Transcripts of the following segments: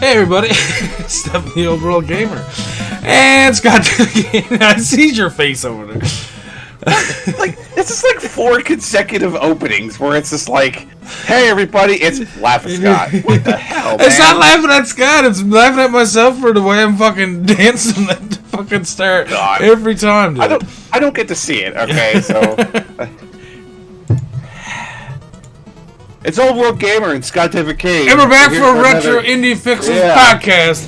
Hey everybody, it's definitely the overall gamer. And Scott, I see your face over there. Like, this is like 4 consecutive openings where it's just like, hey everybody, it's Laugh at Scott. What the hell, man? It's not laughing at Scott, it's laughing at myself for the way I'm fucking dancing at the fucking start every time, dude. I don't get to see it, okay, so... It's Old World Gamer and Scott David King. And we're back for a Retro Indie Fixels podcast.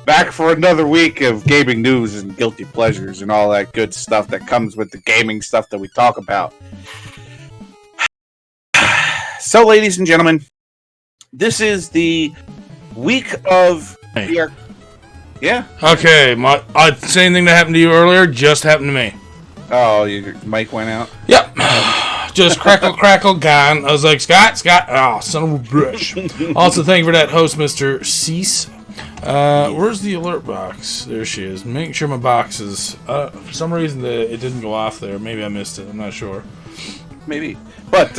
Back for another week of gaming news and guilty pleasures and all that good stuff that comes with the gaming stuff that we talk about. So, ladies and gentlemen, this is the week of... Yeah? Okay, same thing that happened to you earlier just happened to me. Oh, your mic went out? Yep. Just crackle, gone. I was like, Scott, oh, son of a bitch. Also, thank you for that host, Mr. Cease. Where's the alert box? There she is. Making sure my box is... for some reason, it didn't go off there. Maybe I missed it. I'm not sure. Maybe. But,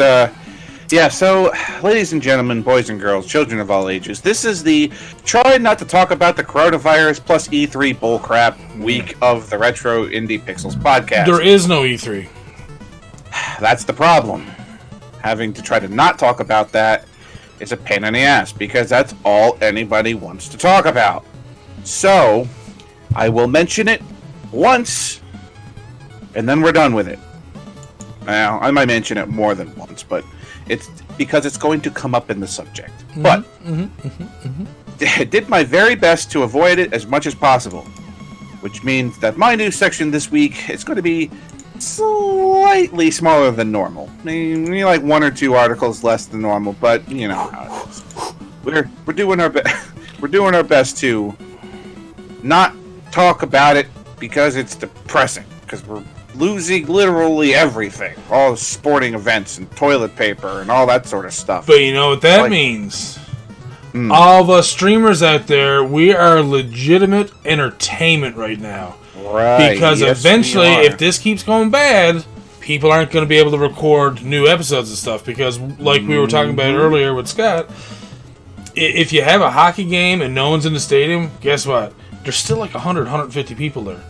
yeah, so, ladies and gentlemen, boys and girls, children of all ages, this is the try not to talk about the coronavirus plus E3 bullcrap week of the Retro Indie Pixels podcast. There is no E3. That's the problem. Having to try to not talk about that is a pain in the ass, because that's all anybody wants to talk about. So, I will mention it once, and then we're done with it. Now, I might mention it more than once, but it's because it's going to come up in the subject. But, I did my very best to avoid it as much as possible, which means that my news section this week is going to be slightly smaller than normal. Maybe like 1 or 2 articles less than normal, but you know how it is. We're doing our best. We're doing our best to not talk about it because it's depressing. Because we're losing literally everything, all the sporting events and toilet paper and all that sort of stuff. But you know what that means? All of us streamers out there, we are legitimate entertainment right now. Right. Because eventually, if this keeps going bad, people aren't going to be able to record new episodes and stuff. Because, like we were talking about earlier with Scott, if you have a hockey game and no one's in the stadium, guess what? There's still like 100, 150 people there.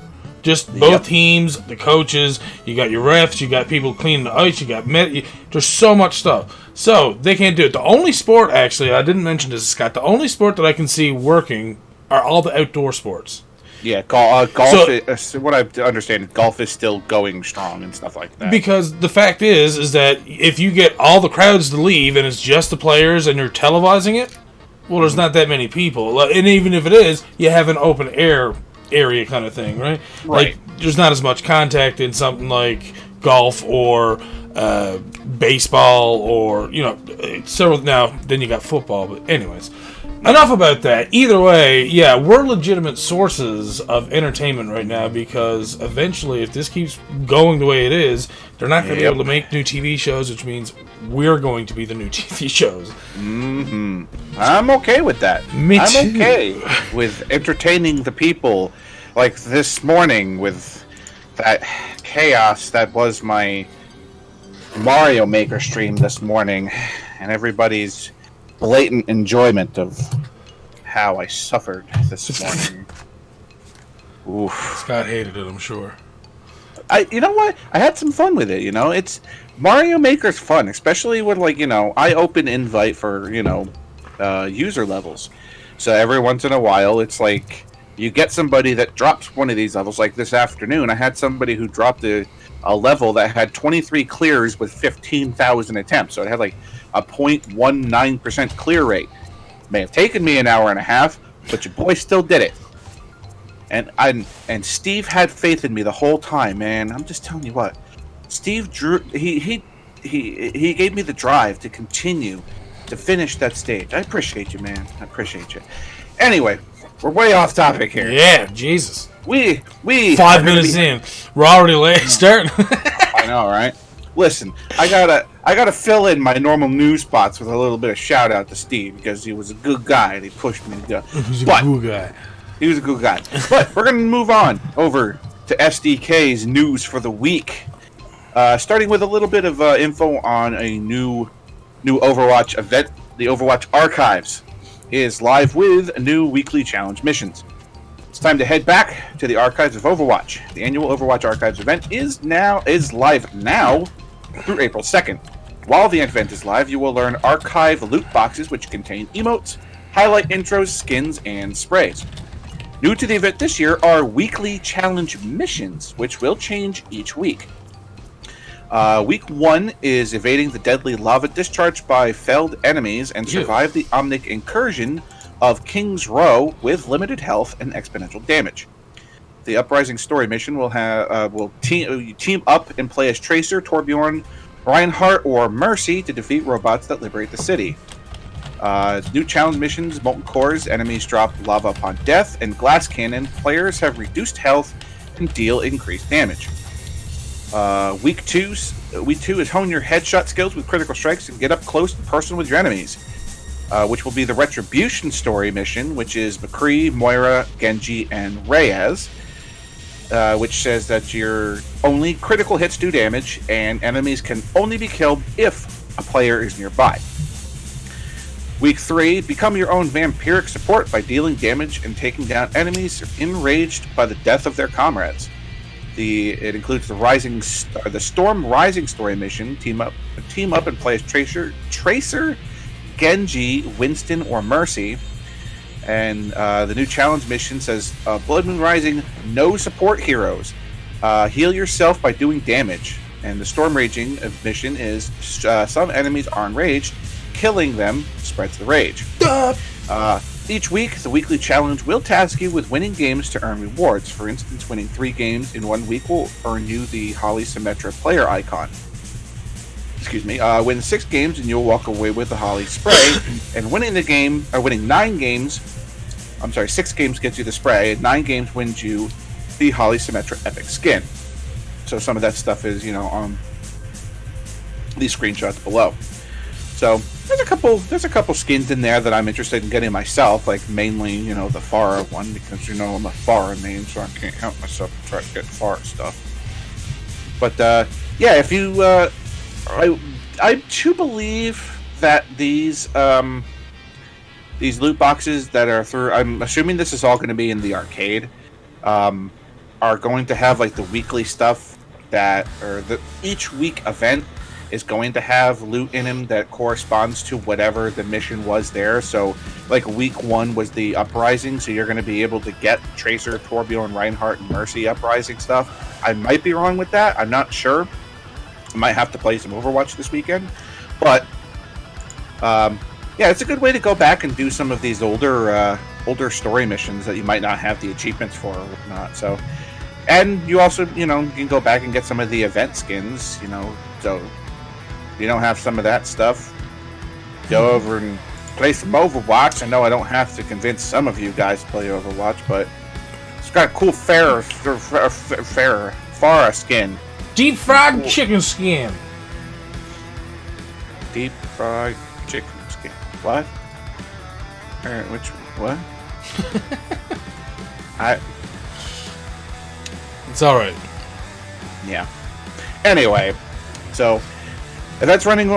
Just both teams, the coaches, you got your refs, you got people cleaning the ice, you got there's so much stuff. So, they can't do it. The only sport, actually, I didn't mention this, Scott, the only sport that I can see working are all the outdoor sports. Yeah, golf. What I understand, golf is still going strong and stuff like that. Because the fact is that if you get all the crowds to leave and it's just the players and you're televising it, well, there's not that many people. And even if it is, you have an open air area kind of thing, right? Right. Like, there's not as much contact in something like golf or baseball or, you know, several. Now, then you got football. But anyways. Enough about that. Either way, yeah, we're legitimate sources of entertainment right now, because eventually, if this keeps going the way it is, they're not going to be able to make new TV shows, which means we're going to be the new TV shows. I'm okay with that. Me too. I'm okay with entertaining the people, like this morning with that chaos that was my Mario Maker stream this morning, and everybody's blatant enjoyment of how I suffered this morning. Oof. Scott hated it, I'm sure. You know what? I had some fun with it, you know? It's Mario Maker's fun, especially with, like, you know, I open invite for, you know, user levels. So every once in a while, it's like, you get somebody that drops one of these levels. Like this afternoon, I had somebody who dropped a level that had 23 clears with 15,000 attempts. So it had, like, a 0.19% clear rate. May have taken me an hour and a half, but your boy still did it. And Steve had faith in me the whole time, man. I'm just telling you what. Steve drew he gave me the drive to continue to finish that stage. I appreciate you, man. I appreciate you. Anyway, we're way off topic here. Yeah, Jesus. We 5 minutes in. We're already late starting. I know, right? Listen, I gotta fill in my normal news spots with a little bit of shout out to Steve, because he was a good guy and he pushed me to go. He was a good guy. He was a good guy. But we're gonna move on over to SDK's news for the week. Starting with a little bit of info on a new Overwatch event, the Overwatch Archives. is live with new weekly challenge missions. It's time to head back to the archives of Overwatch. The annual Overwatch Archives event is live now through April 2nd. While the event is live, you will learn archive loot boxes which contain emotes, highlight intros, skins, and sprays. New to the event this year are weekly challenge missions, which will change each week. Week 1 is evading the deadly lava discharge by felled enemies and survive the Omnic incursion of King's Row with limited health and exponential damage. The Uprising story mission will team up and play as Tracer, Torbjorn, Reinhardt, or Mercy to defeat robots that liberate the city. New challenge missions, Molten Cores, enemies drop lava upon death, and Glass Cannon, players have reduced health and deal increased damage. Week 2 is hone your headshot skills with critical strikes and get up close and personal with your enemies, which will be the Retribution story mission, which is McCree, Moira, Genji, and Reyes, which says that your only critical hits do damage, and enemies can only be killed if a player is nearby. Week 3, become your own vampiric support by dealing damage and taking down enemies enraged by the death of their comrades. It includes the Storm Rising story mission. Team up and play as Tracer, Genji, Winston, or Mercy. And the new challenge mission says, Blood Moon Rising, no support heroes. Heal yourself by doing damage. And the Storm Raging mission is some enemies are enraged. Killing them spreads the rage. Each week, the weekly challenge will task you with winning games to earn rewards. For instance, winning 3 games in 1 week will earn you the Holly Symmetra player icon. Win 6 games and you'll walk away with the Holly spray. And winning 9 games, 6 games gets you the spray, and 9 games wins you the Holly Symmetra epic skin. So some of that stuff is, on these screenshots below. So there's a couple skins in there that I'm interested in getting myself, like mainly, the Pharah one, because I'm a Pharah main, so I can't help myself to try to get Pharah stuff. But if you, I do believe that these loot boxes that are through, I'm assuming this is all going to be in the arcade, are going to have like the weekly stuff each week event is going to have loot in them that corresponds to whatever the mission was there. So, like, week 1 was the Uprising, so you're going to be able to get Tracer, Torbjorn, Reinhardt, and Mercy Uprising stuff. I might be wrong with that. I'm not sure. I might have to play some Overwatch this weekend. But, it's a good way to go back and do some of these older story missions that you might not have the achievements for or whatnot. So, and you also, you can go back and get some of the event skins, so you don't have some of that stuff, go over and play some Overwatch. I know I don't have to convince some of you guys to play Overwatch, but it's got a cool Pharah skin. Deep fried chicken skin. Deep fried chicken skin. What? What? It's alright. Yeah. Anyway, so that's running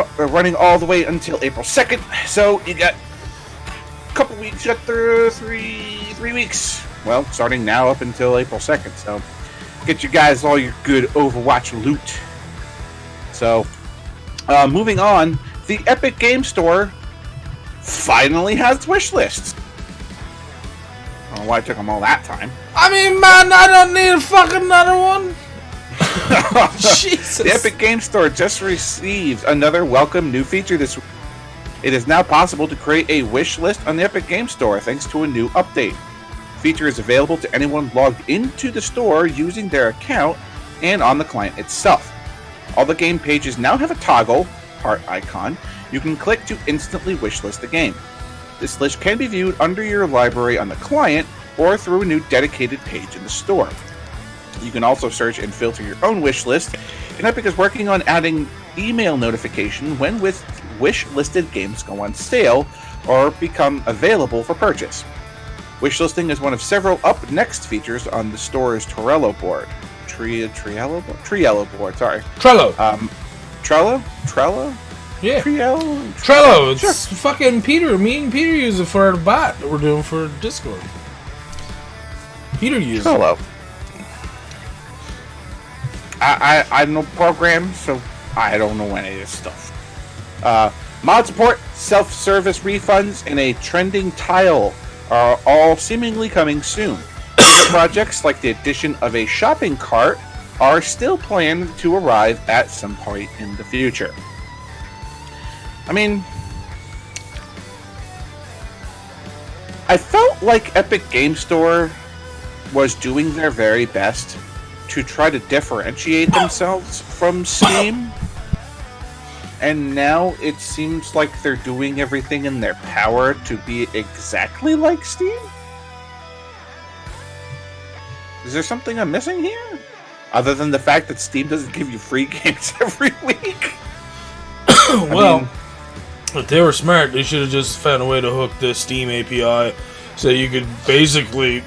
all the way until April 2nd. So you got a couple weeks, you got 3 weeks. Well, starting now up until April 2nd. So get you guys all your good Overwatch loot. So moving on, the Epic Game Store finally has Wishlist. I don't know why it took them all that time. I mean, man, I don't need a fucking another one. Jesus. The Epic Game Store just received another welcome new feature this week. It is now possible to create a wish list on the Epic Game Store thanks to a new update. The feature is available to anyone logged into the store using their account and on the client itself. All the game pages now have a toggle, heart icon, you can click to instantly wishlist the game. This list can be viewed under your library on the client or through a new dedicated page in the store. You can also search and filter your own wish list, and Epic is working on adding email notification when wish-listed games go on sale or become available for purchase. Wishlisting is one of several up-next features on the store's Trello board. Trello board, sorry. Trello. Trello? Yeah. Trello. It's fucking Peter. Me and Peter use it for our bot that we're doing for Discord. Peter uses Trello. I know programs, so I don't know any of this stuff. Mod support, self-service refunds, and a trending tile are all seemingly coming soon. Other projects, like the addition of a shopping cart, are still planned to arrive at some point in the future. I mean, I felt like Epic Game Store was doing their very best to try to differentiate themselves from Steam, and now it seems like they're doing everything in their power to be exactly like Steam? Is there something I'm missing here? Other than the fact that Steam doesn't give you free games every week? Well, if they were smart, they should have just found a way to hook this Steam API so you could basically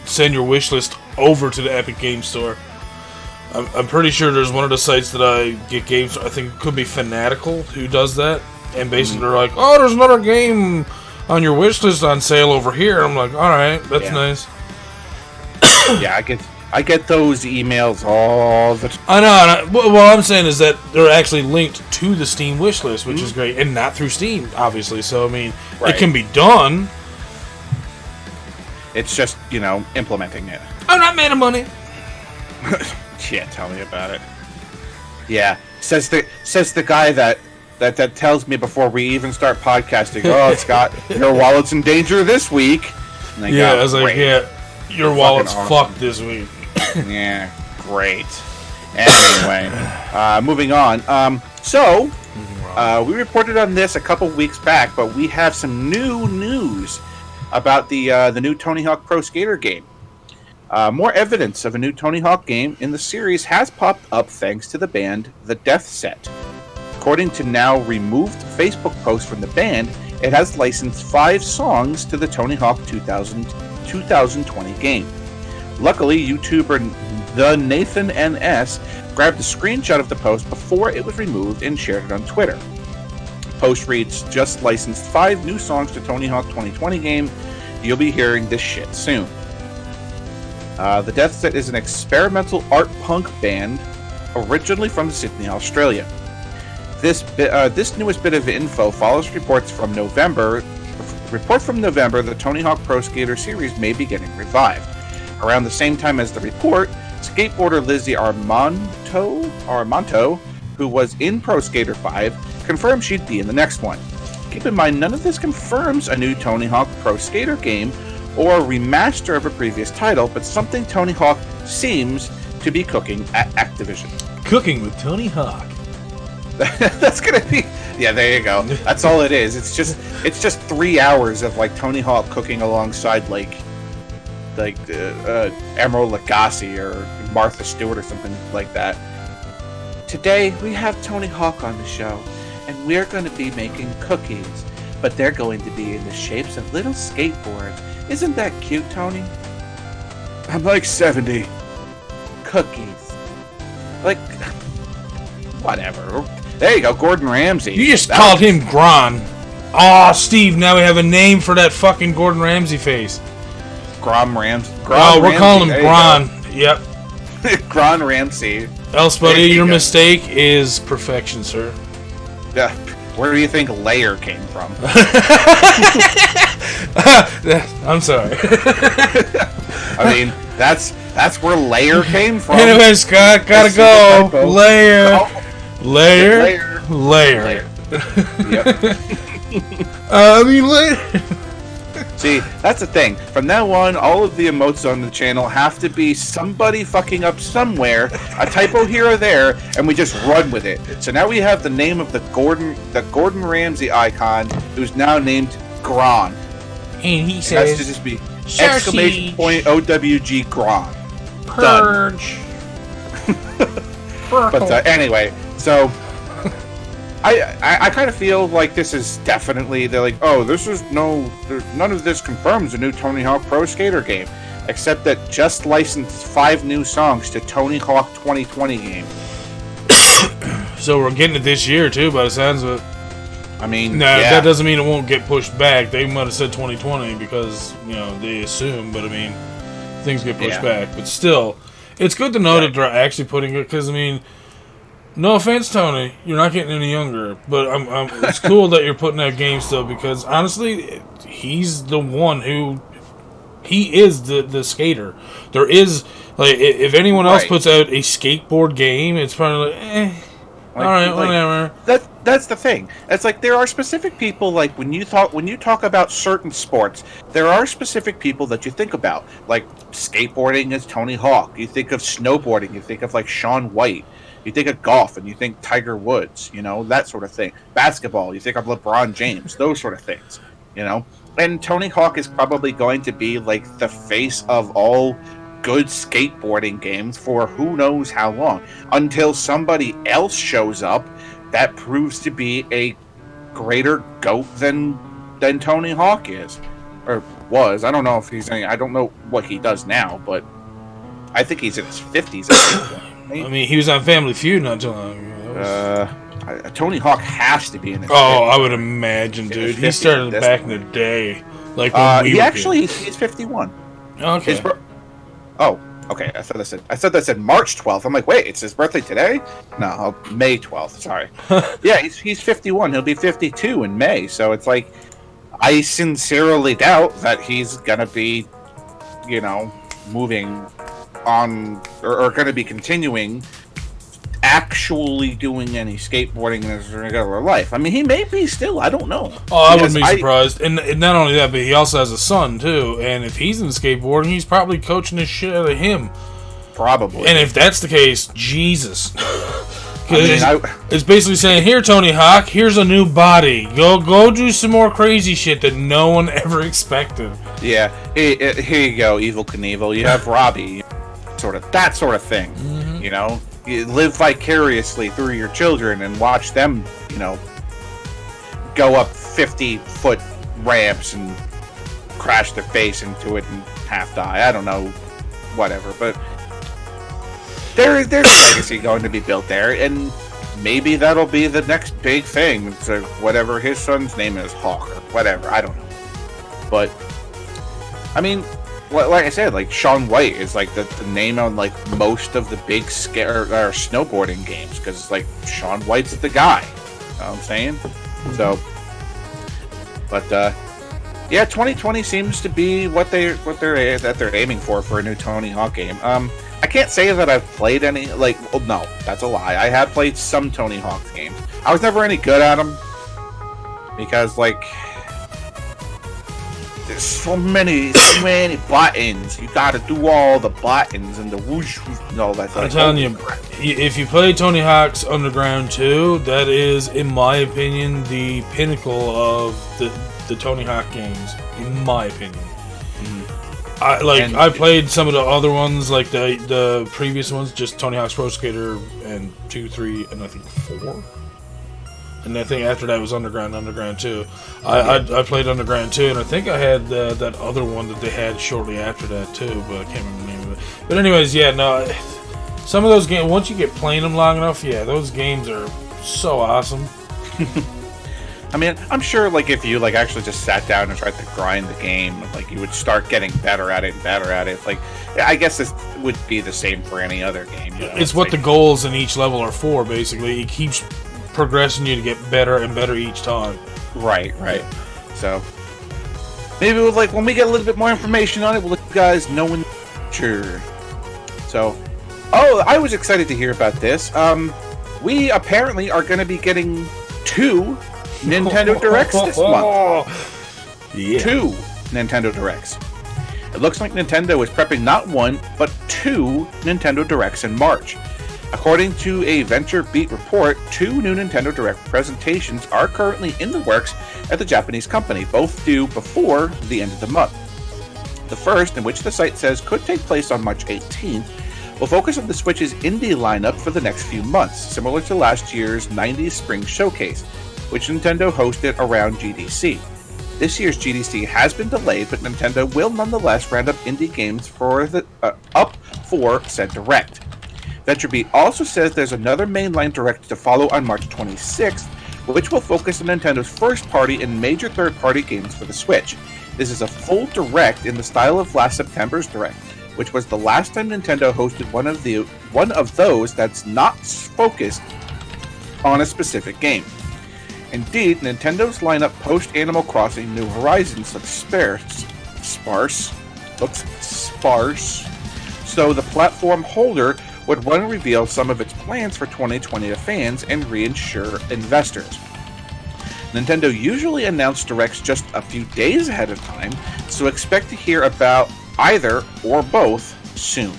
send your wish list over to the Epic Game Store. I'm pretty sure there's one of the sites that I get games. I think it could be Fanatical who does that, and basically they're like, "Oh, there's another game on your wish list on sale over here." I'm like, "All right, that's nice." Yeah, I get those emails all the time. I know. What I'm saying is that they're actually linked to the Steam wish list, which is great, and not through Steam, obviously. So I mean, it can be done. It's just, implementing it. I'm not made of money. Yeah, tell me about it. Yeah, says the guy that tells me before we even start podcasting. Oh, Scott, your wallet's in danger this week. I was like, yeah, your wallet's fucked this week. Yeah, great. Anyway, moving on. So we reported on this a couple weeks back, but we have some new news about the new Tony Hawk Pro Skater game. More evidence of a new Tony Hawk game in the series has popped up thanks to the band The Death Set. According to now removed Facebook posts from the band, it has licensed 5 songs to the Tony Hawk 2020 game. Luckily, YouTuber The Nathan NS grabbed a screenshot of the post before it was removed and shared it on Twitter. Post reads, "Just licensed 5 new songs to Tony Hawk 2020 game. You'll be hearing this shit soon." The Death Set is an experimental art punk band originally from Sydney, Australia. This newest bit of info follows reports from November. Report from November, the Tony Hawk Pro Skater series may be getting revived. Around the same time as the report, skateboarder Lizzie Armanto, who was in Pro Skater 5, confirmed she'd be in the next one. Keep in mind, none of this confirms a new Tony Hawk Pro Skater game or a remaster of a previous title, but something Tony Hawk seems to be cooking at Activision. Cooking with Tony Hawk. That's gonna be... Yeah, there you go. That's all it is. It's just 3 hours of Tony Hawk cooking alongside Emerald Lagasse or Martha Stewart or something like that. Today we have Tony Hawk on the show, and we're going to be making cookies, but they're going to be in the shapes of little skateboards. Isn't that cute, Tony? I'm 70. Cookies. Whatever. There you go, Gordon Ramsay. You just called him Gron. Aw, Steve, now we have a name for that fucking Gordon Ramsay face. Grom Ramsay. We're calling him Gron. Yep. Gron Ramsay. Else, buddy, your mistake is perfection, sir. Yeah. Where do you think Layer came from? I'm sorry. I mean, that's where Layer came from. Anyway, Scott, gotta go. Layer. Yep. Layer. See, that's the thing. From now on, all of the emotes on the channel have to be somebody fucking up somewhere, a typo here or there, and we just run with it. So now we have the name of the Gordon Ramsay icon, who's now named Gron. And he says, has to just be exclamation point OWG Gron. Purge. But anyway, so I kind of feel like this is definitely, they're like, oh, none of this confirms a new Tony Hawk Pro Skater game, except that just licensed 5 new songs to Tony Hawk 2020 game. So we're getting it this year too, by the sounds of it. I mean, now yeah. that doesn't mean it won't get pushed back. They might have said 2020 because they assume, but I mean, things get pushed back. But still, it's good to know that they're actually putting it. Because I mean, no offense, Tony, you're not getting any younger, but it's cool that you're putting out games still. Because honestly, he's the one who is the skater. There is like if anyone else puts out a skateboard game, it's probably like all right, whatever. That's the thing. It's like there are specific people. Like when you talk about certain sports, there are specific people that you think about. Like skateboarding is Tony Hawk. You think of snowboarding. You think of like Shaun White. You think of golf, and you think Tiger Woods. That sort of thing. Basketball. You think of LeBron James. Those sort of things. And Tony Hawk is probably going to be like the face of all good skateboarding games for who knows how long, until somebody else shows up that proves to be a greater GOAT than Tony Hawk is, or was. I don't know if he's I don't know what he does now, but I think he's in his 50s. I mean, he was on Family Feud not too long ago. Tony Hawk has to be in his 50s. I would imagine, dude. He started back in the day. Like when he's 51. Okay. Okay. I thought that said March 12th. I'm like, wait, it's his birthday today? No, May 12th. Sorry. Yeah, he's 51. He'll be 52 in May. So it's like, I sincerely doubt that he's gonna be, moving on or gonna be continuing actually doing any skateboarding in his regular life. I mean, he may be still. I don't know. I wouldn't be surprised. And not only that, but he also has a son, too. And if he's in skateboarding, he's probably coaching the shit out of him. Probably. And if that's the case, Jesus. It's basically saying, here, Tony Hawk, here's a new body. Go do some more crazy shit that no one ever expected. Yeah. Here you go, Evel Knievel. You have Robbie. That sort of thing. Mm-hmm. You live vicariously through your children and watch them, go up 50-foot ramps and crash their face into it and half die. I don't know, whatever. But there's a legacy going to be built there, and maybe that'll be the next big thing. So whatever his son's name is, Hawk or whatever. I don't know. But I mean, like I said, like Shaun White is like the name on like most of the big snowboarding games, because it's like Shaun White's the guy. You know what I'm saying? So, but yeah, 2020 seems to be what they're aiming for a new Tony Hawk game. I can't say that I've played any. No, that's a lie. I have played some Tony Hawk games. I was never any good at them because there's so many buttons. You gotta do all the buttons and the whoosh. No, that's I'm telling you, if you play Tony Hawk's Underground 2, that is, in my opinion, the pinnacle of the Tony Hawk games. In my opinion, I played some of the other ones, like the previous ones, just Tony Hawk's Pro Skater and 2, 3, and I think 4. And I think after that was Underground 2. I played Underground 2, and I think I had that other one that they had shortly after that too, but I can't remember the name of it. But anyways, yeah, no, some of those games, once you get playing them long enough, yeah, those games are so awesome. I mean, I'm sure, like, if you, like, actually just sat down and tried to grind the game, like, you would start getting better at it and better at it. Like, I guess this would be the same for any other game. It's what the goals in each level are for, basically. It keeps progressing you to get better and better each time. Right. So maybe when we get a little bit more information on it, we'll let you guys know in the future. So, I was excited to hear about this. We apparently are going to be getting 2 Nintendo Directs this month. Yeah. 2 Nintendo Directs. It looks like Nintendo is prepping not 1, but 2 Nintendo Directs in March. According to a VentureBeat report, 2 new Nintendo Direct presentations are currently in the works at the Japanese company, both due before the end of the month. The first, in which the site says could take place on March 18th, will focus on the Switch's indie lineup for the next few months, similar to last year's 90s Spring Showcase, which Nintendo hosted around GDC. This year's GDC has been delayed, but Nintendo will nonetheless round up indie games up for said Direct. VentureBeat also says there's another mainline direct to follow on March 26th, which will focus on Nintendo's first-party and major third-party games for the Switch. This is a full direct in the style of last September's direct, which was the last time Nintendo hosted one of those that's not focused on a specific game. Indeed, Nintendo's lineup post Animal Crossing New Horizons looks sparse, so the platform holder would want to reveal some of its plans for 2020 to fans and reassure investors. Nintendo usually announces directs just a few days ahead of time, so expect to hear about either or both soon.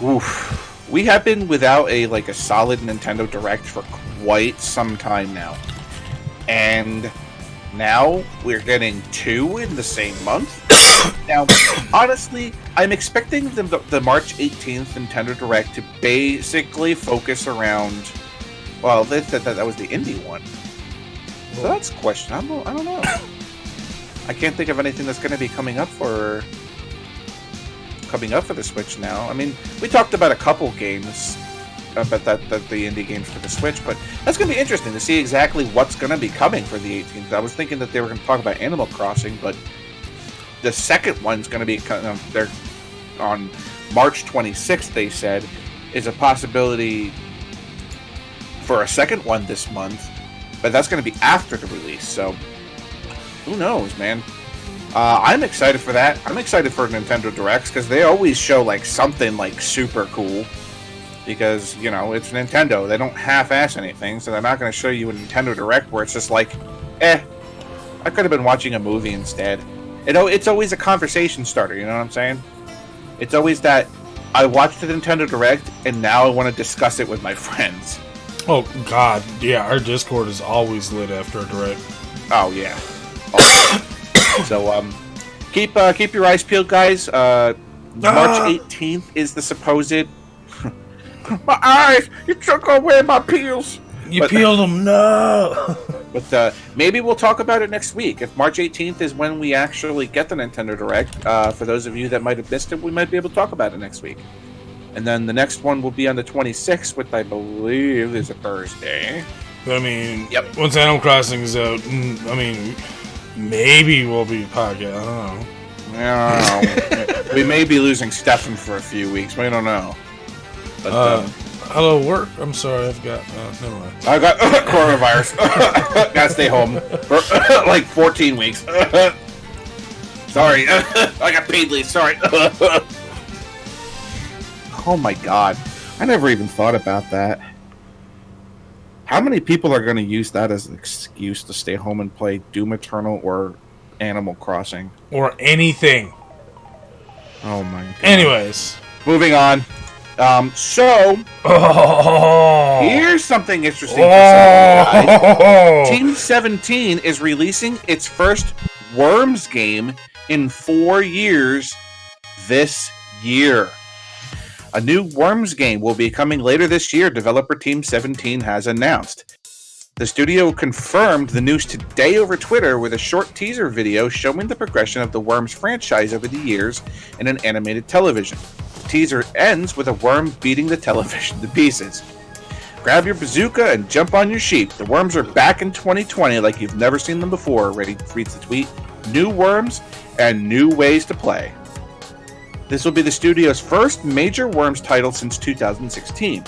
Oof. We have been without a solid Nintendo Direct for quite some time now. And now we're getting 2 in the same month. Now, honestly, I'm expecting the March 18th Nintendo Direct to basically focus around... Well, that was the indie one. So that's a question. I don't know. I can't think of anything that's going to be coming up for the Switch now. I mean, we talked about a couple games, about the indie games for the Switch, but that's going to be interesting to see exactly what's going to be coming for the 18th. I was thinking that they were going to talk about Animal Crossing, but the second one's going to be they're on March 26th. They said is a possibility for a second one this month, but that's going to be after the release. So who knows, man? I'm excited for that. I'm excited for Nintendo Directs because they always show something super cool. Because it's Nintendo. They don't half-ass anything, so they're not going to show you a Nintendo Direct where it's just I could have been watching a movie instead. It's always a conversation starter, you know what I'm saying? It's always that I watched the Nintendo Direct, and now I want to discuss it with my friends. Oh, God. Yeah, our Discord is always lit after a Direct. Oh, yeah. So, keep your eyes peeled, guys. March 18th is the supposed... My eyes! You took away my peels! You peeled them, no! But maybe we'll talk about it next week. If March 18th is when we actually get the Nintendo Direct, for those of you that might have missed it, we might be able to talk about it next week. And then the next one will be on the 26th, which I believe is a Thursday. I mean, yep. Once Animal Crossing is out, maybe we'll be podcast. I don't know. We may be losing Stefan for a few weeks. We don't know. But, hello, work. I'm sorry, I've got... never mind. I got coronavirus. Gotta stay home for 14 weeks. Sorry. I got paid leave. Sorry. Oh my god. I never even thought about that. How many people are going to use that as an excuse to stay home and play Doom Eternal or Animal Crossing? Or anything. Oh my god. Anyways. Moving on. Here's something interesting to say, guys. Team 17 is releasing its first Worms game in 4 years this year. A new Worms game will be coming later this year, developer Team 17 has announced. The studio confirmed the news today over Twitter with a short teaser video showing the progression of the Worms franchise over the years in an animated television. Teaser ends with a worm beating the television to pieces. Grab your bazooka and jump on your sheep. The Worms are back in 2020 like you've never seen them before, reads the tweet. New Worms and new ways to play. This will be the studio's first major Worms title since 2016.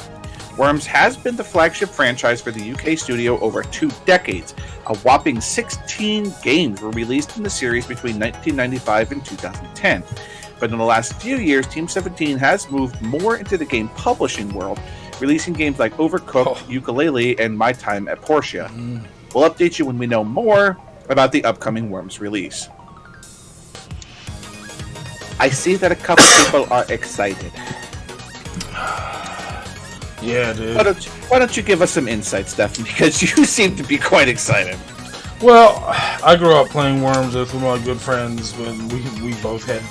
Worms has been the flagship franchise for the UK studio over 2 decades. A whopping 16 games were released in the series between 1995 and 2010. But in the last few years, Team 17 has moved more into the game publishing world, releasing games like Overcooked, Yooka-Laylee, and My Time at Portia. We'll update you when we know more about the upcoming Worms release. I see that a couple people are excited. Yeah, dude. Why don't you give us some insight, Stefan? Because you seem to be quite excited. Well, I grew up playing Worms with my good friends when we both had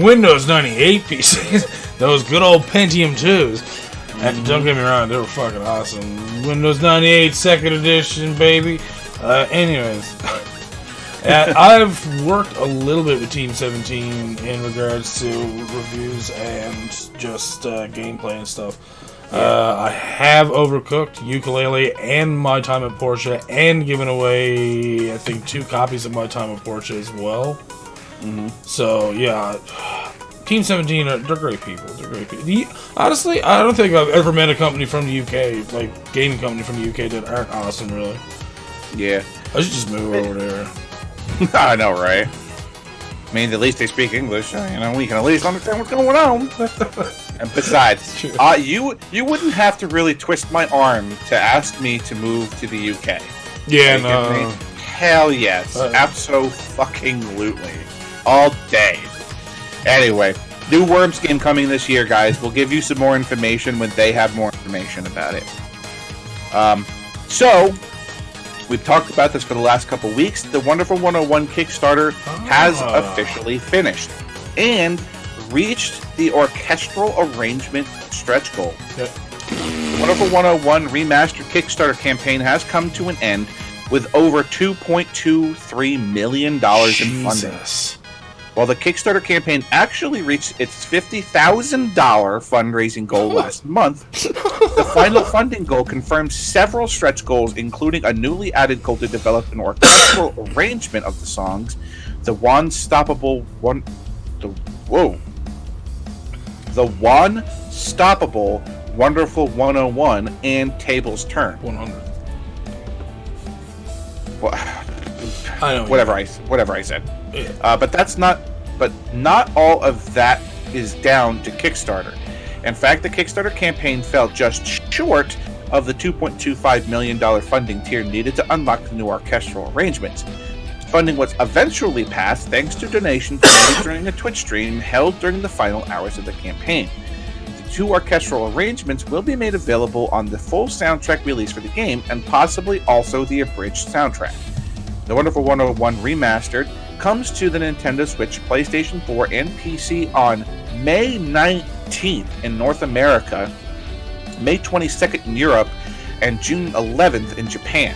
Windows 98 PCs. Those good old Pentium 2s. And don't get me wrong, they were fucking awesome. Windows 98 2nd edition, baby. Anyways. I've worked a little bit with Team 17 in regards to reviews and just gameplay and stuff. I have Overcooked, Ukulele, and My Time at Porsche, and given away, I think, 2 copies of My Time at Porsche as well. So, yeah, Team 17, they're great people. They're great people. Honestly, I don't think I've ever met a company from the UK, like, gaming company from the UK that aren't awesome, really. Yeah. I should just move over there. I know, right? I mean, at least they speak English. You know, we can at least understand what's going on. And besides, you wouldn't have to really twist my arm to ask me to move to the UK. Yeah, no. Hell yes, abso-fucking-lutely, all day. Anyway, new Worms game coming this year, guys. We'll give you some more information when they have more information about it. So, we've talked about this for the last couple weeks. The Wonderful 101 Kickstarter has officially finished and reached the orchestral arrangement stretch goal. The Wonderful 101 Remastered Kickstarter campaign has come to an end with over $2.23 million in funding. While the Kickstarter campaign actually reached its $50,000 fundraising goal last month, the final funding goal confirms several stretch goals, including a newly added goal to develop an orchestral arrangement of the songs, the One-Stoppable Wonderful 101, and Tables Turn. 100. Well, I know. Whatever I said. Yeah. But not all of that is down to Kickstarter. In fact, the Kickstarter campaign fell just short of the $2.25 million funding tier needed to unlock the new orchestral arrangements. Funding was eventually passed thanks to donations made during a Twitch stream held during the final hours of the campaign. The 2 orchestral arrangements will be made available on the full soundtrack release for the game and possibly also the abridged soundtrack. The Wonderful 101 Remastered comes to the Nintendo Switch, PlayStation 4, and PC on May 19th in North America, May 22nd in Europe, and June 11th in Japan.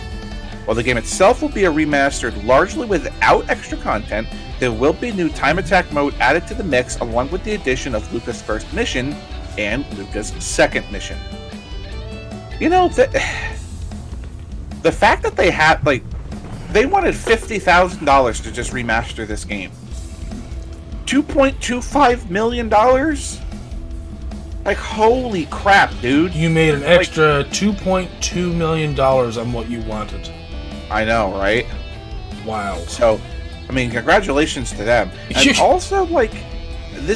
While the game itself will be a remastered largely without extra content, there will be new time attack mode added to the mix along with the addition of Lucca's first mission and Lucca's second mission. You know, the fact that they had, like, they wanted $50,000 to just remaster this game. $2.25 million? Like, holy crap, dude. You made an extra $2.2 million on what you wanted. I know, right? Wow. So, I mean, congratulations to them. And also, like, the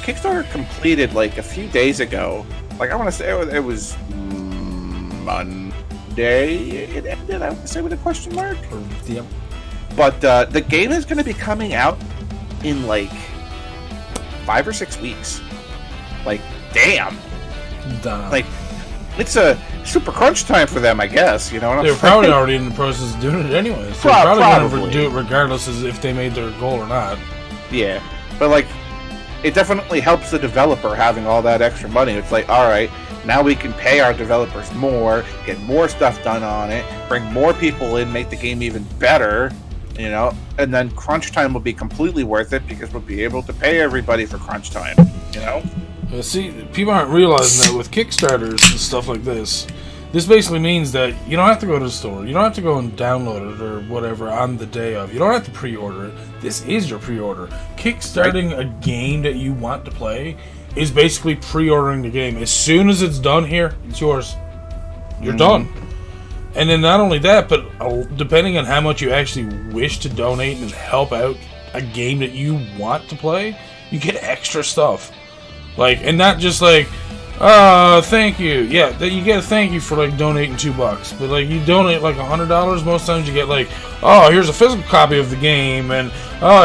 Kickstarter completed, like, a few days ago. Like, I want to say it was Monday it ended, I would say, with a question mark. Yep. But the game is going to be coming out in like 5 or 6 weeks. Like, damn. Dumb. Like, it's a super crunch time for them, I guess. You know what I'm saying? They're probably already in the process of doing it anyway. So they're probably going to do it regardless as if they made their goal or not. Yeah. But, like, it definitely helps the developer having all that extra money. It's like, all right, now we can pay our developers more, get more stuff done on it, bring more people in, make the game even better, you know, and then crunch time will be completely worth it because we'll be able to pay everybody for crunch time, you know? See, people aren't realizing that with Kickstarters and stuff like this. This basically means that you don't have to go to the store. You don't have to go and download it or whatever on the day of. You don't have to pre-order it. This is your pre-order. Kickstarting a game that you want to play is basically pre-ordering the game. As soon as it's done here, it's yours. You're done. And then not only that, but depending on how much you actually wish to donate and help out a game that you want to play, you get extra stuff. Like, and not just like, thank you. Yeah, you get a thank you for like donating $2. But like, you donate like $100, most times you get like, oh, here's a physical copy of the game, and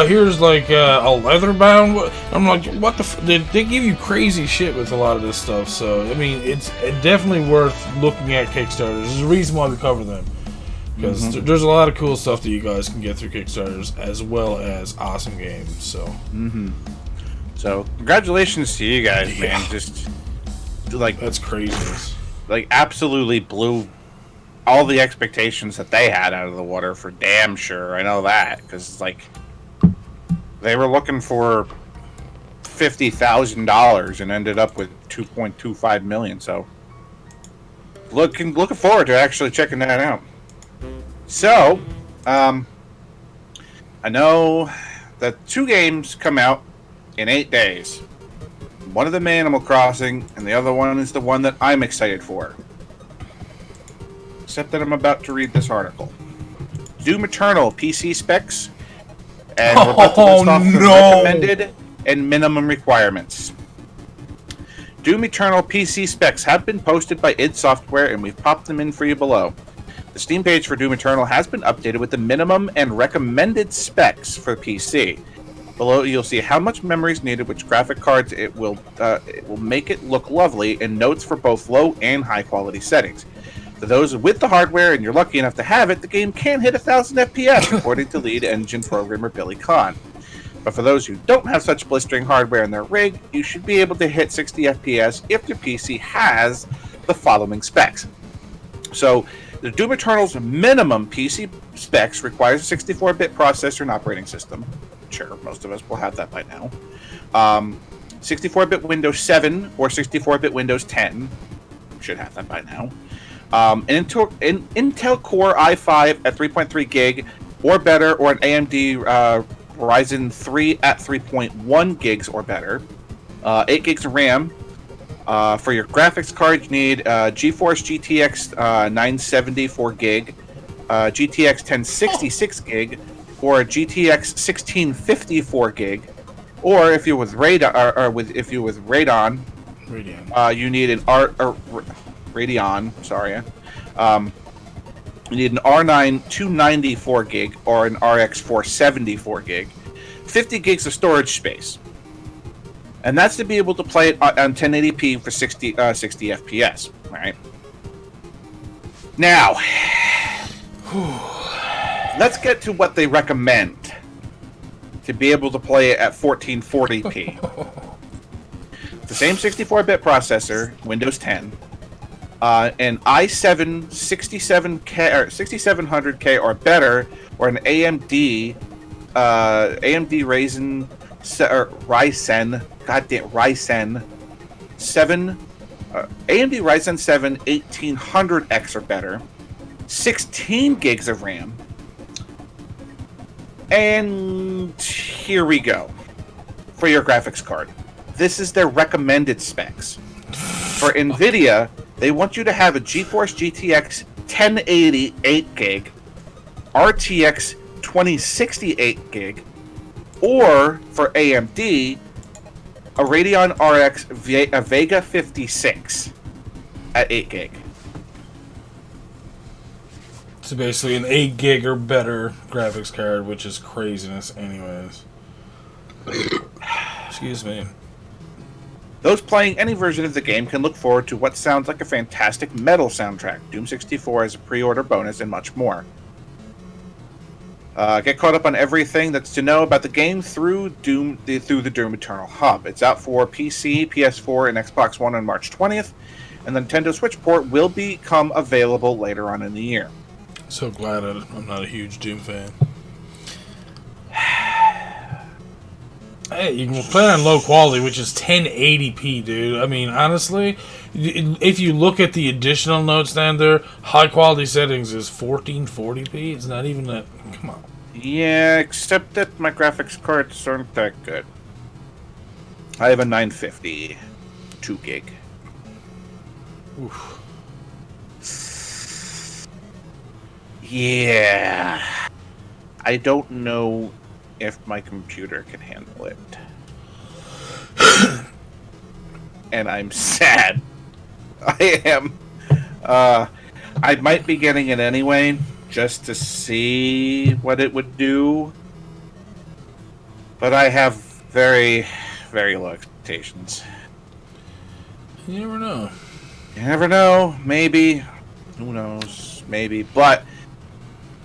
here's like a leather bound. I'm like, what the? They give you crazy shit with a lot of this stuff. So I mean, it's definitely worth looking at Kickstarters. There's a reason why we cover them, because there's a lot of cool stuff that you guys can get through Kickstarters, as well as awesome games. So. So congratulations to you guys, man. Just like, that's crazy. Like, absolutely blew all the expectations that they had out of the water for damn sure. I know that because like they were looking for $50,000 and ended up with $2.25 million. So looking forward to actually checking that out. So I know that 2 games come out in 8 days. One of them Animal Crossing, and the other one is the one that I'm excited for. Except that I'm about to read this article. Doom Eternal PC specs, and we're about to list off the recommended and minimum requirements. Doom Eternal PC specs have been posted by id Software, and we've popped them in for you below. The Steam page for Doom Eternal has been updated with the minimum and recommended specs for PC. Below, you'll see how much memory is needed, which graphic cards it will make it look lovely, and notes for both low and high quality settings. For those with the hardware and you're lucky enough to have it, the game can hit 1,000 FPS, according to lead engine programmer Billy Kahn. But for those who don't have such blistering hardware in their rig, you should be able to hit 60 FPS if your PC has the following specs. So, the Doom Eternal's minimum PC specs requires a 64-bit processor and operating system. Sure, most of us will have that by now. 64-bit Windows 7 or 64-bit Windows 10 should have that by now. An Intel Core i5 at 3.3 gig or better, or an AMD Ryzen 3 at 3.1 gigs or better. 8 gigs of RAM. For your graphics card, you need GeForce GTX 970 4 gig, GTX 1060 6 gig, or a GTX 1650 4 gig, or if you're with Radeon, you need an Radeon. Sorry, you need an R9 290 4 gig or an RX 470 4 gig, 50 gigs of storage space, and that's to be able to play it on 1080p for 60 FPS. All right. Now, let's get to what they recommend to be able to play it at 1440p. The same 64-bit processor, Windows 10, an i7 67K or 6700K or better, or an AMD Ryzen 7 AMD Ryzen 7 1800X or better, 16 gigs of RAM. And here we go. For your graphics card, this is their recommended specs. For NVIDIA, they want you to have a GeForce GTX 1080 8 gig, RTX 2068 gig, or for AMD, a Radeon RX Vega 56 at 8 gig. So basically an 8 gig or better graphics card, which is craziness anyways. Excuse me. Those playing any version of the game can look forward to what sounds like a fantastic metal soundtrack, Doom 64 as a pre-order bonus, and much more. Get caught up on everything that's to know about the game through the Doom Eternal Hub. It's out for PC, PS4, and Xbox One on March 20th, and the Nintendo Switch port will become available later on in the year. So glad I'm not a huge Doom fan. Hey, you can play it on low quality, which is 1080p, dude. I mean, honestly, if you look at the additional notes down there, high quality settings is 1440p. It's not even that. Come on. Yeah, except that my graphics cards aren't that good. I have a 950 2 gig. Oof. Yeah. I don't know if my computer can handle it. And I'm sad. I am. I might be getting it anyway, just to see what it would do. But I have very, very low expectations. You never know. You never know. Maybe. Who knows? Maybe. But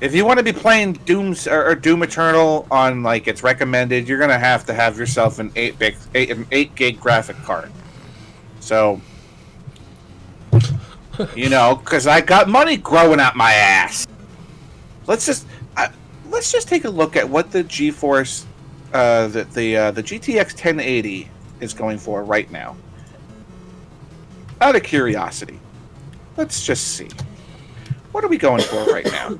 if you want to be playing Doom Eternal on like it's recommended, you're gonna have to have yourself an 8 gig graphic card. So You know, because I got money growing out my ass. Let's just take a look at what the GeForce, the GTX 1080 is going for right now. Out of curiosity, let's just see. What are we going for right now?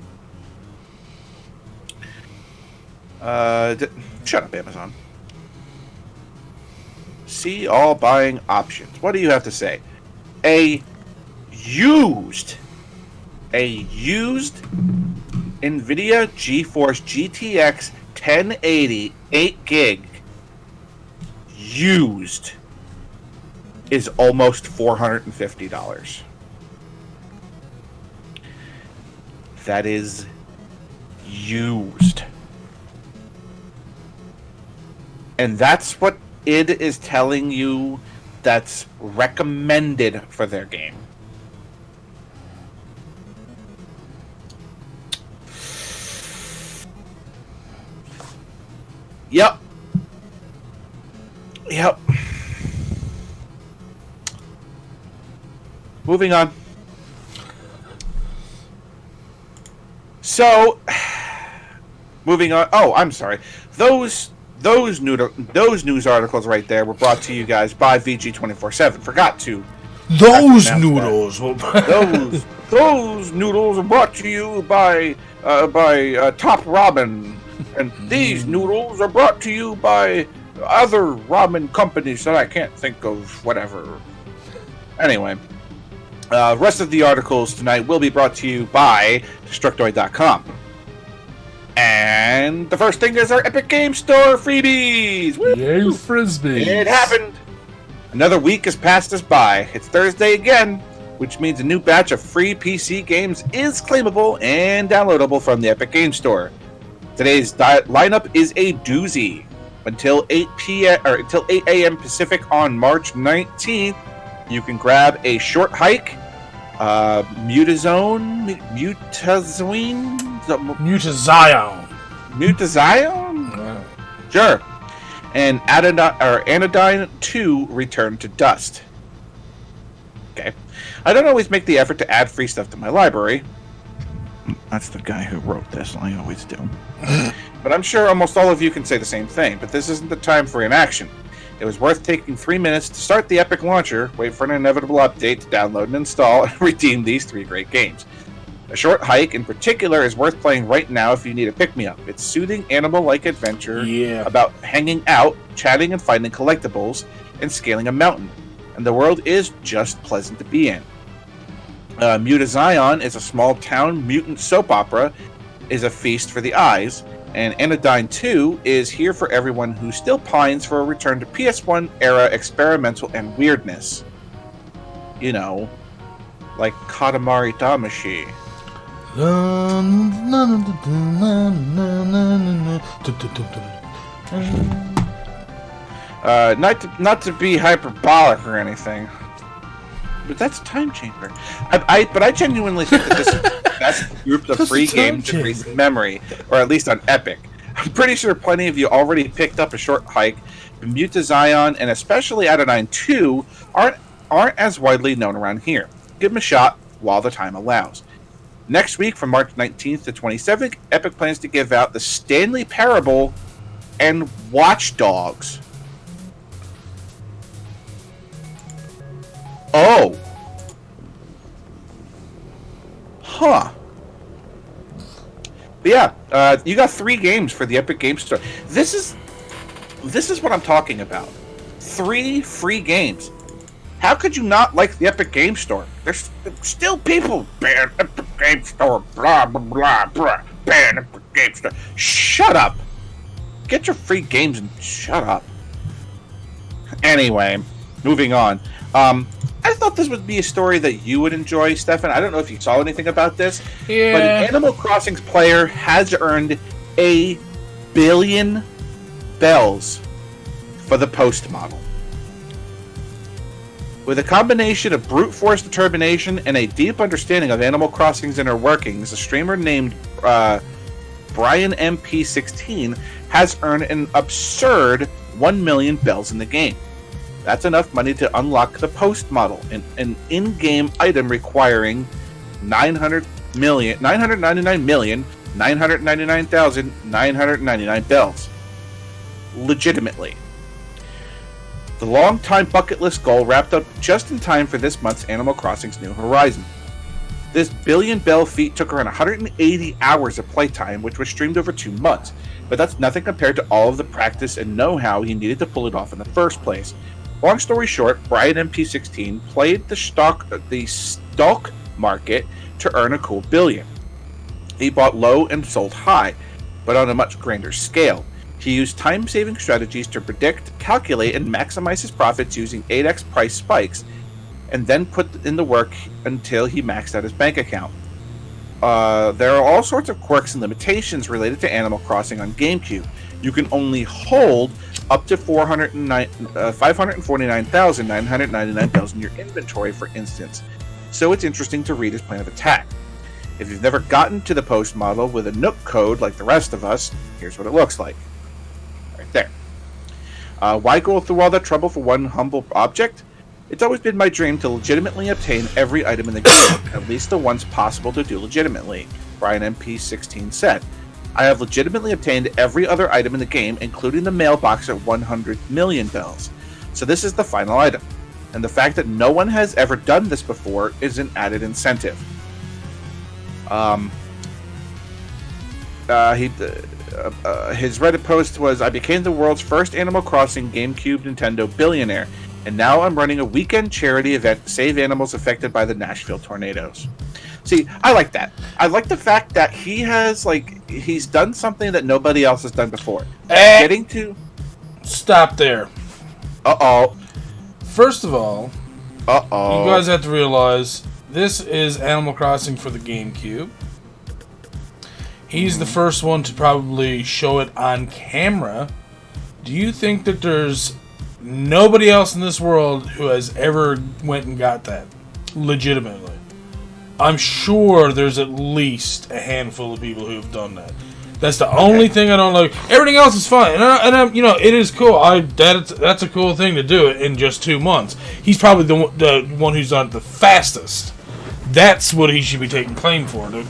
Shut up, Amazon. See all buying options. What do you have to say? A used NVIDIA GeForce GTX 1080 8 gig used is almost $450. That is used. And that's what id is telling you that's recommended for their game. Yep. Moving on. So, moving on. Oh, I'm sorry. Those news articles right there were brought to you guys by VG247. Forgot to. Those noodles. Those noodles are brought to you by Top Ramen, and these noodles are brought to you by other ramen companies that I can't think of. Whatever. Anyway, rest of the articles tonight will be brought to you by Destructoid.com. And the first thing is our Epic Game Store freebies! Woo! Yay, Frisbee! It happened! Another week has passed us by. It's Thursday again, which means a new batch of free PC games is claimable and downloadable from the Epic Game Store. Today's lineup is a doozy. Until 8 a.m. Pacific on March 19th, you can grab a Short Hike, Mutazione? Yeah. Sure. And Anodyne 2 Return to Dust. Okay. I don't always make the effort to add free stuff to my library. That's the guy who wrote this, I always do. But I'm sure almost all of you can say the same thing, but this isn't the time for inaction. It was worth taking 3 minutes to start the Epic launcher, wait for an inevitable update to download and install, and redeem these 3 great games. A Short Hike, in particular, is worth playing right now if you need a pick-me-up. It's soothing animal-like adventure about hanging out, chatting and finding collectibles, and scaling a mountain. And the world is just pleasant to be in. Mutazione is a small-town mutant soap opera, is a feast for the eyes, and Anodyne 2 is here for everyone who still pines for a return to PS1-era experimental and weirdness. You know, like Katamari Damacy. Not to be hyperbolic or anything, but that's Time Chamber. But I genuinely think that this is the best group of free games in recent memory, or at least on Epic. I'm pretty sure plenty of you already picked up a Short Hike. Mutazione and especially Anodyne 2 aren't as widely known around here. Give them a shot while the time allows. Next week, from March 19th to 27th, Epic plans to give out the Stanley Parable and Watch Dogs. Oh. Huh. But yeah, you got 3 games for the Epic Game Store. This is what I'm talking about. 3 free games. How could you not like the Epic Game Store? There's still people ban Epic Game Store, blah blah blah blah. Ban Epic Game Store. Shut up. Get your free games and shut up. Anyway, moving on. I thought this would be a story that you would enjoy, Stefan. I don't know if you saw anything about this, but an Animal Crossing player has earned 1 billion bells for the Post model. With a combination of brute force determination and a deep understanding of Animal Crossing's inner workings, a streamer named Brian MP16 has earned an absurd 1 million bells in the game. That's enough money to unlock the post model, an in-game item requiring 999,999,999 bells. Legitimately. The long-time bucket list goal wrapped up just in time for this month's Animal Crossing's New Horizon. This billion bell feat took around 180 hours of playtime, which was streamed over 2 months, but that's nothing compared to all of the practice and know-how he needed to pull it off in the first place. Long story short, Brian MP16 played the stock market to earn a cool billion. He bought low and sold high, but on a much grander scale. He used time-saving strategies to predict, calculate, and maximize his profits using 8x price spikes, and then put in the work until he maxed out his bank account. There are all sorts of quirks and limitations related to Animal Crossing on GameCube. You can only hold up to 549,999 bells in your inventory, for instance. So it's interesting to read his plan of attack. If you've never gotten to the post model with a Nook code like the rest of us, here's what it looks like. Right there. Why go through all that trouble for one humble object? It's always been my dream to legitimately obtain every item in the game, at least the ones possible to do legitimately, Brian MP16 said. I have legitimately obtained every other item in the game, including the mailbox at 100 million bells. So this is the final item. And the fact that no one has ever done this before is an added incentive. His Reddit post was, I became the world's first Animal Crossing GameCube Nintendo billionaire, and now I'm running a weekend charity event to save animals affected by the Nashville tornadoes. See, I like that. I like the fact that he has, he's done something that nobody else has done before. Getting to... Stop there. Uh-oh. First of all, uh-oh, you guys have to realize this is Animal Crossing for the GameCube. He's the first one to probably show it on camera. Do you think that there's nobody else in this world who has ever went and got that? Legitimately. I'm sure there's at least a handful of people who have done that. That's the only thing I don't like. Everything else is fine, and I'm, it is cool. That's a cool thing to do it in just 2 months. He's probably the one who's done it the fastest. That's what he should be taking claim for. To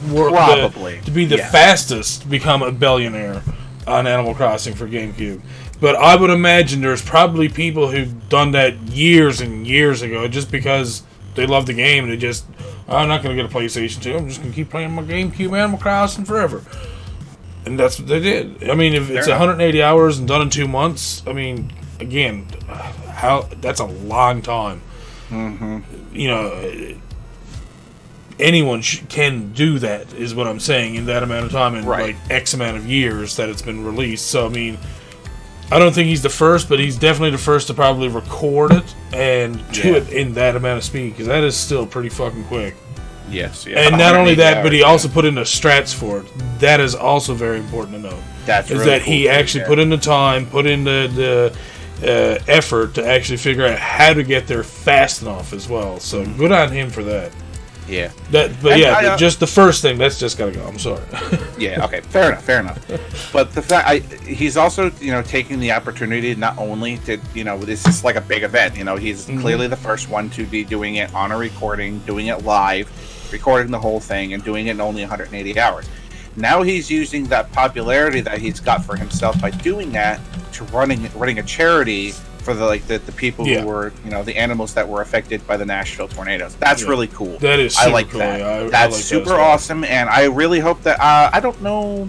be the fastest to become a billionaire on Animal Crossing for GameCube. But I would imagine there's probably people who've done that years and years ago just because they love the game and they just, I'm not going to get a PlayStation 2. I'm just going to keep playing my GameCube Animal Crossing forever. And that's what they did. I mean, if it's 180 hours and done in 2 months, I mean, again, that's a long time. Mm-hmm. Anyone can do that, is what I'm saying, in that amount of time, in like X amount of years that it's been released. So, I mean, I don't think he's the first, but he's definitely the first to probably record it and do it in that amount of speed, because that is still pretty fucking quick. Yes, yeah. And not only that, but he also put in the strats for it. That is also very important to know. That's really that cool he actually put in the time, put in the effort to actually figure out how to get there fast enough as well. So good on him for that. Yeah. Just the first thing, that's just gotta go. I'm sorry. Yeah, okay. Fair enough. But the fact, he's also, taking the opportunity not only to, this is like a big event. He's clearly the first one to be doing it on a recording, doing it live, recording the whole thing, and doing it in only 180 hours. Now he's using that popularity that he's got for himself by doing that to running a charity for the people who were, the animals that were affected by the Nashville tornadoes. That's really cool. That is super I like cool. that. Yeah, That's like super that awesome, and I really hope that, I don't know,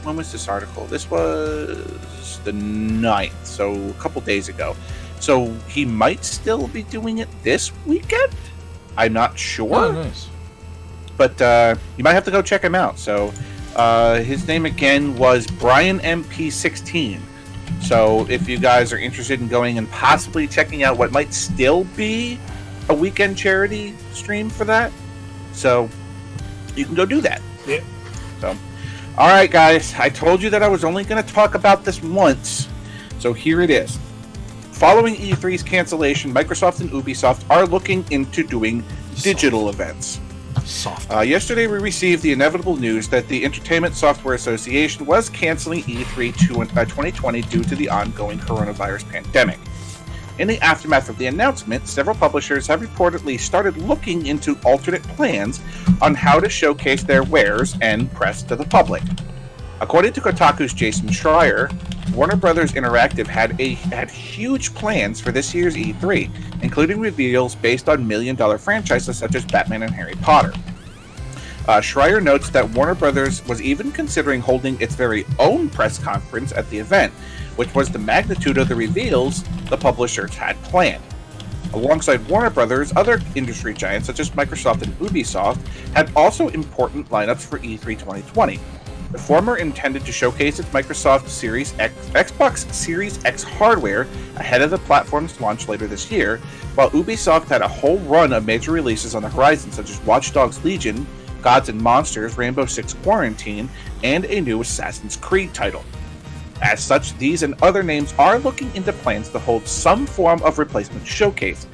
when was this article? This was the 9th, so a couple days ago. So he might still be doing it this weekend? I'm not sure. Oh, nice. But you might have to go check him out. So his name again was Brian MP16. So if you guys are interested in going and possibly checking out what might still be a weekend charity stream for that, so you can go do that. Yeah. So, all right, guys. I told you that I was only going to talk about this once, so here it is. Following E3's cancellation, Microsoft and Ubisoft are looking into doing digital events. Yesterday, we received the inevitable news that the Entertainment Software Association was canceling E3 2020 due to the ongoing coronavirus pandemic. In the aftermath of the announcement, several publishers have reportedly started looking into alternate plans on how to showcase their wares and press to the public. According to Kotaku's Jason Schreier, Warner Bros. Interactive had huge plans for this year's E3, including reveals based on million-dollar franchises such as Batman and Harry Potter. Schreier notes that Warner Bros. Was even considering holding its very own press conference at the event, which was the magnitude of the reveals the publishers had planned. Alongside Warner Bros., other industry giants such as Microsoft and Ubisoft had also important lineups for E3 2020. The former intended to showcase its Microsoft Xbox Series X hardware ahead of the platform's launch later this year, while Ubisoft had a whole run of major releases on the horizon such as Watch Dogs Legion, Gods and Monsters, Rainbow Six Quarantine, and a new Assassin's Creed title. As such, these and other names are looking into plans to hold some form of replacement showcase.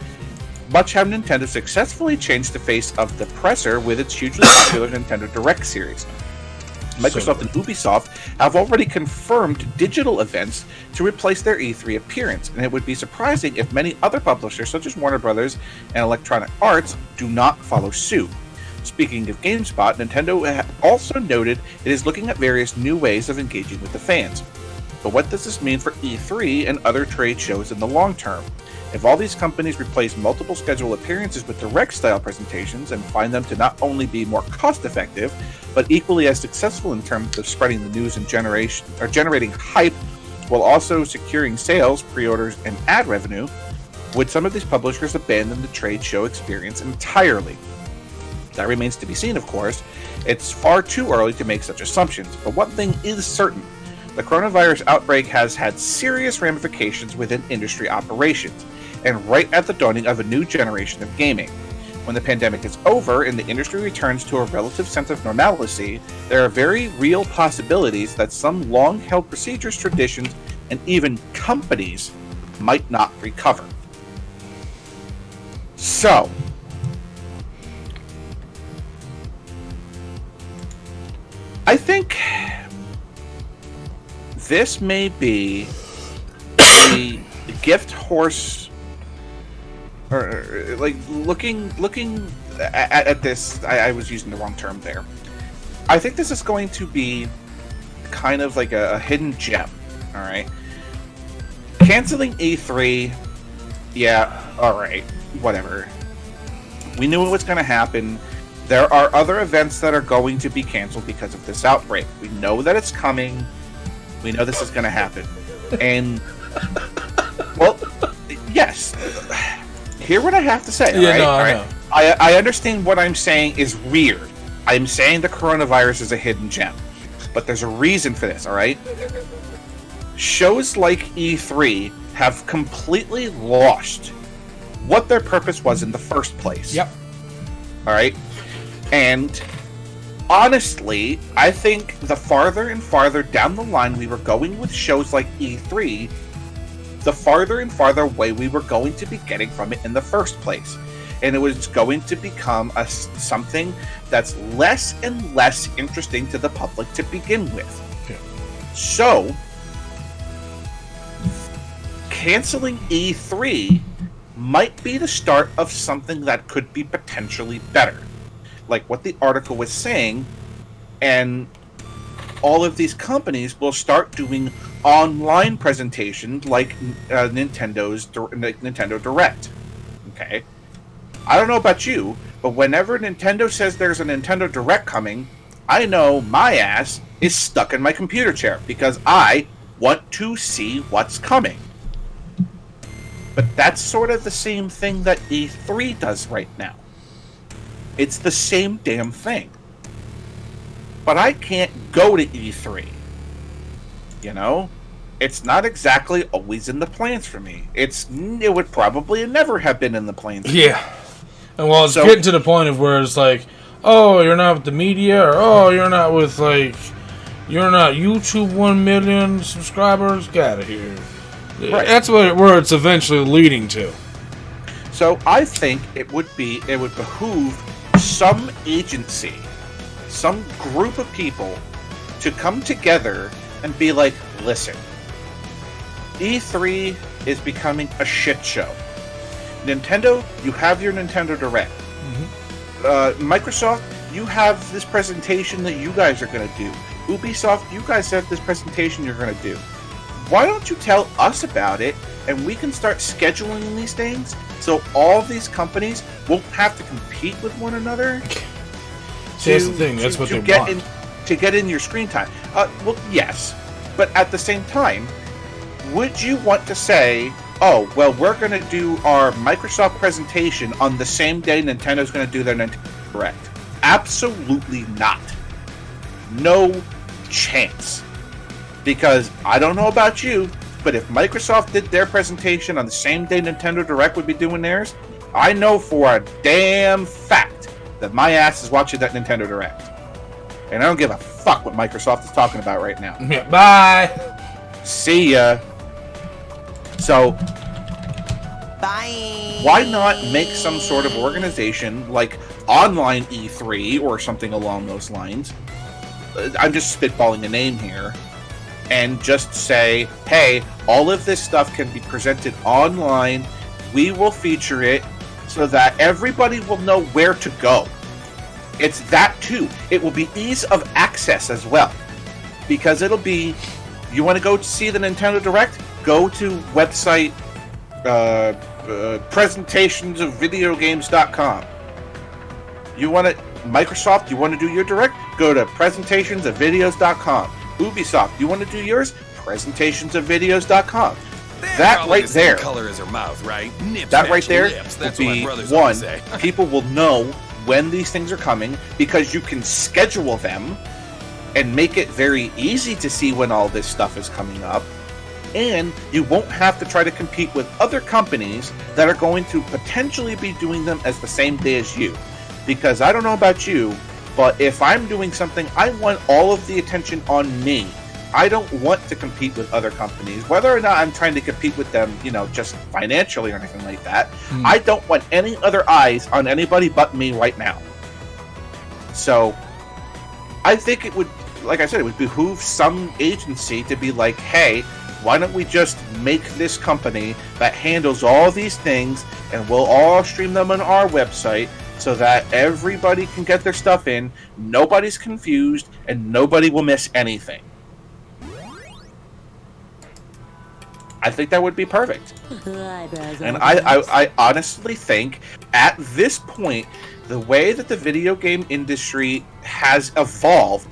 Much have Nintendo successfully changed the face of the presser with its hugely popular Nintendo Direct series. Microsoft and Ubisoft have already confirmed digital events to replace their E3 appearance, and it would be surprising if many other publishers such as Warner Bros. And Electronic Arts do not follow suit. Speaking of GameSpot, Nintendo also noted it is looking at various new ways of engaging with the fans. But what does this mean for E3 and other trade shows in the long term? If all these companies replace multiple scheduled appearances with direct-style presentations and find them to not only be more cost-effective, but equally as successful in terms of spreading the news and generating hype while also securing sales, pre-orders, and ad revenue, would some of these publishers abandon the trade show experience entirely? That remains to be seen, of course. It's far too early to make such assumptions, but one thing is certain. The coronavirus outbreak has had serious ramifications within industry operations, and right at the dawning of a new generation of gaming. When the pandemic is over and the industry returns to a relative sense of normalcy, there are very real possibilities that some long-held procedures, traditions, and even companies might not recover. So, I think this may be a gift horse, or like looking at this. I was using the wrong term there. I think this is going to be kind of like a hidden gem. All right, canceling E3. Yeah, all right, whatever. We knew it was going to happen. There are other events that are going to be canceled because of this outbreak. We know that it's coming. We know this is going to happen. And, well, yes. Hear what I have to say, yeah, right? no, all I right? know. I understand what I'm saying is weird. I'm saying the coronavirus is a hidden gem. But there's a reason for this, all right? Shows like E3 have completely lost what their purpose was in the first place. Yep. All right? And honestly, I think the farther and farther down the line we were going with shows like E3, the farther and farther away we were going to be getting from it in the first place. And it was going to become something that's less and less interesting to the public to begin with. Yeah. So, canceling E3 might be the start of something that could be potentially better. Like what the article was saying, and all of these companies will start doing online presentations like Nintendo Direct. Okay? I don't know about you, but whenever Nintendo says there's a Nintendo Direct coming, I know my ass is stuck in my computer chair because I want to see what's coming. But that's sort of the same thing that E3 does right now. It's the same damn thing. But I can't go to E3. You know? It's not exactly always in the plans for me. It would probably never have been in the plans. Yeah. And well, it's getting to the point of where it's like, oh, you're not with the media, or oh, you're not with, like, you're not YouTube 1 million subscribers. Get out of here. Right. That's where it's eventually leading to. So I think it would behoove some agency, some group of people to come together and be like, listen, E3 is becoming a shit show. Nintendo, you have your Nintendo Direct. Microsoft, you have this presentation that you guys are going to do. Ubisoft, you guys have this presentation you're going to do. Why don't you tell us about it, and we can start scheduling these things so all of these companies won't have to compete with one another? See, that's the thing. That's what they want. To get in your screen time. Well, yes. But at the same time, would you want to say, oh, well, we're going to do our Microsoft presentation on the same day Nintendo's going to do their Nintendo Direct? Absolutely not. No chance. Because I don't know about you, but if Microsoft did their presentation on the same day Nintendo Direct would be doing theirs, I know for a damn fact that my ass is watching that Nintendo Direct. And I don't give a fuck what Microsoft is talking about right now. Yeah, bye! See ya. So, bye. Why not make some sort of organization like Online E3 or something along those lines? I'm just spitballing a name here. And just say, hey, all of this stuff can be presented online. We will feature it so that everybody will know where to go. It's that too. It will be ease of access as well. Because it'll be, you want to go to see the Nintendo Direct? Go to website presentationsofvideogames.com. You want to, Microsoft, you want to do your Direct? Go to presentationsofvideos.com. Ubisoft, you want to do yours? Presentationsofvideos.com. That right there. Color is her mouth, right? Nips that right there will be one. People will know when these things are coming because you can schedule them and make it very easy to see when all this stuff is coming up. And you won't have to try to compete with other companies that are going to potentially be doing them as the same day as you. Because I don't know about you, but if I'm doing something, I want all of the attention on me. I don't want to compete with other companies, whether or not I'm trying to compete with them, just financially or anything like that. I don't want any other eyes on anybody but me right now. So, I think it would, like I said, it would behoove some agency to be like, hey, why don't we just make this company that handles all these things and we'll all stream them on our website so that everybody can get their stuff in, nobody's confused, and nobody will miss anything. I think that would be perfect. And I honestly think, at this point, the way that the video game industry has evolved,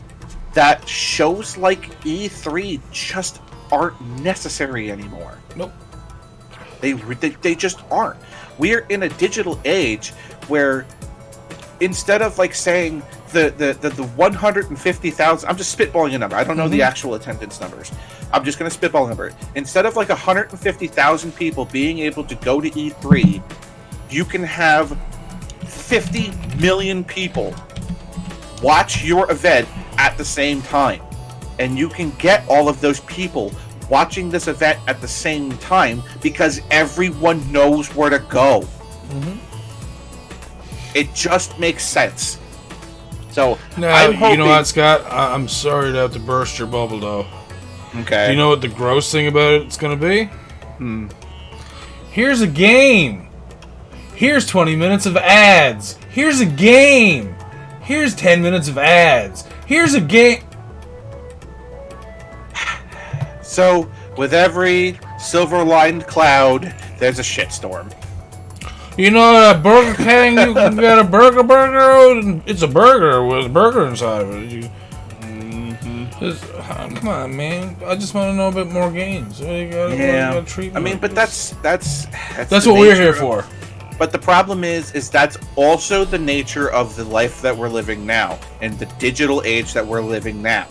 that shows like E3 just aren't necessary anymore. Nope. They just aren't. We're in a digital age where instead of like saying the 150,000, I'm just spitballing a number. I don't know the actual attendance numbers. I'm just going to spitball a number. Instead of like 150,000 people being able to go to E3, you can have 50 million people watch your event at the same time. And you can get all of those people watching this event at the same time because everyone knows where to go. It just makes sense. So, now, you know what, Scott? I'm sorry to have to burst your bubble, though. Okay. Do you know what the gross thing about it's going to be? Here's a game. Here's 20 minutes of ads. Here's a game. Here's 10 minutes of ads. Here's a game. So, with every silver-lined cloud, there's a shitstorm. You know, at Burger King, you can get a burger, and it's a burger with a burger inside of it. Come on, man. I just want to know a bit more games. You gotta treat me but that's what we're here for. But the problem is that's also the nature of the life that we're living now and the digital age that we're living now.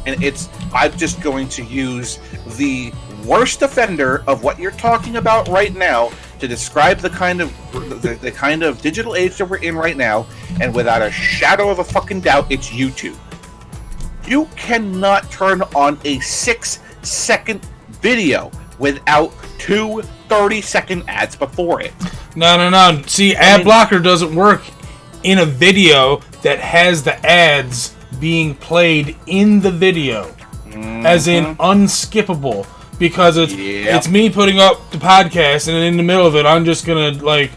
And I'm just going to use the worst offender of what you're talking about right now to describe the kind of the kind of digital age that we're in right now, and without a shadow of a fucking doubt, it's YouTube. You cannot turn on a 6-second video without 2 30-second ads before it. No. See, ad blocker doesn't work in a video that has the ads being played in the video. As in unskippable. because it's me putting up the podcast, and in the middle of it, I'm just gonna like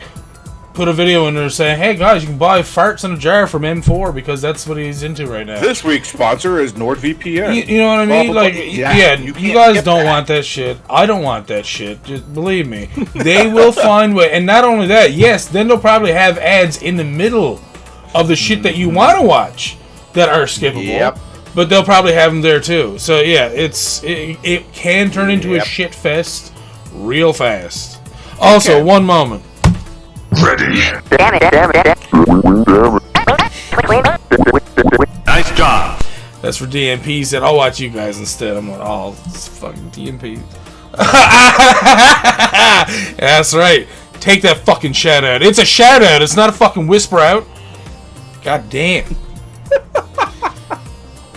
put a video in there saying, "Hey guys, you can buy farts in a jar from M4 because that's what he's into right now." This week's sponsor is NordVPN. You know what I mean? Like, you guys don't want that shit. I don't want that shit. Just believe me, they will find way. And not only that, yes, then they'll probably have ads in the middle of the shit that you want to watch that are skippable. Yep. But they'll probably have them there too. So yeah, it can turn into a shit fest real fast. Also, one moment. Ready. Nice job. That's for DMP. Said I'll watch you guys instead. I'm like, oh, it's fucking DMP. That's right. Take that fucking shout out. It's a shout out. It's not a fucking whisper out. God damn.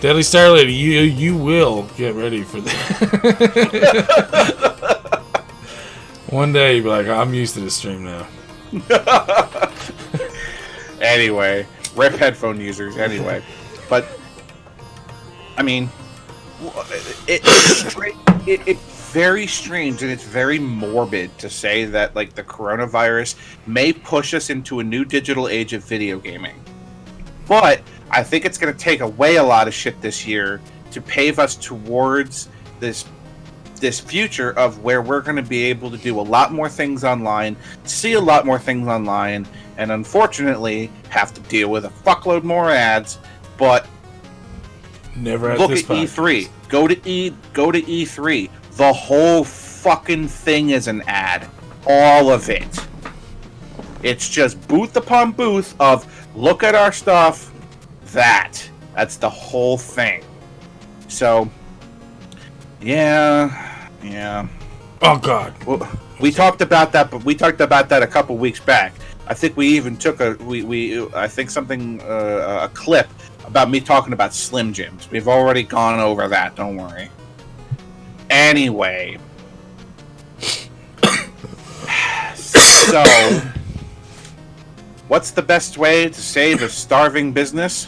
Deadly Starlight, you will get ready for that. One day you'll be like, I'm used to this stream now. Anyway, rip headphone users. Anyway, but I mean, it's very strange and it's very morbid to say that like the coronavirus may push us into a new digital age of video gaming. But I think it's going to take away a lot of shit this year to pave us towards this future of where we're going to be able to do a lot more things online, see a lot more things online, and unfortunately have to deal with a fuckload more ads. But never at look this at point. E3. Go to E3. The whole fucking thing is an ad. All of it. It's just booth upon booth of look at our stuff. That's the whole thing. So, yeah. Oh God. Well, we talked about that, but we talked about that a couple weeks back. I think we even took a clip about me talking about Slim Jims. We've already gone over that. Don't worry. Anyway, so what's the best way to save a starving business?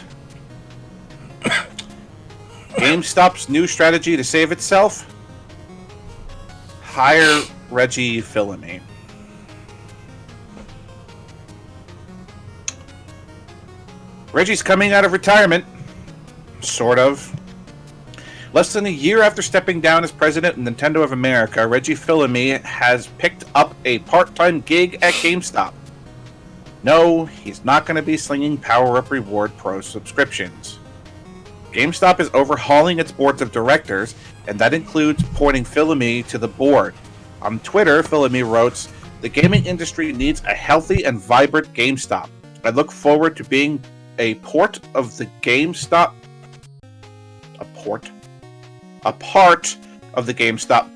GameStop's new strategy to save itself? Hire Reggie Fils-Aime. Reggie's coming out of retirement. Sort of. Less than a year after stepping down as president of Nintendo of America, Reggie Fils-Aime has picked up a part-time gig at GameStop. No, he's not going to be slinging Power-Up Reward Pro subscriptions. GameStop is overhauling its boards of directors, and that includes appointing Fils-Aime to the board. On Twitter, Fils-Aime wrote, "The gaming industry needs a healthy and vibrant GameStop. I look forward to being a part of the GameStop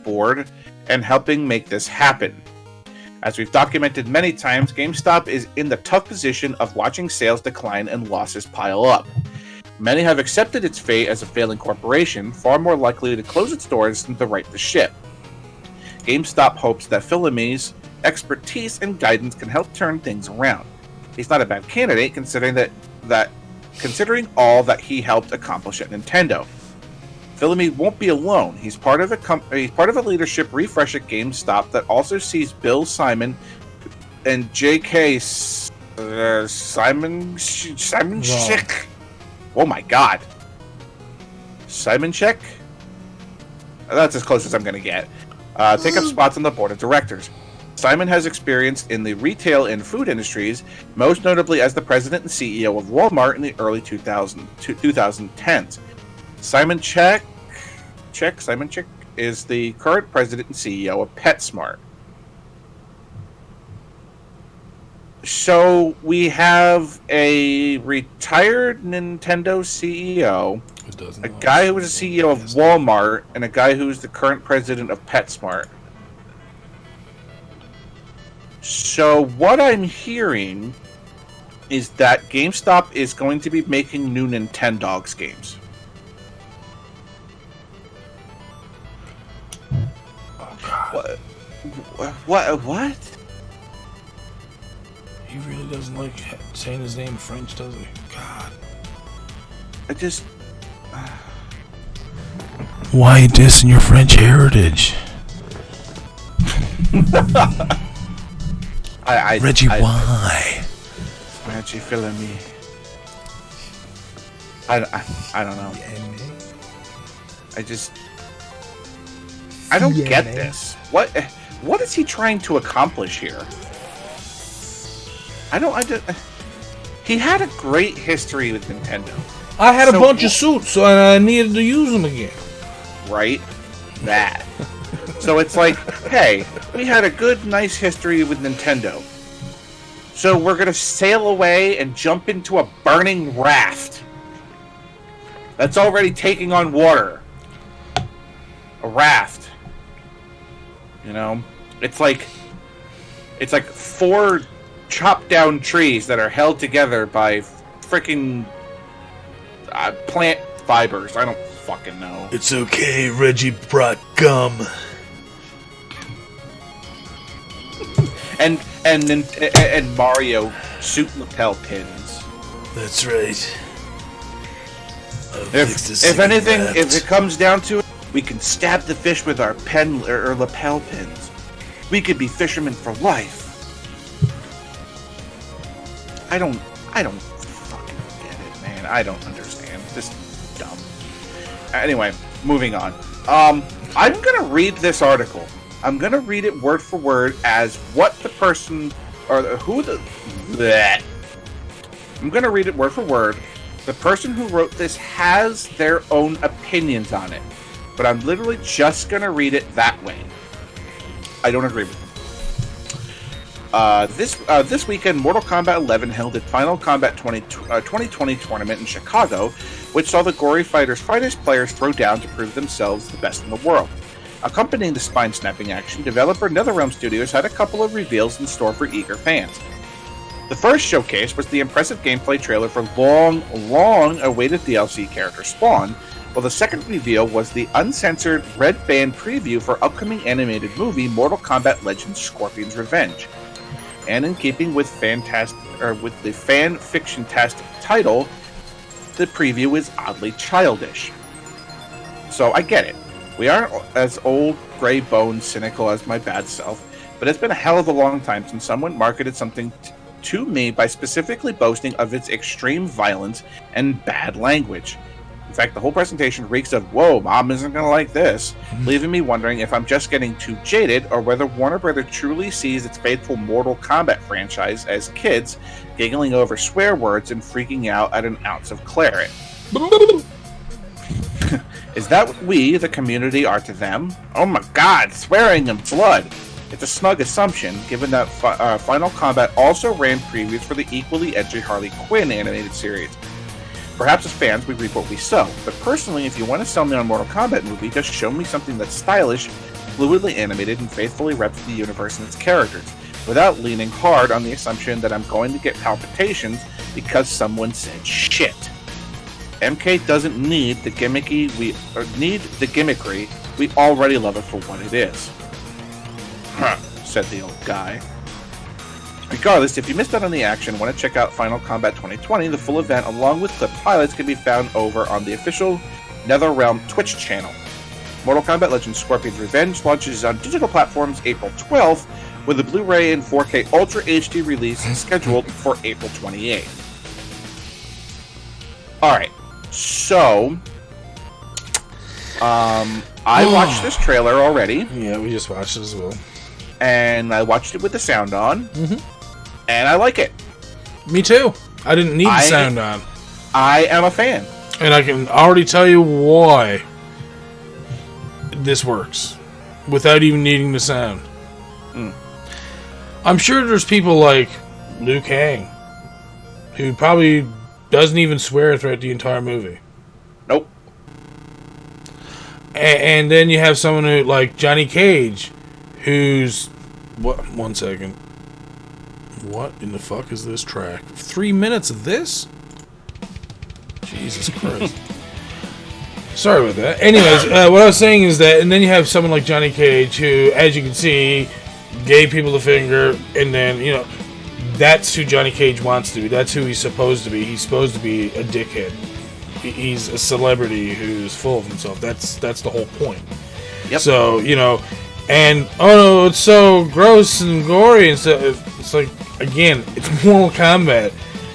board and helping make this happen. As we've documented many times, GameStop is in the tough position of watching sales decline and losses pile up. Many have accepted its fate as a failing corporation, far more likely to close its doors than to right the ship. GameStop hopes that Fils-Aime's expertise and guidance can help turn things around. He's not a bad candidate, considering all that he helped accomplish at Nintendo. Fils-Aime won't be alone. He's part of a leadership refresh at GameStop that also sees Bill Simon and J.K. Simon Schick. Oh my God, Simon Schick. That's as close as I'm going to get. Take up spots on the board of directors. Simon has experience in the retail and food industries, most notably as the president and CEO of Walmart in the early 2010s. Simon Schick is the current president and CEO of PetSmart. So we have a retired Nintendo CEO, a guy who was a CEO of Walmart, and a guy who's the current president of PetSmart. So what I'm hearing is that GameStop is going to be making new Nintendogs games. Oh God. What? He really doesn't like saying his name in French, does he? God. I just... Why dissing your French heritage? Reggie, why? Reggie feeling me. I don't know. I don't get this. What is he trying to accomplish here? He had a great history with Nintendo. I had a bunch of suits, so I needed to use them again. Right? That. So it's like, hey, we had a good, nice history with Nintendo. So we're going to sail away and jump into a burning raft that's already taking on water. A raft. You know? It's like 4 chopped down trees that are held together by freaking plant fibers. I don't fucking know. It's okay, Reggie brought gum. And Mario suit lapel pins. That's right. If anything, if it comes down to it, we can stab the fish with our pen or lapel pins. We could be fishermen for life. I don't fucking get it, man. I don't understand. Just dumb. Anyway, moving on. I'm gonna read this article. I'm gonna read it word for word as what the person or who the. Bleh. I'm gonna read it word for word. The person who wrote this has their own opinions on it, but I'm literally just gonna read it that way. I don't agree with them. This weekend, Mortal Kombat 11 held its Final Kombat 2020 tournament in Chicago, which saw the gory fighters fight as players throw down to prove themselves the best in the world. Accompanying the spine-snapping action, developer NetherRealm Studios had a couple of reveals in store for eager fans. The first showcase was the impressive gameplay trailer for long-awaited DLC character Spawn, while the second reveal was the uncensored red band preview for upcoming animated movie Mortal Kombat Legends: Scorpion's Revenge. And in keeping with the fan fiction-tastic title, the preview is oddly childish. So I get it. We aren't as old, gray-boned, cynical as my bad self, but it's been a hell of a long time since someone marketed something to me by specifically boasting of its extreme violence and bad language. In fact, the whole presentation reeks of, whoa, Mom isn't going to like this, leaving me wondering if I'm just getting too jaded or whether Warner Bros. Truly sees its faithful Mortal Kombat franchise as kids, giggling over swear words and freaking out at an ounce of claret. Is that what we, the community, are to them? Oh my god, swearing and blood! It's a snug assumption, given that Final Kombat also ran previews for the equally edgy Harley Quinn animated series. Perhaps as fans, we reap what we sow, but personally, if you want to sell me on a Mortal Kombat movie, just show me something that's stylish, fluidly animated, and faithfully reps the universe and its characters, without leaning hard on the assumption that I'm going to get palpitations because someone said shit. MK doesn't need the gimmickry, we already love it for what it is. Huh, said the old guy. Regardless, if you missed out on the action and want to check out Final Kombat 2020, the full event along with clip highlights can be found over on the official NetherRealm Twitch channel. Mortal Kombat Legends: Scorpion's Revenge launches on digital platforms April 12th, with a Blu-ray and 4K Ultra HD release scheduled for April 28th. Alright, so I watched this trailer already. Yeah, we just watched it as well. And I watched it with the sound on. And I like it. Me too. I didn't need the sound on. I am a fan. And I can already tell you why this works without even needing the sound. I'm sure there's people like Liu Kang who probably doesn't even swear throughout the entire movie. Nope. And then you have someone who, like Johnny Cage, who's... One second. What in the fuck is this track? 3 minutes of this? Jesus Christ. Sorry about that. Anyways, what I was saying is that, and then you have someone like Johnny Cage, who, as you can see, gave people the finger, and then, you know, that's who Johnny Cage wants to be. That's who he's supposed to be. He's supposed to be a dickhead. He's a celebrity who's full of himself. That's the whole point. Yep. So, you know, And oh no, it's so gross and gory and stuff. It's like, again, it's Mortal Kombat.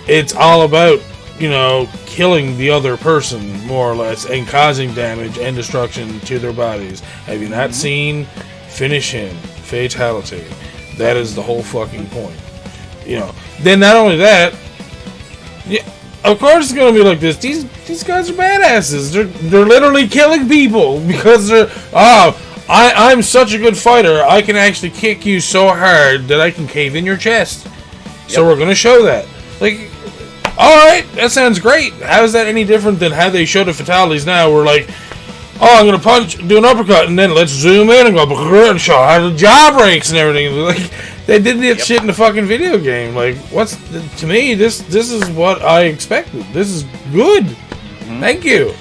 It's all about, you know, killing the other person, more or less, and causing damage and destruction to their bodies. Have you not seen Finish Him? Fatality. That is the whole fucking point. You know. Then not only that, yeah, of course it's gonna be like this. These guys are badasses. They're literally killing people because they're I'm such a good fighter. I can actually kick you so hard that I can cave in your chest. So we're gonna show that. Like, alright, that sounds great. How is that any different than how they show the fatalities now? We're like, oh, I'm gonna do an uppercut, and then let's zoom in and go and show how the jaw breaks and everything. Like, they did that shit in the fucking video game. Like, to me, this is what I expected. This is good. Thank you.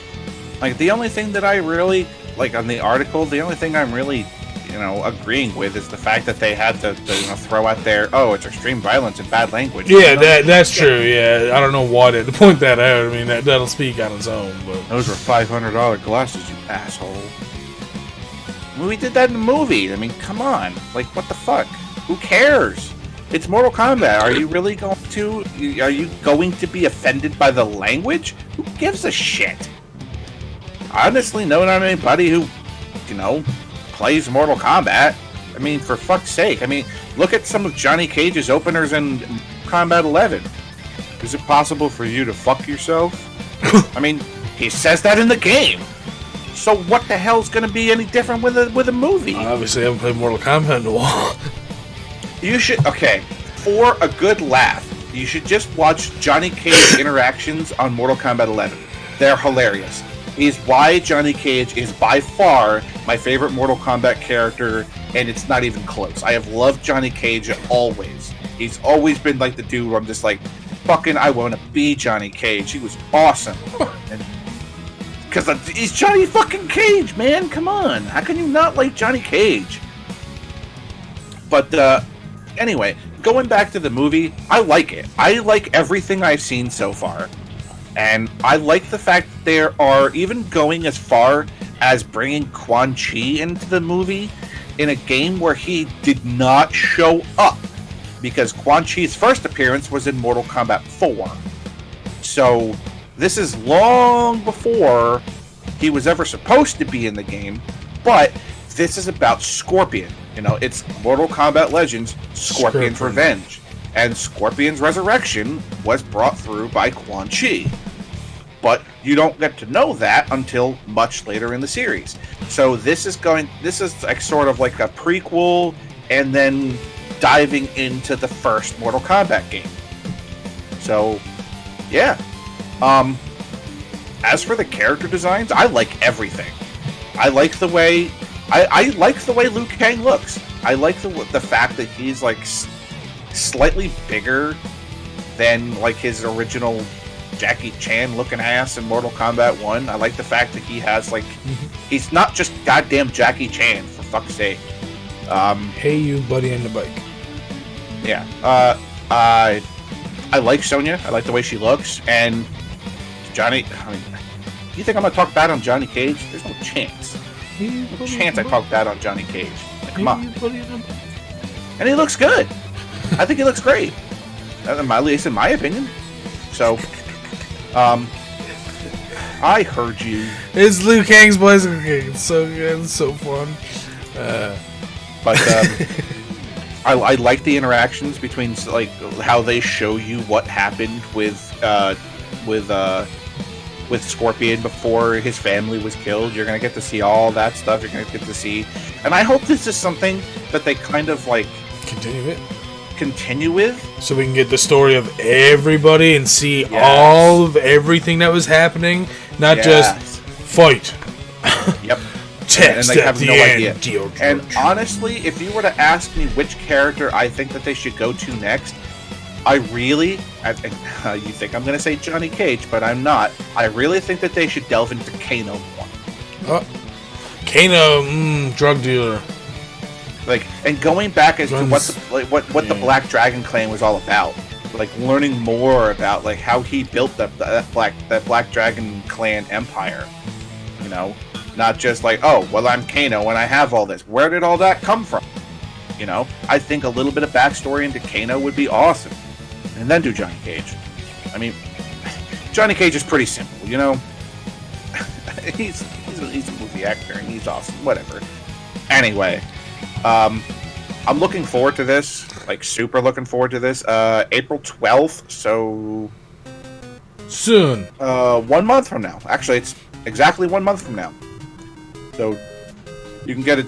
Like, the only thing that I really like on the article, the only thing I'm really, you know, agreeing with is the fact that they had to you know, throw out there, oh, it's extreme violence and bad language. Yeah, you know? that's true. Yeah, I don't know why to point that out. I mean, that'll speak on its own. But those were $500 glasses, you asshole. We did that in the movie. I mean, come on. Like, what the fuck? Who cares? It's Mortal Kombat. Are you really going to? Are you going to be offended by the language? Who gives a shit? I honestly know not anybody who, you know, plays Mortal Kombat. I mean, for fuck's sake. I mean, look at some of Johnny Cage's openers in Kombat 11. Is it possible for you to fuck yourself? I mean, he says that in the game. So what the hell's going to be any different with a movie? Obviously, I haven't played Mortal Kombat in a while. You should, okay, for a good laugh, you should just watch Johnny Cage interactions on Mortal Kombat 11. They're hilarious. Is why Johnny Cage is by far my favorite Mortal Kombat character, and it's not even close. I have loved Johnny Cage always. He's always been like the dude where I'm just like, fucking, I want to be Johnny Cage. He was awesome. Because he's Johnny fucking Cage, man. Come on. How can you not like Johnny Cage? But, anyway, going back to the movie, I like it. I like everything I've seen so far. And I like the fact that they are even going as far as bringing Quan Chi into the movie in a game where he did not show up. Because Quan Chi's first appearance was in Mortal Kombat 4. So, this is long before he was ever supposed to be in the game. But this is about Scorpion. You know, it's Mortal Kombat Legends, Scorpion's Revenge. And Scorpion's resurrection was brought through by Quan Chi. But you don't get to know that until much later in the series. So this is like sort of like a prequel and then diving into the first Mortal Kombat game. So, yeah. As for the character designs, I like everything. I like the way I like the way Liu Kang looks. I like the fact that he's like slightly bigger than like his original Jackie Chan looking ass in Mortal Kombat 1. I like the fact that he has like he's not just goddamn Jackie Chan, for fuck's sake. Hey you buddy on the bike. Yeah. I like Sonya. I like the way she looks. And Johnny, I mean, you think I'm gonna talk bad on Johnny Cage? There's no chance. No chance I talk bad on Johnny Cage. Like, come on. And he looks good. I think he looks great. At least in my opinion. So, I heard you. It's Liu Kang's voice. It's so good. It's so fun. But I like the interactions between like how they show you what happened with Scorpion before his family was killed. You're gonna get to see all that stuff. You're gonna get to see, and I hope this is something that they kind of like continue with, so we can get the story of everybody and see all of everything that was happening, not just fight. Yep. Text and they at have the no end. idea. And honestly, if you were to ask me which character I think that they should go to next, you think I'm going to say Johnny Cage, but I'm not. I really think that they should delve into Kano more. Kano, drug dealer. Like, and going back as to what the Black Dragon clan was all about, like learning more about like how he built that Black Dragon clan empire, you know. Not just like, oh, well, I'm Kano and I have all this. Where did all that come from? You know, I think a little bit of backstory into Kano would be awesome. And then do Johnny Cage. I mean, Johnny Cage is pretty simple, you know? he's a movie actor and he's awesome. Whatever. Anyway, I'm looking forward to this. Like, super looking forward to this. April 12th, so... Soon. 1 month from now. Actually, it's exactly 1 month from now. So, you can get a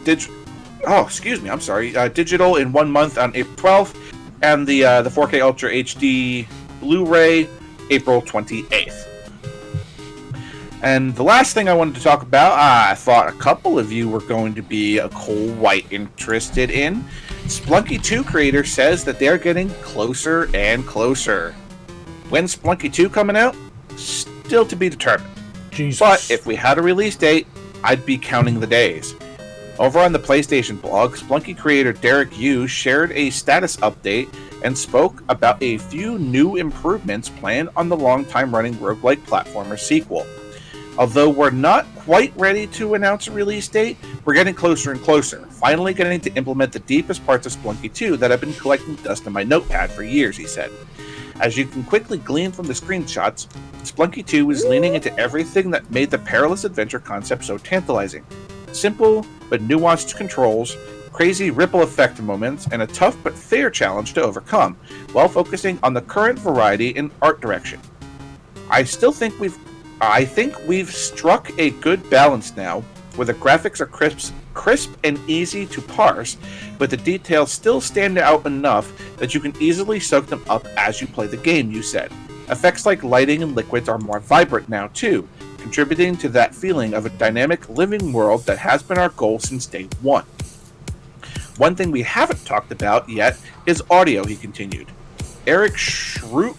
digital in 1 month on April 12th, and the 4K Ultra HD Blu-ray April 28th. And the last thing I wanted to talk about, I thought a couple of you were going to be quite interested in. Spelunky 2 creator says that they're getting closer and closer. When's Spelunky 2 coming out? Still to be determined. Jesus. But if we had a release date, I'd be counting the days. Over on the PlayStation blog, Spelunky creator Derek Yu shared a status update and spoke about a few new improvements planned on the long-time-running roguelike platformer sequel. Although we're not quite ready to announce a release date, we're getting closer and closer, finally getting to implement the deepest parts of Spelunky 2 that I've been collecting dust on my notepad for years, he said. As you can quickly glean from the screenshots, Spelunky 2 is leaning into everything that made the perilous adventure concept so tantalizing. Simple but nuanced controls, crazy ripple effect moments, and a tough but fair challenge to overcome, while focusing on the current variety in art direction. I think we've struck a good balance now, where the graphics are crisp and easy to parse, but the details still stand out enough that you can easily soak them up as you play the game, you said. Effects like lighting and liquids are more vibrant now too, contributing to that feeling of a dynamic living world that has been our goal since day one. One thing we haven't talked about yet is audio, he continued. Eric Schrook,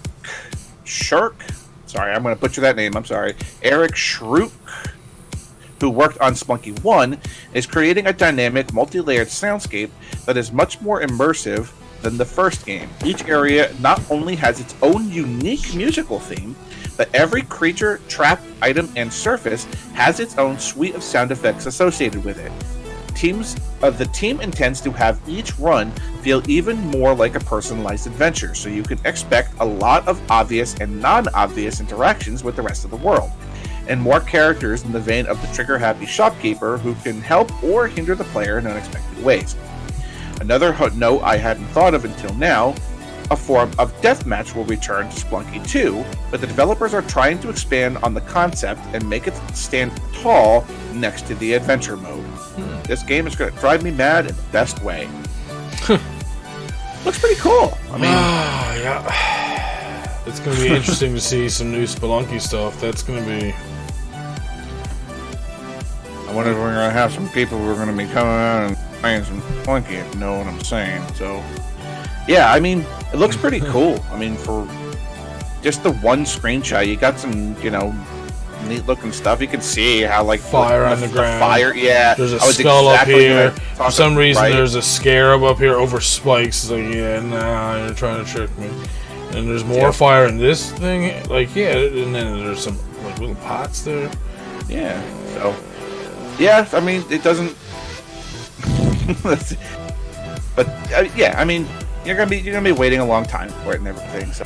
sorry, I'm going to butcher that name, I'm sorry. Eric Schrook, who worked on Spelunky 1, is creating a dynamic, multi-layered soundscape that is much more immersive than the first game. Each area not only has its own unique musical theme, but every creature, trap, item, and surface has its own suite of sound effects associated with it. The team intends to have each run feel even more like a personalized adventure, so you can expect a lot of obvious and non-obvious interactions with the rest of the world, and more characters in the vein of the trigger-happy shopkeeper who can help or hinder the player in unexpected ways. Another note I hadn't thought of until now, a form of deathmatch will return to Spelunky 2, but the developers are trying to expand on the concept and make it stand tall next to the adventure mode. This game is going to drive me mad in the best way. Looks pretty cool. I mean, yeah. It's going to be interesting to see some new Spelunky stuff. That's going to be... I wonder if we're going to have some people who are going to be coming out and playing some Spelunky, if you know what I'm saying. So, yeah, I mean, it looks pretty cool. I mean, for just the one screenshot, you got some, neat looking stuff. You can see how, like, fire on the ground. Fire, yeah. There's a skull up here. For some reason, there's a scarab up here over spikes. It's like, yeah, nah, you're trying to trick me. And there's more fire in this thing. Like, yeah, and then there's some, like, little pots there. Yeah, so... Yeah, I mean, it doesn't... but, yeah, I mean, you're gonna be waiting a long time for it and everything, so...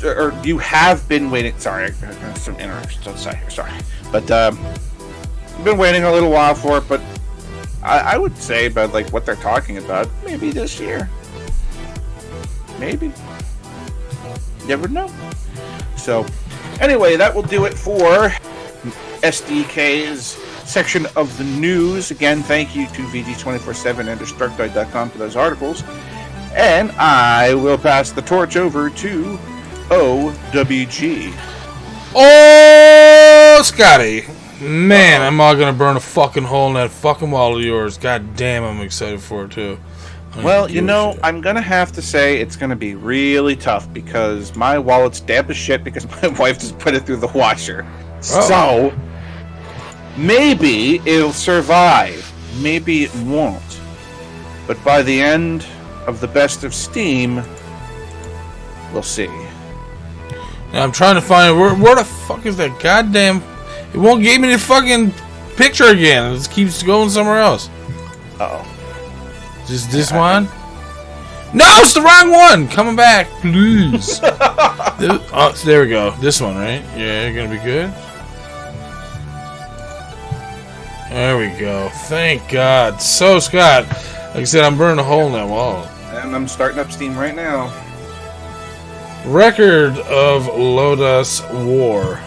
Or you have been waiting... Sorry, I got some interruptions outside here, sorry. But, you've been waiting a little while for it, but I would say about, like, what they're talking about, maybe this year. Maybe. Never know. So, anyway, that will do it for SDK's section of the news. Again, thank you to VG247 and Destructoid.com for those articles. And I will pass the torch over to OWG. Oh, Scotty. Man, I'm all gonna burn a fucking hole in that fucking wall of yours. God damn, I'm excited for it, too. Well, I'm gonna have to say it's gonna be really tough because my wallet's damp as shit because my wife just put it through the washer. Oh. So, maybe it'll survive. Maybe it won't. But by the end of the Best of Steam, we'll see. Now I'm trying to find where the fuck is that goddamn... It won't give me the fucking picture again. It just keeps going somewhere else. Uh-oh. Just this one? No, it's the wrong one! Coming back, please. Oh, there we go. This one, right? Yeah, gonna be good. There we go. Thank God. So, Scott, like I said, I'm burning a hole in that wall. And I'm starting up Steam right now. Record of Lodoss War.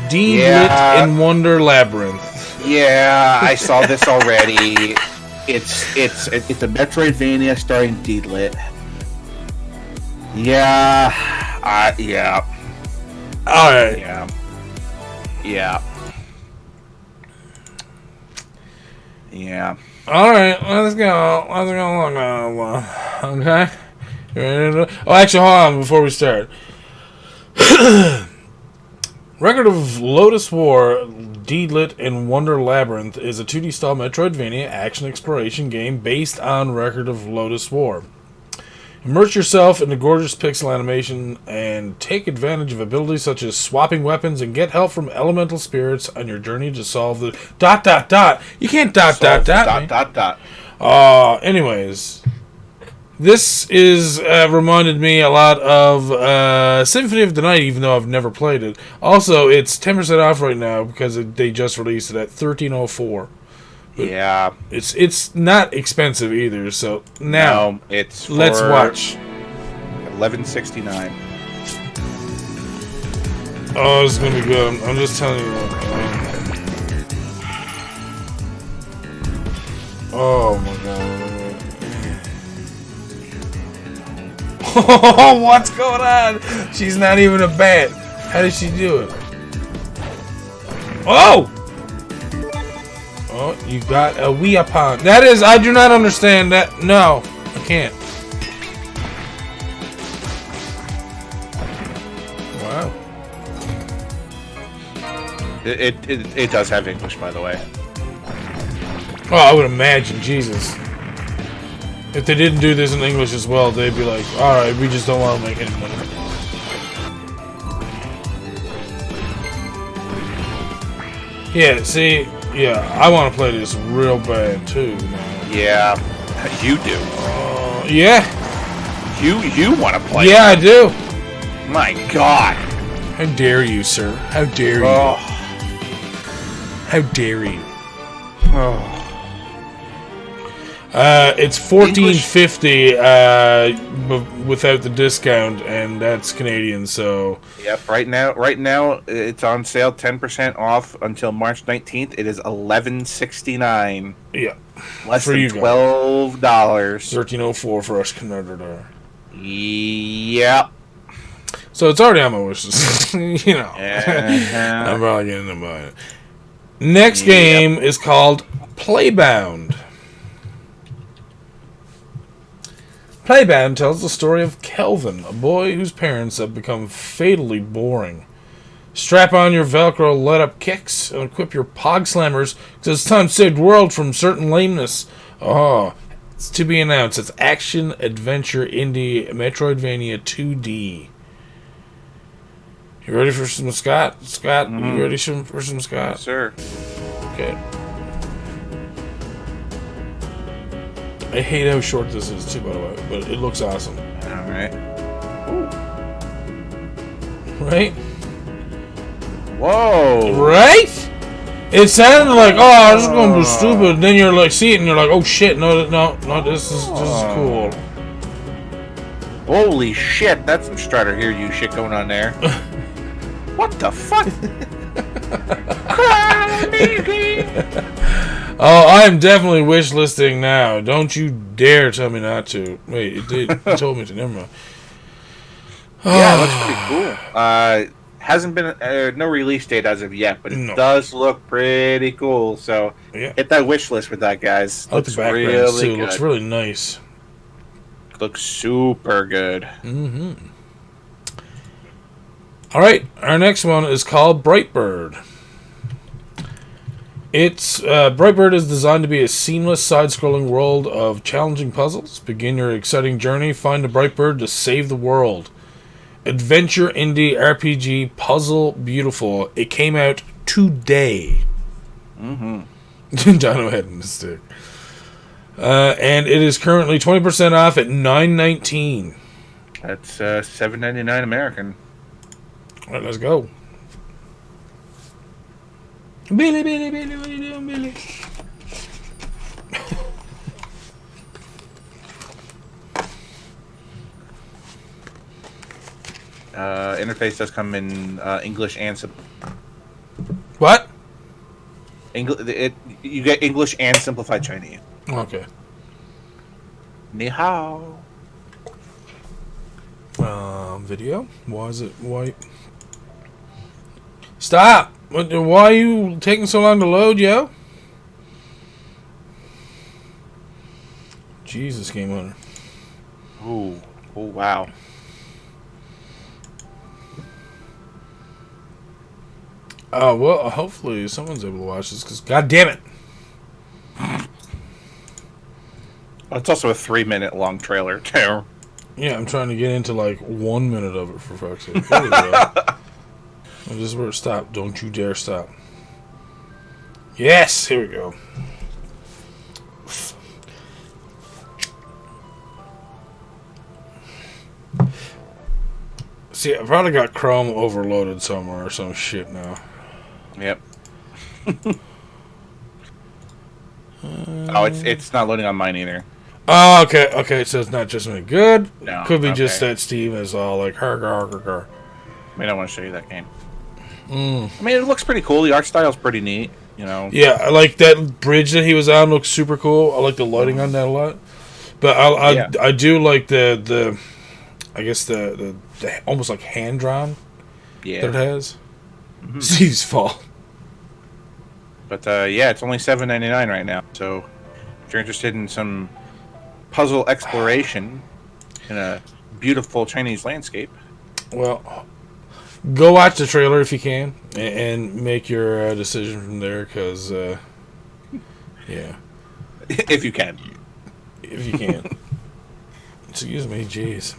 Deedlit in Wonder Labyrinth. Yeah, I saw this already. It's a Metroidvania starring Deedlit. Yeah. Yeah. Alright. Yeah. Yeah. Yeah. Alright, let's go. Let's go. Okay? You ready to... Oh, actually, hold on before we start. Record of Lodoss War, Deedlit in Wonder Labyrinth is a 2D style Metroidvania action exploration game based on Record of Lodoss War. Immerse yourself in the gorgeous pixel animation and take advantage of abilities such as swapping weapons and get help from elemental spirits on your journey to solve the ... You can't ... Anyways, this is reminded me a lot of Symphony of the Night, even though I've never played it. Also, it's 10% off right now because they just released it at $13.04. Yeah. It's not expensive either, so now it's let's watch. $11.69. Oh, this is gonna be good. I'm just telling you. Oh my god. Oh, what's going on? She's not even a bat. How did she do it? Oh! Oh, you got a weapon. That is, I do not understand that. No, I can't. Wow. It does have English, by the way. Oh, I would imagine, Jesus. If they didn't do this in English as well, they'd be like, alright, we just don't want to make any money. Yeah, see, yeah, I want to play this real bad too, man. Yeah, you do. Yeah. You want to play? Yeah, I do. My God. How dare you, sir? How dare you? Oh. How dare you? Oh. It's $14.50 without the discount, and that's Canadian. So yep, right now it's on sale, 10% off until March 19th. It is $11.69. Yeah, less for than you $12. $13.04 for us Canadian. Yep. So it's already on my wish list. You know, uh-huh. I'm probably getting to buy it. Next game is called Playbound. Playbound tells the story of Kelvin, a boy whose parents have become fatally boring. Strap on your Velcro let-up kicks and equip your Pog Slammers, because it's time to save the world from certain lameness. Oh, it's to be announced. It's action, adventure, indie, Metroidvania 2D. You ready for some Scott? Scott, you ready for some Scott? Yes, sir. Okay. I hate how short this is, too, by the way, but it looks awesome. All right. Right? Whoa. Right? It sounded like, oh, this is going to be stupid. Then you're like, see it, and you're like, oh shit, no, this is cool. Holy shit, that's some Strider Hear You shit going on there. What the fuck? Oh, I'm definitely wishlisting now. Don't you dare tell me not to. Wait, it did. It told me to. Never mind. Yeah, it looks pretty cool. Hasn't been no release date as of yet, but it does look pretty cool. So hit that wish list with that, guys. I like the background really too. Good. Looks really nice. Looks super good. Mm-hmm. All right, our next one is called Brightbird. It's Brightbird is designed to be a seamless side-scrolling world of challenging puzzles. Begin your exciting journey. Find a Brightbird to save the world. Adventure, indie, RPG, puzzle, beautiful. It came out today. Dino Head and the Stick. And it is currently 20% off at $9.19. That's $7.99 American. All right, let's go. Billy, Billy, Billy, what are you doing, Billy? Interface does come in English and What? You get English and simplified Chinese. Okay. Ni hao. Video? Why is it white? Stop! Why are you taking so long to load, yo? Jesus, Game Hunter. Ooh. Oh, wow. Well, hopefully someone's able to watch this, because god damn it! It's also a 3-minute long trailer, too. Yeah, I'm trying to get into like 1 minute of it, for fuck's sake. There we go. This is where it stopped. Don't you dare stop. Yes! Here we go. See, I probably got Chrome overloaded somewhere or some shit now. Yep. Oh, it's not loading on mine either. Oh, okay, okay, so it's not just me. Good. No, Could be okay. just that Steam is all like, I mean, I want to show you that game. I mean, it looks pretty cool. The art style's pretty neat, you know. Yeah, I like that bridge that he was on. Looks super cool. I like the lighting on that a lot. But I do like the I guess the almost like hand drawn that it has. Seas fall. But yeah, it's only $7.99 right now. So if you're interested in some puzzle exploration in a beautiful Chinese landscape, well, go watch the trailer if you can and make your decision from there. Because yeah, if you can. Excuse me, jeez.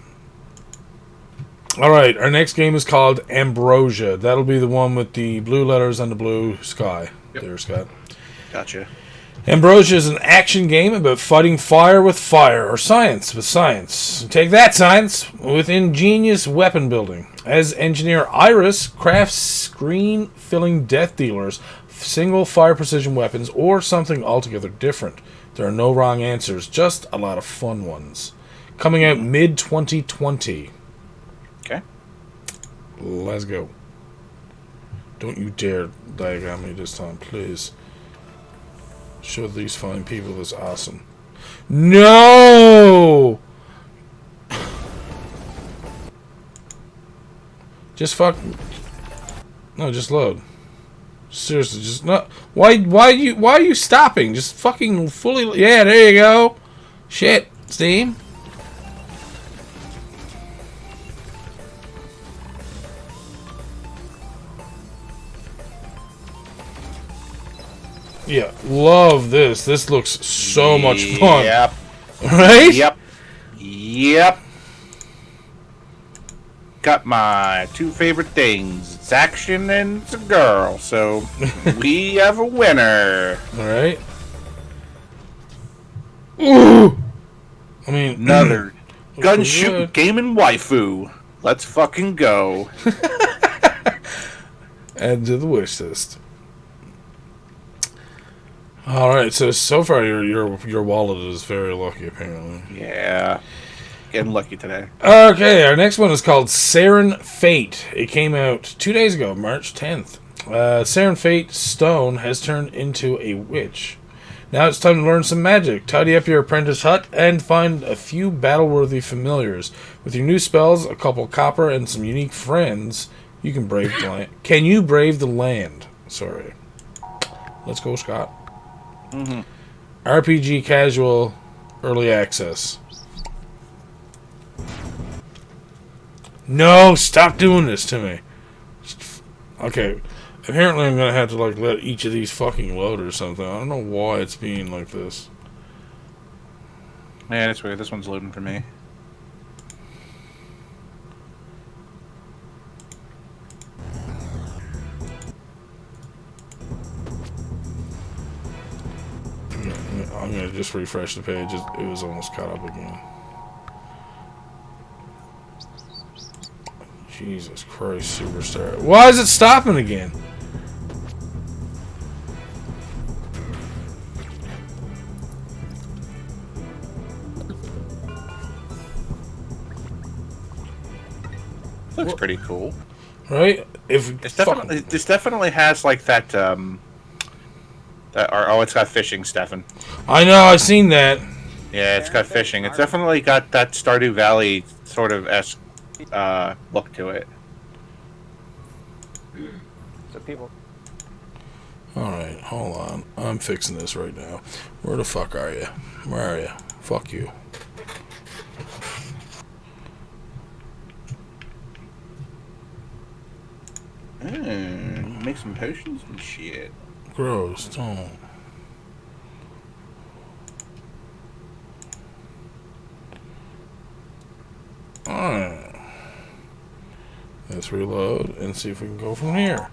Alright, our next game is called Ambrosia. That'll be the one with the blue letters on the blue sky. Yep. There, Scott. Gotcha. Ambrosia is an action game about fighting fire, or science with science. Take that, science, with ingenious weapon building. As engineer Iris crafts screen-filling death dealers, single fire precision weapons, or something altogether different. There are no wrong answers, just a lot of fun ones. Coming out mid-2020. Okay. Let's go. Don't you dare diagram me this time, please. Show these fine people this awesome. No! Just fuck. No, just load. Seriously, just not. Why are you stopping? Just fucking fully. Yeah, there you go. Shit, Steam. Yeah, love this. This looks so much fun. Yep. Right? Yep. Got my two favorite things. It's action and it's a girl. So we have a winner. Alright. Ooh! I mean, another gun shoot gaming waifu. Let's fucking go. Add to the wish list. Alright, so far your wallet is very lucky, apparently. Yeah. Getting lucky today. Okay, our next one is called Serin Fate. It came out 2 days ago, March 10th. Serin Fate Stone has turned into a witch. Now it's time to learn some magic. Tidy up your apprentice hut and find a few battle-worthy familiars. With your new spells, a couple copper, and some unique friends, you can brave the land. Can you brave the land? Sorry. Let's go, Scott. RPG casual, early access. No, stop doing this to me. Okay, apparently I'm gonna have to like let each of these fucking load or something. I don't know why it's being like this. Yeah, that's weird. This one's loading for me. I just refreshed the page. It was almost caught up again. Jesus Christ, Superstar. Why is it stopping again? Looks pretty cool. Right? This definitely has like that it's got fishing, Stefan. I know, I've seen that. Yeah, it's got fishing. It's definitely got that Stardew Valley sort of esque look to it. So people. Alright, hold on. I'm fixing this right now. Where the fuck are you? Where are you? Fuck you. Make some potions and shit. Gross, don't. Alright. Let's reload and see if we can go from here.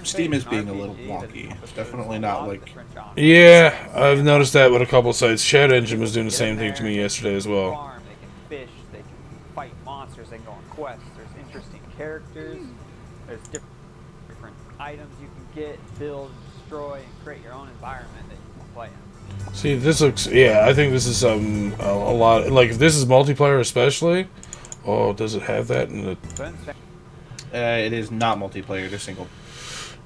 Steam is being a little wonky. It's definitely not like... Yeah, I've noticed that with a couple sites. Shadow Engine was doing the same thing to me yesterday as well. They can fish, they can fight monsters, they can go on quests, there's interesting characters, there's different items you can get, build, destroy, and create your own environment that you can play in. See, this looks... Yeah, I think this is a lot... Like, if this is multiplayer especially... Oh, does it have that in the... it is not multiplayer, it is single.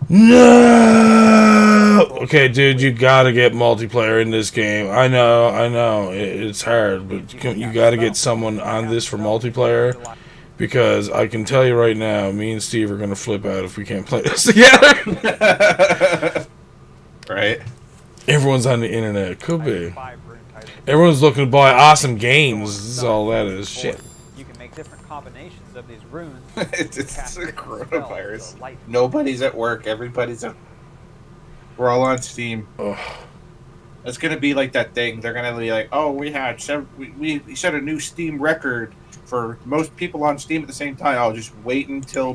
No! Okay, dude, you gotta get multiplayer in this game. I know, it's hard, but you gotta get someone on this for multiplayer, because I can tell you right now, me and Steve are gonna flip out if we can't play this together. Right? Everyone's on the internet. Could be. Everyone's looking to buy awesome games. This is all that is. Shit. You can make different combinations of these runes. it's a coronavirus. Nobody's at work. Everybody's at... We're all on Steam. Ugh. It's gonna be like that thing. They're gonna be like, "Oh, we set a new Steam record for most people on Steam at the same time." I'll just wait until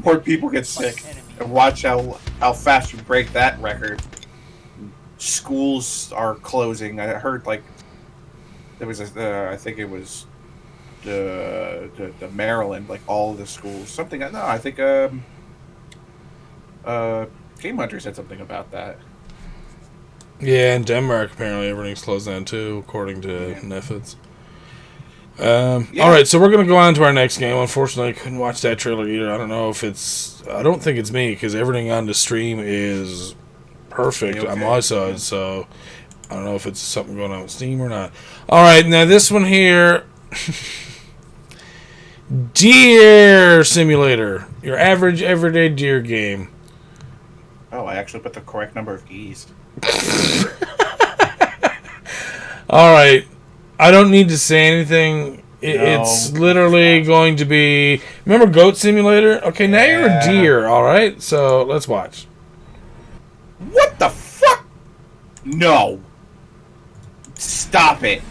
more people get sick and watch how fast you break that record. Schools are closing. I heard like there was I think it was the Maryland, like all the schools. Something. No, I think Game Hunter said something about that. Yeah, in Denmark apparently everything's closed down too, according to Netflix. All right, so we're gonna go on to our next game. Unfortunately, I couldn't watch that trailer either. I don't know if it's. I don't think it's me because everything on the stream is perfect on my side. So I don't know if it's something going on with Steam or not. All right, now this one here, DEEEER Simulator, your average everyday deer game. Oh, I actually put the correct number of E's. All right. I don't need to say anything. It's literally going to be... Remember Goat Simulator? Okay, now you're a deer, all right? So, let's watch. What the fuck? No. Stop it.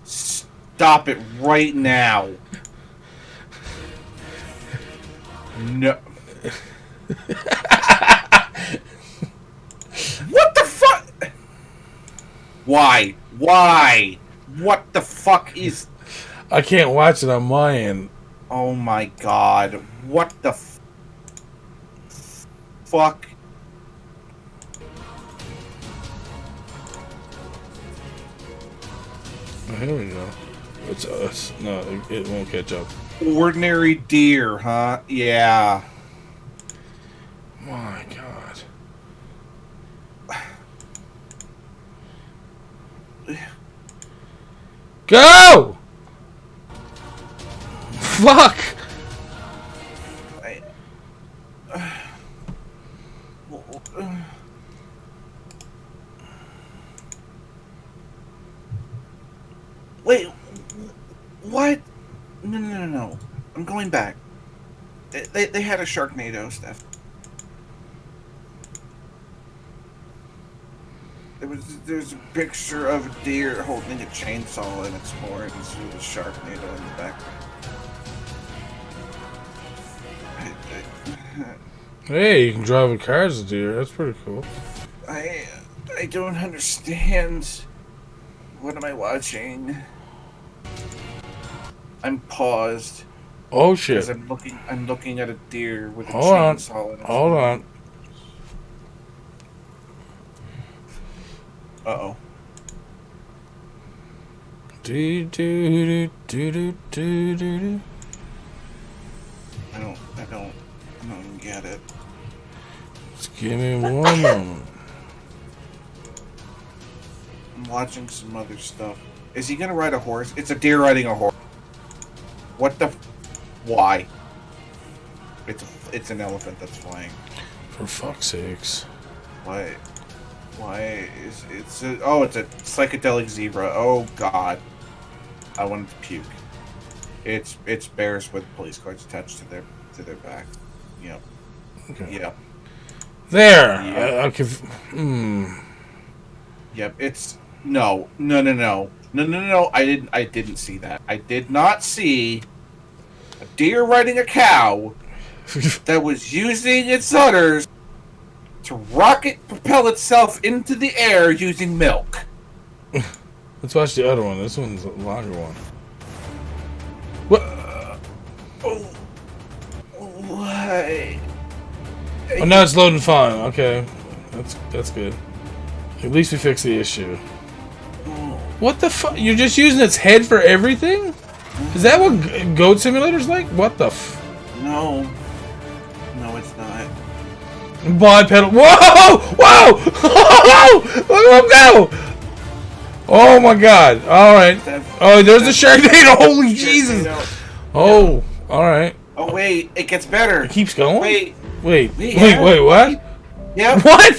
Stop it right now. No. What the fuck? Why? Why? What the fuck is... I can't watch it on my end. Oh my god. What the fuck? Oh, here we go. It's us. No, it won't catch up. Ordinary deer, huh? Yeah. My god. Go! Fuck! Wait, what? No. I'm going back. They had a Sharknado stuff. There's a picture of a deer holding a chainsaw in its horns with a Sharknado in the background. Hey, you can drive a car as a deer. That's pretty cool. I don't understand. What am I watching? I'm paused. Oh shit! Because I'm looking at a deer with a Hold on. chainsaw. Hold on. Uh-oh. Do do do do do do do. I don't get it. Just give me one moment. I'm watching some other stuff. Is he gonna ride a horse? It's a deer riding a horse. What the? Why? It's an elephant that's flying. For fuck's sakes! Why? Why is it's a psychedelic zebra? Oh God! I wanted to puke. It's bears with police cars attached to their back. Yep. Okay. Yep. There. Yep. Yep. It's no. I didn't see that. I did not see a deer riding a cow that was using its udders to rocket propel itself into the air using milk. Let's watch the other one. This one's a longer one. What? Why? Oh, now it's loading fine. Okay, that's good. At least we fixed the issue. What the fuck? You're just using its head for everything? Is that what Goat Simulator's like? What the f? No, it's not. Bipedal. Whoa! Whoa! Look at him go! Oh my God! All right. Oh, there's the Sharknado. Holy Jesus! Oh, all right. Oh wait, it gets better. It keeps going. Wait, What? Yep. What?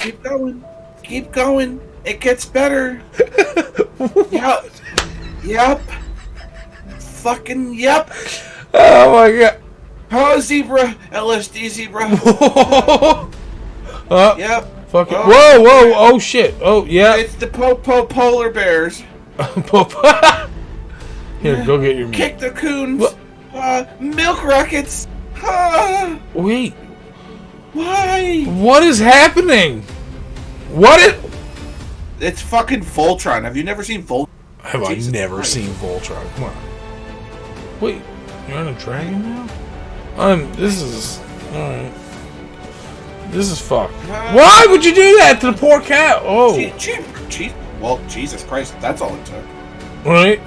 Keep going. It gets better. Yep. Fucking yep. Oh my God. Oh, zebra. LSD zebra. Yep. Fucking. Oh, Whoa. Oh shit. Oh yeah. It's the polar bears. Here, go get your meat. Kick the coons. What? Milk rockets. Wait. Why? What is happening? It's fucking Voltron. Have you never seen Voltron? Have Jesus I never Christ. seen Voltron? Come on. Wait, you're on a dragon now? This is... Alright. This is fucked. Why would you do that to the poor cat? Oh. Well, Jesus Christ, that's all it took. Right?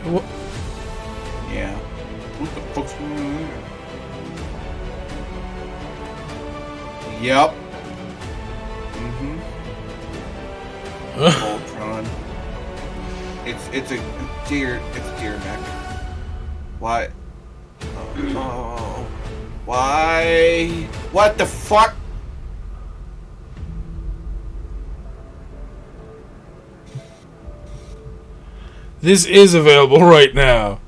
Yeah. What the fuck's going on there? Yep. Voltron. It's a deer neck. Why? Oh. Why? What the fuck? This is available right now.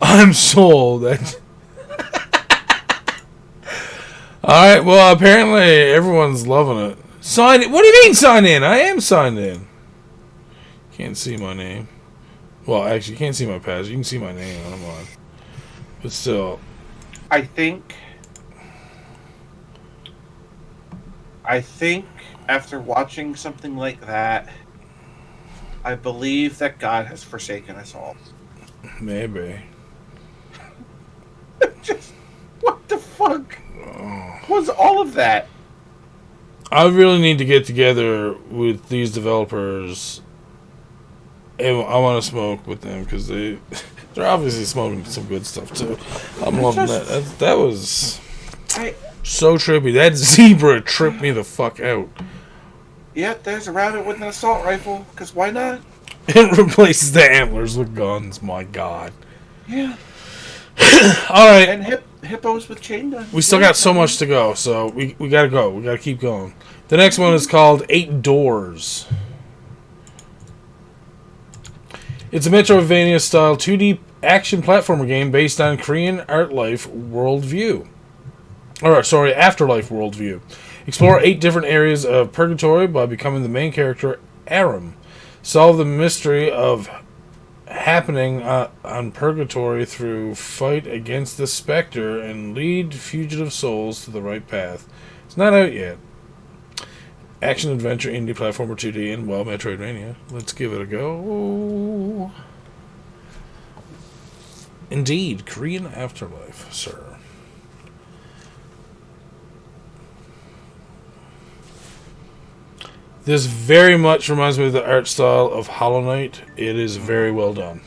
I'm sold. Alright, well, apparently everyone's loving it. Sign in. What do you mean sign in? I am signed in. Can't see my name. Well, actually, you can't see my password. You can see my name when I'm on. But still. I think after watching something like that, I believe that God has forsaken us all. Maybe. Just, what the fuck? Was all of that? I really need to get together with these developers, and I want to smoke with them because they're obviously smoking some good stuff too. I'm loving that. That was so trippy. That zebra tripped me the fuck out. Yeah, there's a rabbit with an assault rifle. Cause why not? It replaces the antlers with guns. My God. Yeah. All right. And hippos with chain guns. We still got so much to go, so we gotta go. We gotta keep going. The next one is called 8 Doors. It's a Metroidvania style 2D action platformer game based on Korean Afterlife worldview. Explore 8 different areas of purgatory by becoming the main character, Aram. Solve the mystery of happening on purgatory through fight against the specter and lead fugitive souls to the right path. It's not out yet. Action adventure indie platformer 2D and well Metroidvania. Let's give it a go. Indeed, Korean Afterlife, sir. This very much reminds me of the art style of Hollow Knight. It is very well done.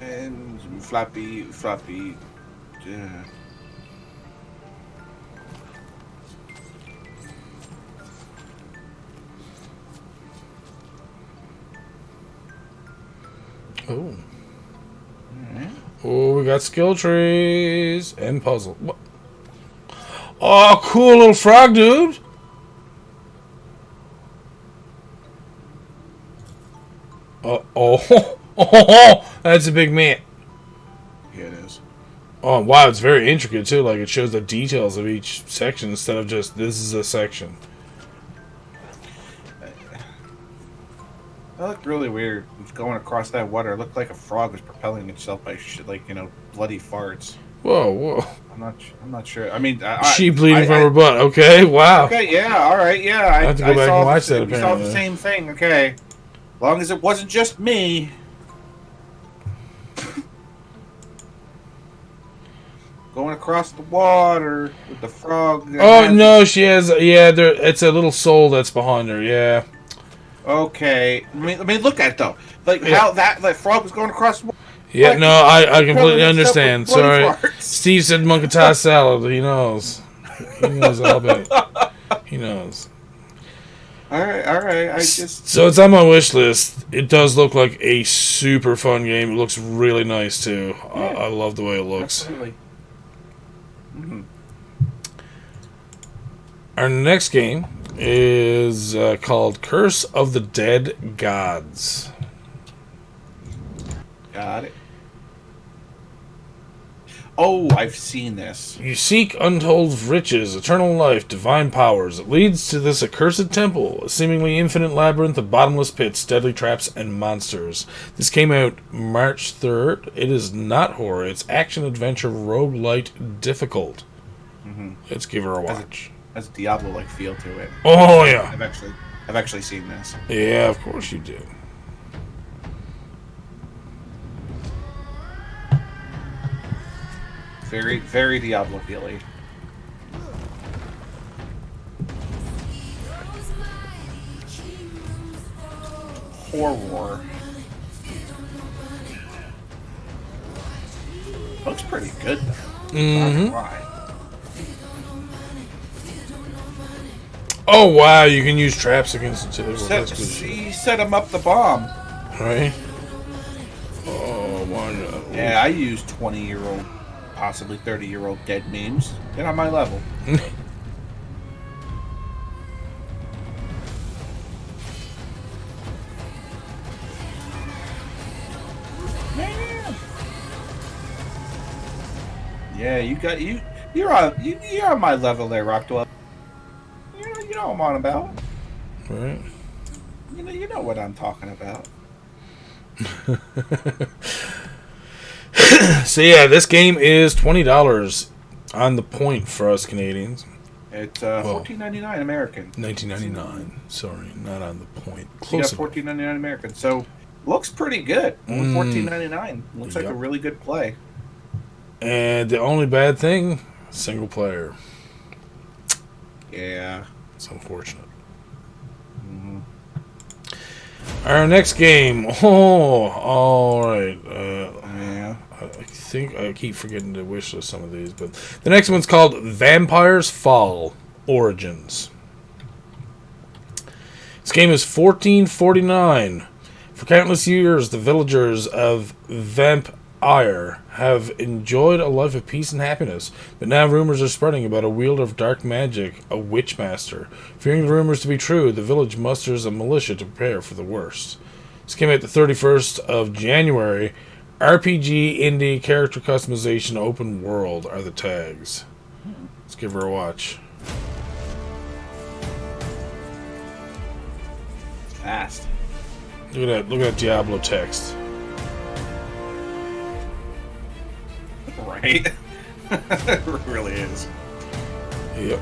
And floppy. Oh. Oh, we got skill trees and puzzle. What? Oh, cool little frog, dude. Oh, that's a big man. Yeah, it is. Oh, wow, it's very intricate, too. Like, it shows the details of each section instead of just, this is a section. That looked really weird. It was going across that water. It looked like a frog was propelling itself by bloody farts. Whoa. I'm not sure. I mean, sheep bleeding from her butt. Okay, wow. Okay, yeah, all right, yeah. I have to go back and watch that. We saw the same thing. Okay, as long as it wasn't just me. Going across the water with the frog. Oh no, she has. Yeah, it's a little soul that's behind her. Yeah. Okay, I mean, look at it though. Like how that frog was going across the water. Yeah, like, no, I completely understand. Sorry, Steve said monkey tie salad. He knows. He knows all about it. He knows. All right. So it's on my wish list. It does look like a super fun game. It looks really nice too. Yeah. I love the way it looks. Absolutely. Mm-hmm. Our next game is called Curse of the Dead Gods. Got it. Oh, I've seen this. You seek untold riches, eternal life, divine powers. It leads to this accursed temple, a seemingly infinite labyrinth of bottomless pits, deadly traps, and monsters. This came out March 3rd. It is not horror. It's action-adventure roguelite difficult. Mm-hmm. Let's give her a watch. Has a Diablo-like feel to it. Oh, yeah. I've actually seen this. Yeah, of course you do. Very, very Diablo feely. Horror. Looks pretty good though. Mm-hmm. Oh wow, you can use traps against it too. He set him up the bomb. Right? Oh my. Yeah, I use 20-year-old, possibly 30-year-old dead memes. Get on my level. Yeah, you're on my level there, Rockwell. You know what I'm on about. Right. You know what I'm talking about. So yeah, this game is $20 on the point for us Canadians. It's $14.99 American. $19.99. Sorry, not on the point. Close. You got $14.99 American. So looks pretty good. $14.99 looks like a really good play. And the only bad thing, single player. Yeah, it's unfortunate. Mm-hmm. Our next game. Oh, all right. Yeah. I think I keep forgetting to wish list some of these, but the next one's called Vampires Fall Origins. This game is $14.49. For countless years, the villagers of Vampire have enjoyed a life of peace and happiness, but now rumors are spreading about a wielder of dark magic, a Witchmaster. Fearing the rumors to be true, the village musters a militia to prepare for the worst. This came out the 31st of January. RPG, indie, character customization, open world are the tags. Let's give her a watch. past. Look at that. Look at that Diablo text. Right? It really is. Yep.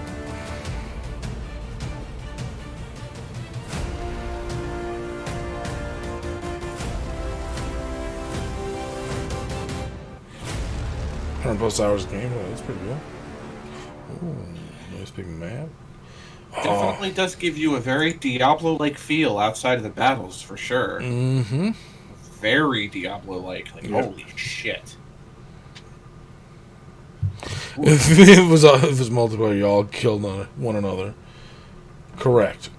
+100 hours of gameplay. That's pretty good. Ooh, nice big map. Definitely does give you a very Diablo-like feel outside of the battles, for sure. Mm-hmm. Very Diablo-like. Like, Yep. holy shit. If it was multiplayer, y'all killed one another. Correct.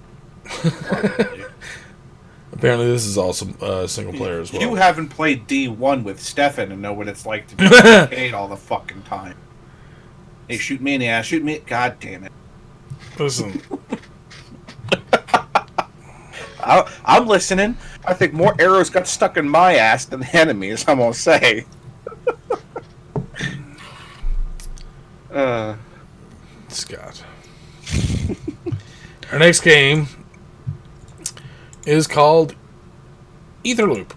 Apparently, this is also single player as well. You haven't played D1 with Stefan and know what it's like to be paid all the fucking time. Hey, shoot me in the ass. Shoot me. God damn it. Listen. I'm listening. I think more arrows got stuck in my ass than the enemies, I'm going to say. Scott. Our next game is called Etherloop.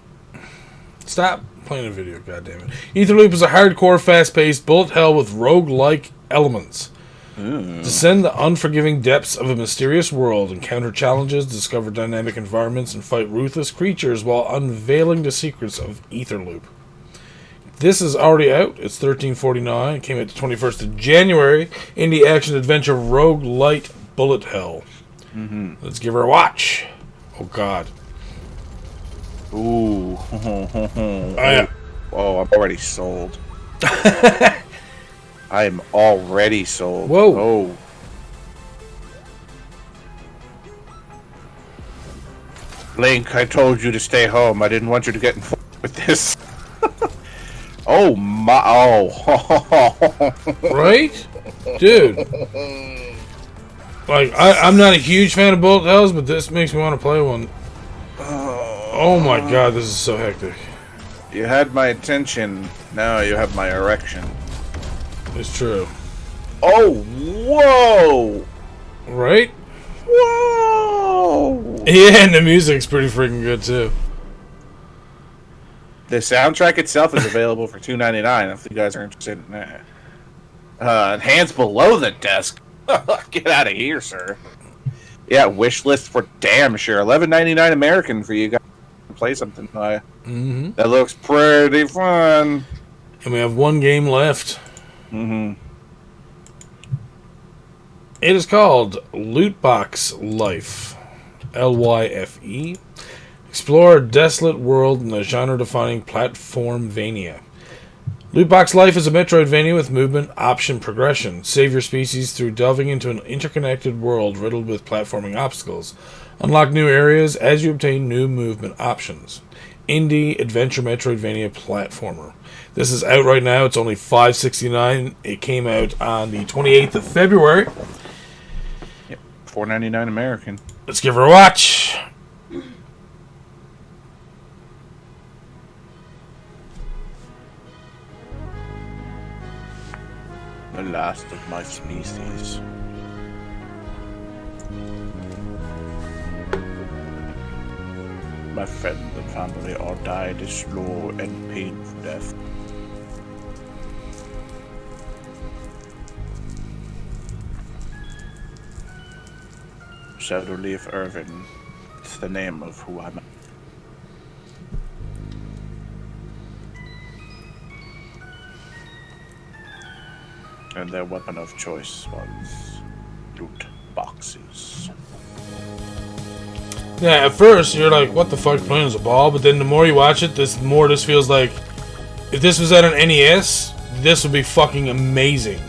Stop playing a video, goddammit. Etherloop is a hardcore, fast-paced bullet hell with rogue-like elements. Descend the unforgiving depths of a mysterious world, encounter challenges, discover dynamic environments, and fight ruthless creatures while unveiling the secrets of Etherloop. This is already out. It's $13.49. It came out the 21st of January. Indie action adventure rogue-lite bullet hell. Let's give her a watch. Oh, God. Ooh. Oh, yeah. Oh, I'm already sold. I am already sold. Whoa. Oh. Link, I told you to stay home. I didn't want you to get involved with this. Oh, my. Oh. Right? Dude. Like, I'm not a huge fan of bullet hells, but this makes me want to play one. Oh my god, this is so hectic. You had my attention. Now you have my erection. It's true. Oh, whoa! Right? Whoa! Yeah, and the music's pretty freaking good, too. The soundtrack itself is available for $2.99 if you guys are interested in that. Hands below the desk. Get out of here, sir. Yeah, Wishlist for damn sure. $11.99 American for you guys to play something. That looks pretty fun. And we have one game left. It is called Lootbox Lyfe. Lyfe. Explore a desolate world in a genre-defining platformvania. Lootbox Lyfe is a Metroidvania with movement, option, progression. Save your species through delving into an interconnected world riddled with platforming obstacles. Unlock new areas as you obtain new movement options. Indie adventure Metroidvania platformer. This is out right now. It's only $5.69. It came out on the 28th of February. Yep, $4.99 American. Let's give her a watch. The last of my species. My friend and family all died a slow and painful death. Shadowleaf Irvin. It's the name of who I'm. And their weapon of choice was loot boxes. Yeah, at first you're like, what the fuck, playing as a ball? But then the more you watch it, the more this feels like, if this was at an NES, this would be fucking amazing.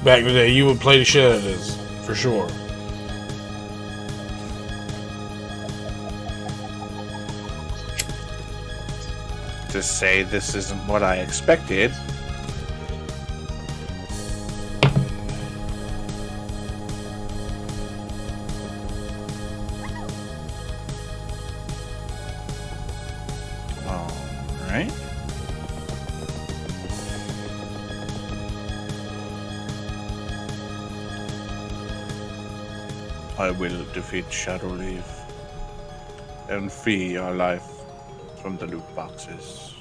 Back in the day, you would play the shit out of this, for sure. To say this isn't what I expected. Alright. I will defeat Shadowleaf and free your life from the loot boxes.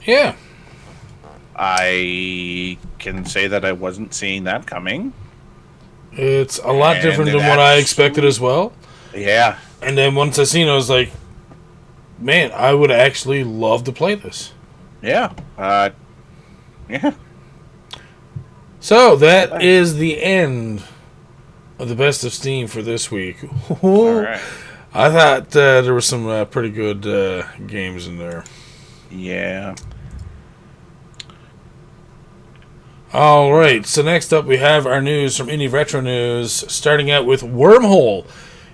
Yeah. I can say that I wasn't seeing that coming. It's a lot different than what I expected as well. Yeah. And then once I seen it, I was like, man, I would actually love to play this. Yeah. Yeah. So, that is the end of the Best of Steam for this week. All right. I thought there were some pretty good games in there. Yeah. All right, so next up we have our news from Indie Retro News, starting out with Wormhole.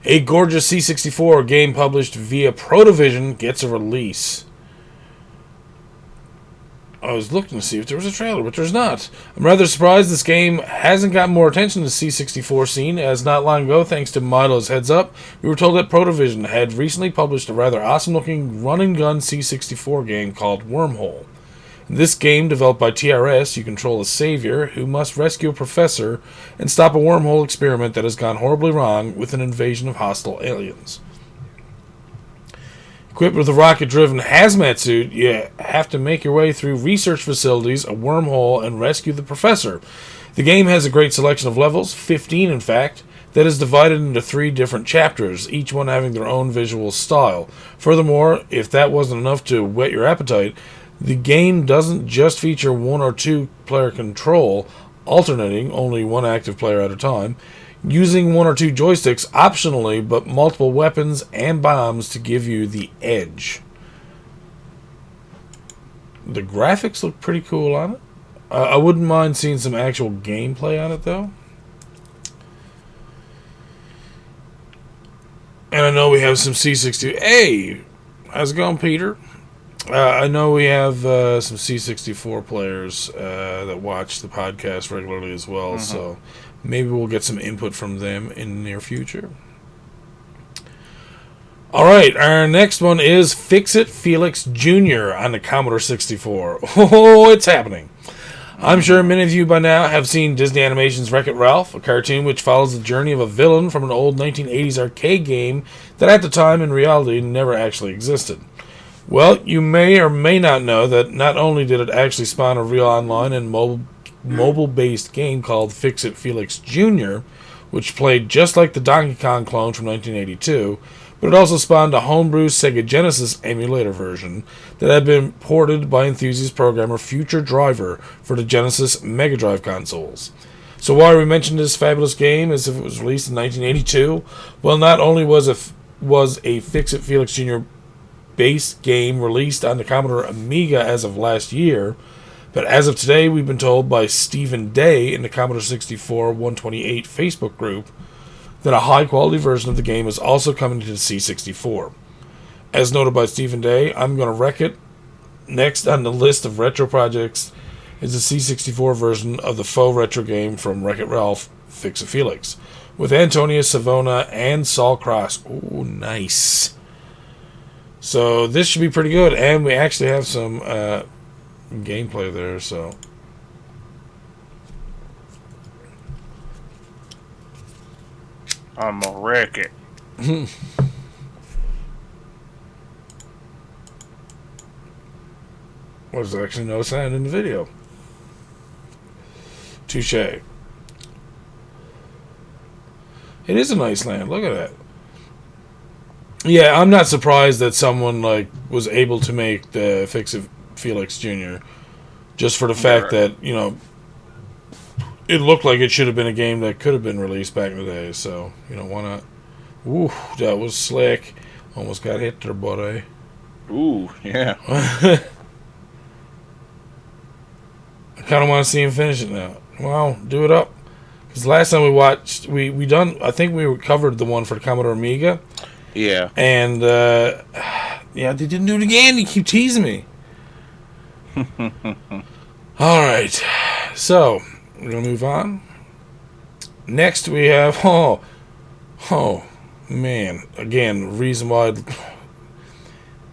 A gorgeous C64 game published via Protovision gets a release. I was looking to see if there was a trailer, but there's not. I'm rather surprised this game hasn't gotten more attention in the C64 scene, as not long ago, thanks to Milo's heads up, we were told that Protovision had recently published a rather awesome-looking run-and-gun C64 game called Wormhole. In this game, developed by TRS, you control a savior who must rescue a professor and stop a wormhole experiment that has gone horribly wrong with an invasion of hostile aliens. Equipped with a rocket-driven hazmat suit, you have to make your way through research facilities, a wormhole, and rescue the professor. The game has a great selection of levels, 15 in fact, that is divided into 3 different chapters, each one having their own visual style. Furthermore, if that wasn't enough to whet your appetite, the game doesn't just feature 1 or 2 player control, alternating only 1 active player at a time, using 1 or 2 joysticks optionally, but multiple weapons and bombs to give you the edge. The graphics look pretty cool on it. I wouldn't mind seeing some actual gameplay on it, though. And I know we have some C60. Hey! How's it going, Peter? I know we have some C64 players that watch the podcast regularly as well, so maybe we'll get some input from them in the near future. Alright, our next one is Fix-It Felix Jr. on the Commodore 64. Oh, it's happening. I'm sure many of you by now have seen Disney Animation's Wreck-It Ralph, a cartoon which follows the journey of a villain from an old 1980s arcade game that at the time in reality never actually existed. Well, you may or may not know that not only did it actually spawn a real online and mobile-based game called Fix-It Felix Jr., which played just like the Donkey Kong clone from 1982, but it also spawned a homebrew Sega Genesis emulator version that had been ported by enthusiast programmer Future Driver for the Genesis Mega Drive consoles. So why are we mentioning this fabulous game as if it was released in 1982? Well, not only was a Fix-It Felix Jr. base game released on the Commodore Amiga as of last year, but as of today, we've been told by Stephen Day in the Commodore 64 128 Facebook group that a high-quality version of the game is also coming to the C64. As noted by Stephen Day, I'm going to wreck it. Next on the list of retro projects is the C64 version of the faux retro game from Wreck-It Ralph, Fix-It Felix, with Antonia Savona and Saul Cross. Ooh, nice. So this should be pretty good, and we actually have some gameplay there, so... I'm gonna wreck it. There's actually no sound in the video. Touche. It is a nice land. Look at that. Yeah, I'm not surprised that someone was able to make the Fix-It Felix Jr. just for the fact that, it looked like it should have been a game that could have been released back in the day, so, why not? Ooh, that was slick. Almost got hit there, buddy. Ooh, yeah. I kind of want to see him finish it now. Well, do it up. Because last time we watched, I think we covered the one for the Commodore Amiga. Yeah. And, they didn't do it again. You keep teasing me. Alright. So, we're going to move on. Next we have, man. Again, reason why...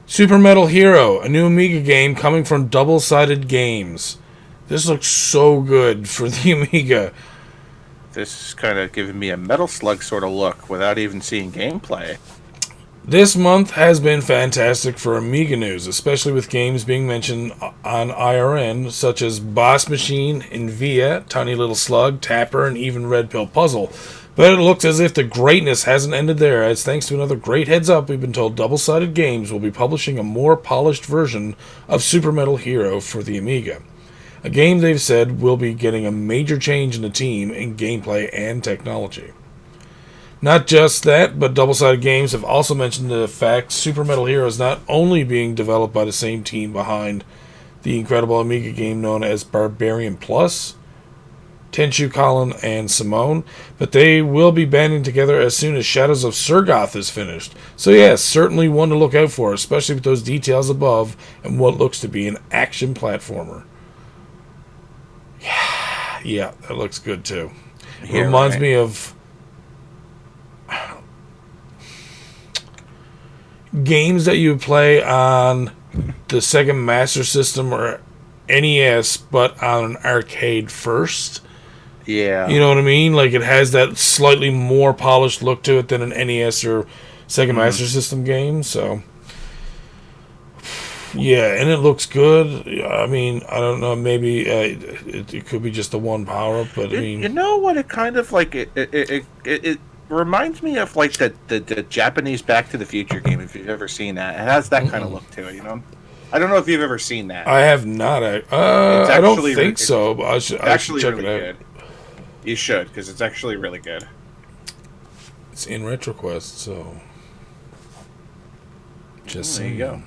Super Metal Hero, a new Amiga game coming from Double-Sided Games. This looks so good for the Amiga. This is kind of giving me a Metal Slug sort of look without even seeing gameplay. This month has been fantastic for Amiga news, especially with games being mentioned on IRN, such as Boss Machine, Invia, Tiny Little Slug, Tapper, and even Redpill Puzzle. But it looks as if the greatness hasn't ended there, as thanks to another great heads up, we've been told Double-Sided Games will be publishing a more polished version of Super Metal Hero for the Amiga. A game they've said will be getting a major change in the team in gameplay and technology. Not just that, but Double-Sided Games have also mentioned the fact Super Metal Hero is not only being developed by the same team behind the incredible Amiga game known as Barbarian Plus, Tenchu Colin and Simone, but they will be banding together as soon as Shadows of Surgoth is finished. So yes, certainly one to look out for, especially with those details above and what looks to be an action platformer. Yeah, that looks good too. It reminds me of games that you would play on the Sega Master System or NES, but on an arcade first. Yeah. You know what I mean? Like, it has that slightly more polished look to it than an NES or Sega Master System game, so... Yeah, and it looks good. I mean, I don't know, maybe it could be just the one power-up, but I mean... You know what it kind of, like, it reminds me of, like, the Japanese Back to the Future game, if you've ever seen that. It has that kind of look to it, you know? I don't know if you've ever seen that. I have not. I don't think so, but I should check really it out. good. You should, because it's actually really good. It's in RetroQuest, so... Just saying. There you go.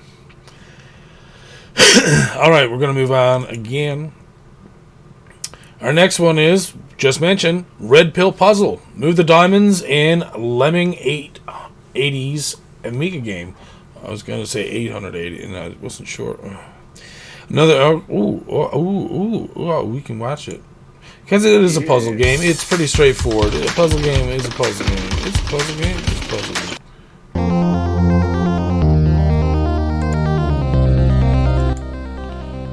Alright, we're going to move on again. Our next one is, just mentioned, Redpill Puzzle. Move the diamonds in Lemming 880's Amiga game. I was going to say 880, and I wasn't sure. Another... we can watch it. Because it is a puzzle game. It's pretty straightforward. A puzzle game is a puzzle game. It's a puzzle game. It's a puzzle game.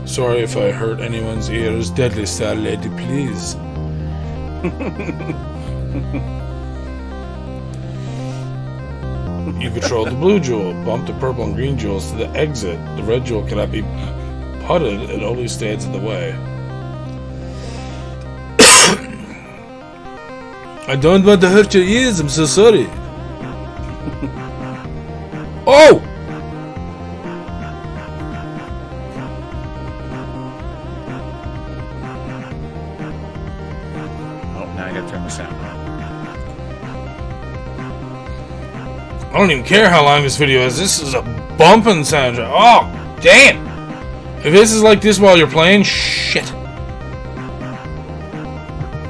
Sorry if I hurt anyone's ears. Deadly Star Lady, please. You control the blue jewel. Bump the purple and green jewels to the exit. The red jewel cannot be putted. It only stands in the way. I don't want to hurt your ears. I'm so sorry. Oh! Now I gotta turn the sound on. I don't even care how long this video is. This is a bumping soundtrack. Oh, damn! If this is like this while you're playing, shit.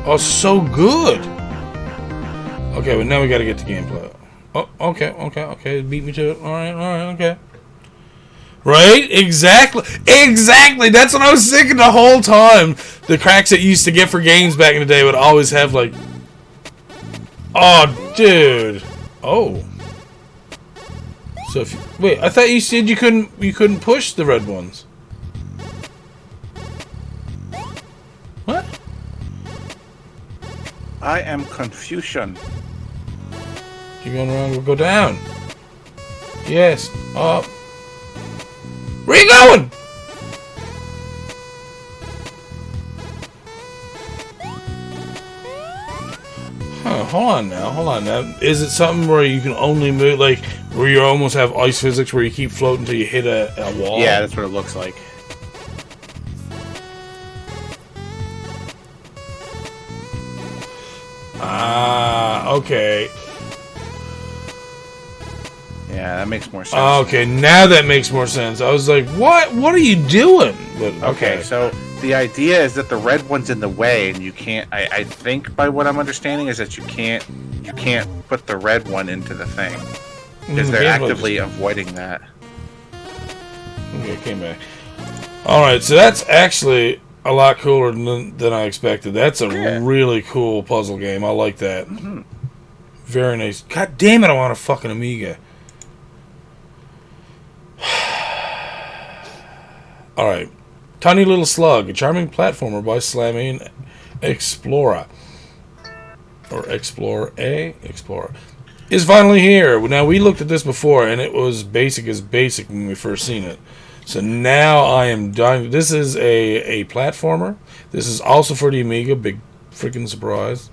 Oh, so good. Okay, but now we gotta get to gameplay. Oh, okay. Beat me to it. Alright, okay. Right? Exactly. That's what I was thinking the whole time. The cracks that you used to get for games back in the day would always have, like... Oh, dude. Oh. So if you... Wait, I thought you said you couldn't push the red ones. What? I am Confucian. Keep going around, we'll go down. Yes. Up. Where you going? Huh, hold on now. Is it something where you can only move, like, where you almost have ice physics where you keep floating until you hit a wall? Yeah, that's what it looks like. Ah, okay. Yeah, that makes more sense. Okay, now that makes more sense. I was like, what? What are you doing? But, okay, so the idea is that the red one's in the way, and you can't. I think by what I'm understanding is that you can't put the red one into the thing because they're actively avoiding that. Okay, came back. All right, so that's actually a lot cooler than I expected. That's a really cool puzzle game. I like that. Mm-hmm. Very nice. God damn it! I want a fucking Amiga. Alright. Tiny Little Slug, a charming platformer by Slamming Explorer. or Explorer A, Explorer, is finally here. Now, we looked at this before, and it was basic as basic when we first seen it. So now I am done. This is a platformer. This is also for the Amiga. Big freaking surprise.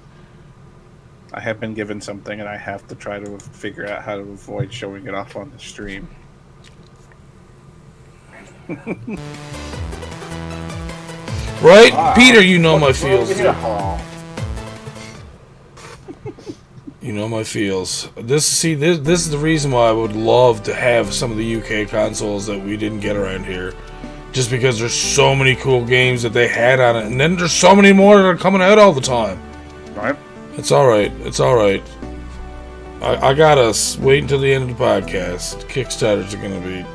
I have been given something, and I have to try to figure out how to avoid showing it off on the stream. Right? Peter, you know my feels. You know my feels. This is the reason why I would love to have some of the UK consoles that we didn't get around here. Just because there's so many cool games that they had on it. And then there's so many more that are coming out all the time. Right. It's alright. It's alright. I got us. Wait until the end of the podcast. Kickstarters are going to be...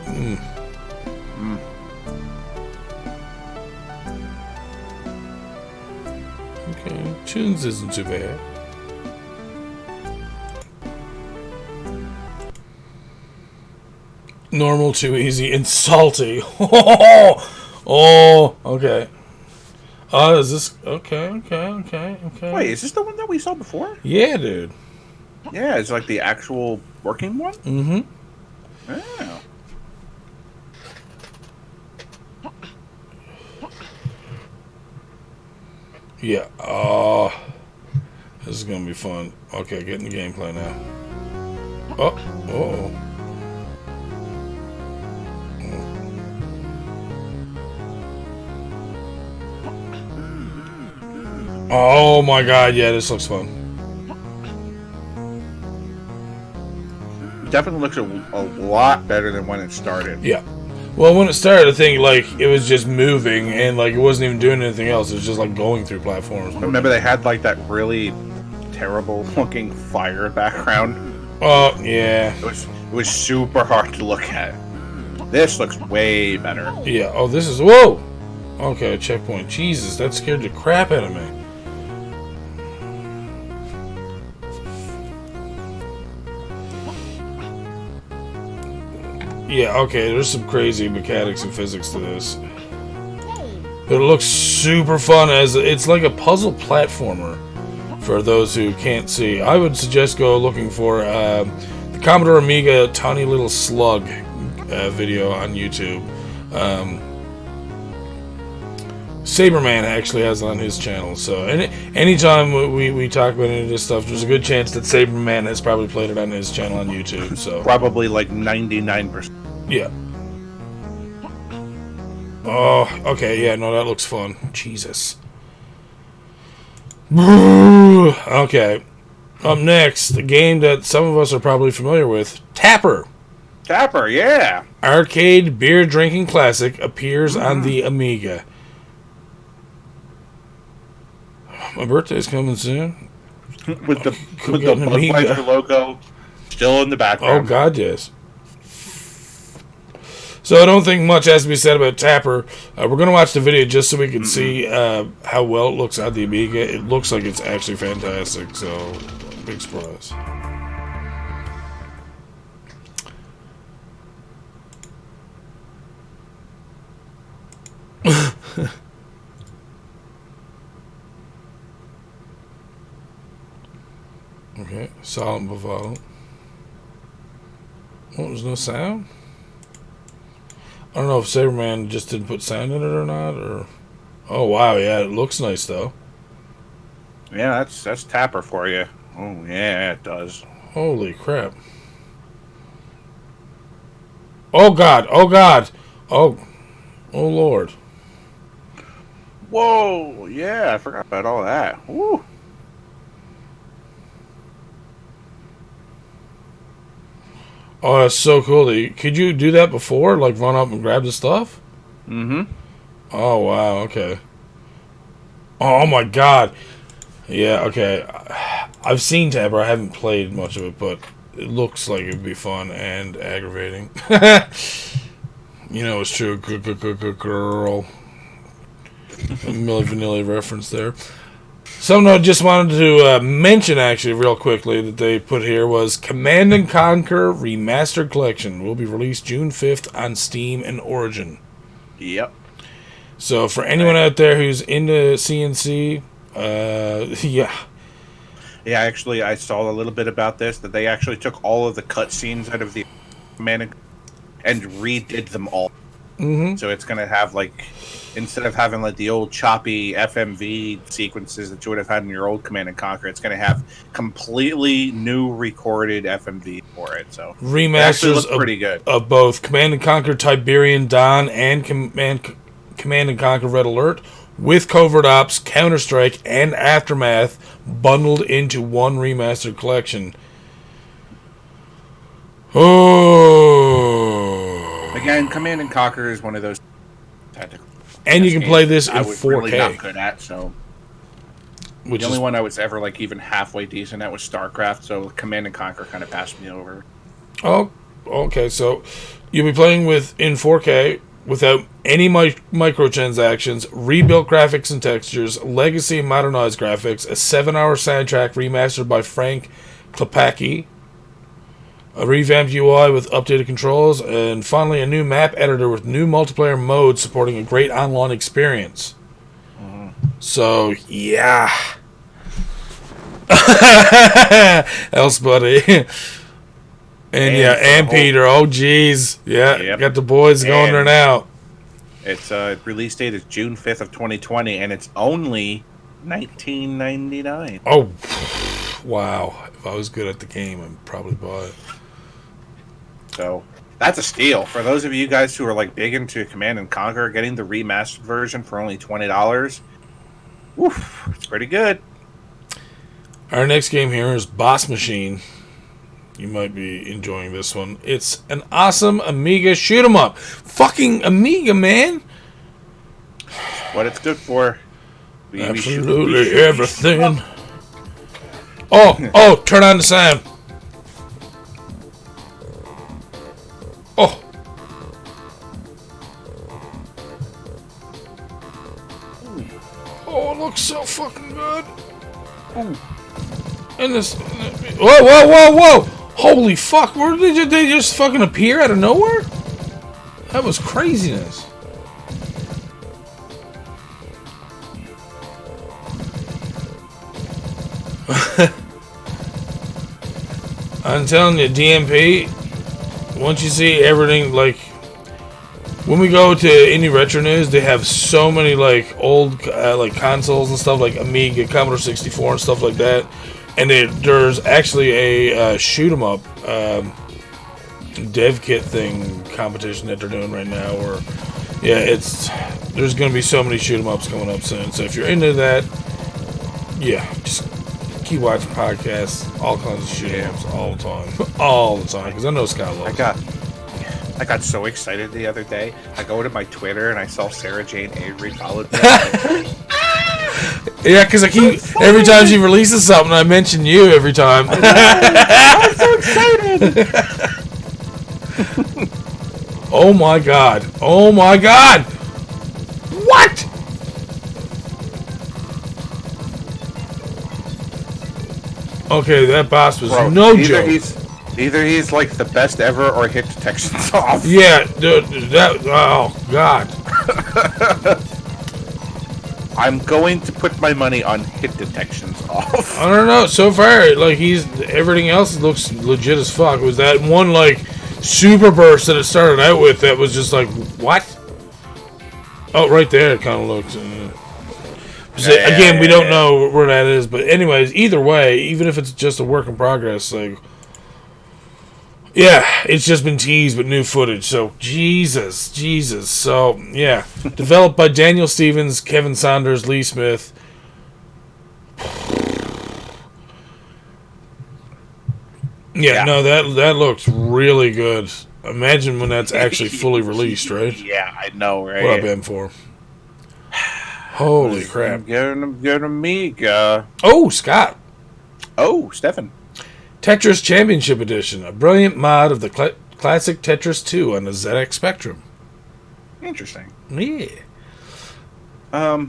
Okay. Tunes isn't too bad. Normal, too easy, and salty. Oh, okay. Is this... Okay. Wait, is this the one that we saw before? Yeah, dude. Yeah, it's like the actual working one? Mm-hmm. Oh. Yeah. This is going to be fun. Okay, getting the gameplay now. Oh. Oh my god, yeah, this looks fun. It definitely looks a lot better than when it started. Yeah. Well, when it started, I think, like, it was just moving, and, like, it wasn't even doing anything else. It was just, like, going through platforms. Remember they had, like, that really terrible-looking fire background? Oh, yeah. It was super hard to look at. This looks way better. Yeah, oh, this is... Whoa! Okay, checkpoint. Jesus, that scared the crap out of me. Yeah, okay, there's some crazy mechanics and physics to this. But it looks super fun as it's like a puzzle platformer for those who can't see. I would suggest go looking for the Commodore Amiga Tiny Little Slug video on YouTube. Saberman actually has it on his channel, so anytime we talk about any of this stuff, there's a good chance that Saberman has probably played it on his channel on YouTube. So probably like 99%. Yeah. Oh, okay, yeah, no, that looks fun. Jesus. Okay. Up next, a game that some of us are probably familiar with, Tapper. Tapper, yeah. Arcade beer drinking classic appears on the Amiga. My birthday's coming soon. with the Budweiser logo still in the background. Oh God, yes. So I don't think much has to be said about Tapper. We're going to watch the video just so we can see how well it looks on the Amiga. It looks like it's actually fantastic, so big surprise. Okay, silent but violent. Oh, there's no sound? I don't know if Saberman just didn't put sound in it or not, or... Oh, wow, yeah, it looks nice, though. Yeah, that's Tapper for you. Oh, yeah, it does. Holy crap. Oh, God, oh, God. Oh, Lord. Whoa, yeah, I forgot about all that. Woo. Oh, that's so cool. Could you do that before? Like, run up and grab the stuff? Mm-hmm. Oh, wow, okay. Oh, my God. Yeah, okay. I've seen Tapper. I haven't played much of it, but it looks like it would be fun and aggravating. You know, it's true. Girl. A Milli Vanilli reference there. Something I just wanted to mention, actually, real quickly, that they put here was Command & Conquer Remastered Collection. Will be released June 5th on Steam and Origin. Yep. So, for anyone out there who's into CNC, yeah. Yeah, actually, I saw a little bit about this, that they actually took all of the cutscenes out of the Command and redid them all. Mm-hmm. So it's going to have, like, instead of having, like, the old choppy FMV sequences that you would have had in your old Command & Conquer, it's going to have completely new recorded FMV for it. So remasters pretty good. Of both Command & Conquer Tiberian Dawn and Command & Conquer Red Alert, with Covert Ops, Counter-Strike, and Aftermath bundled into one remastered collection. Oh. Again, Command & Conquer is one of those tactical. And you can play this in 4K. Really not good at, so. The only one I was ever like even halfway decent at was StarCraft, so Command & Conquer kind of passed me over. Oh, okay. So you'll be playing in 4K without any microtransactions, rebuilt graphics and textures, legacy and modernized graphics, a 7-hour soundtrack remastered by Frank Klepacki, a revamped UI with updated controls, and finally a new map editor with new multiplayer modes supporting a great online experience. So, yeah. Else, buddy. And Peter. Oh, geez. Yeah, yep. Got the boys going there now. Its release date is June 5th of 2020, and it's only $19.99. Oh, wow. If I was good at the game, I'd probably buy it. So that's a steal. For those of you guys who are like big into Command & Conquer, getting the remastered version for only $20, woof, it's pretty good. Our next game here is Boss Machine. You might be enjoying this one. It's an awesome Amiga shoot 'em up. Fucking Amiga, man. What it's good for. Absolutely everything. Oh, turn on the sound. Oh. Oh, it looks so fucking good. Ooh. And this... Whoa! Holy fuck, where did they just fucking appear out of nowhere? That was craziness. I'm telling you, DMP, once you see everything, like, when we go to Indie Retro News, they have so many, like, old, like, consoles and stuff, like Amiga, Commodore 64 and stuff like that. And there's actually a shoot 'em up dev kit thing competition that they're doing right now. Or there's going to be so many shoot 'em ups coming up soon. So if you're into that, yeah, just keep watching podcasts, all kinds of shoot 'em ups all the time, because I know Scott loves it. I got so excited the other day. I go to my Twitter and I saw Sarah Jane Avery followed me. Yeah, because I keep every time she releases something, I mention you every time. I'm so excited! Oh my god! What? Okay, that boss was no joke. Either he's like the best ever, or hit detection's off. Yeah, dude, oh god. I'm going to put my money on hit detections off. I don't know. So far, like, everything else looks legit as fuck. It was that one, like, super burst that it started out with that was just like, what? Oh, right there it kind of looks. Again, we don't know where that is. But anyways, either way, even if it's just a work in progress, like, yeah, it's just been teased with new footage. So, Jesus. So, yeah. Developed by Daniel Stevens, Kevin Saunders, Lee Smith. Yeah, no, that looks really good. Imagine when that's actually fully released, right? Yeah, I know, right? What up, M4? Holy crap. Get an Amiga. Oh, Scott. Oh, Stefan. Tetris Championship Edition, a brilliant mod of the classic Tetris 2 on the ZX Spectrum. Interesting. Yeah. I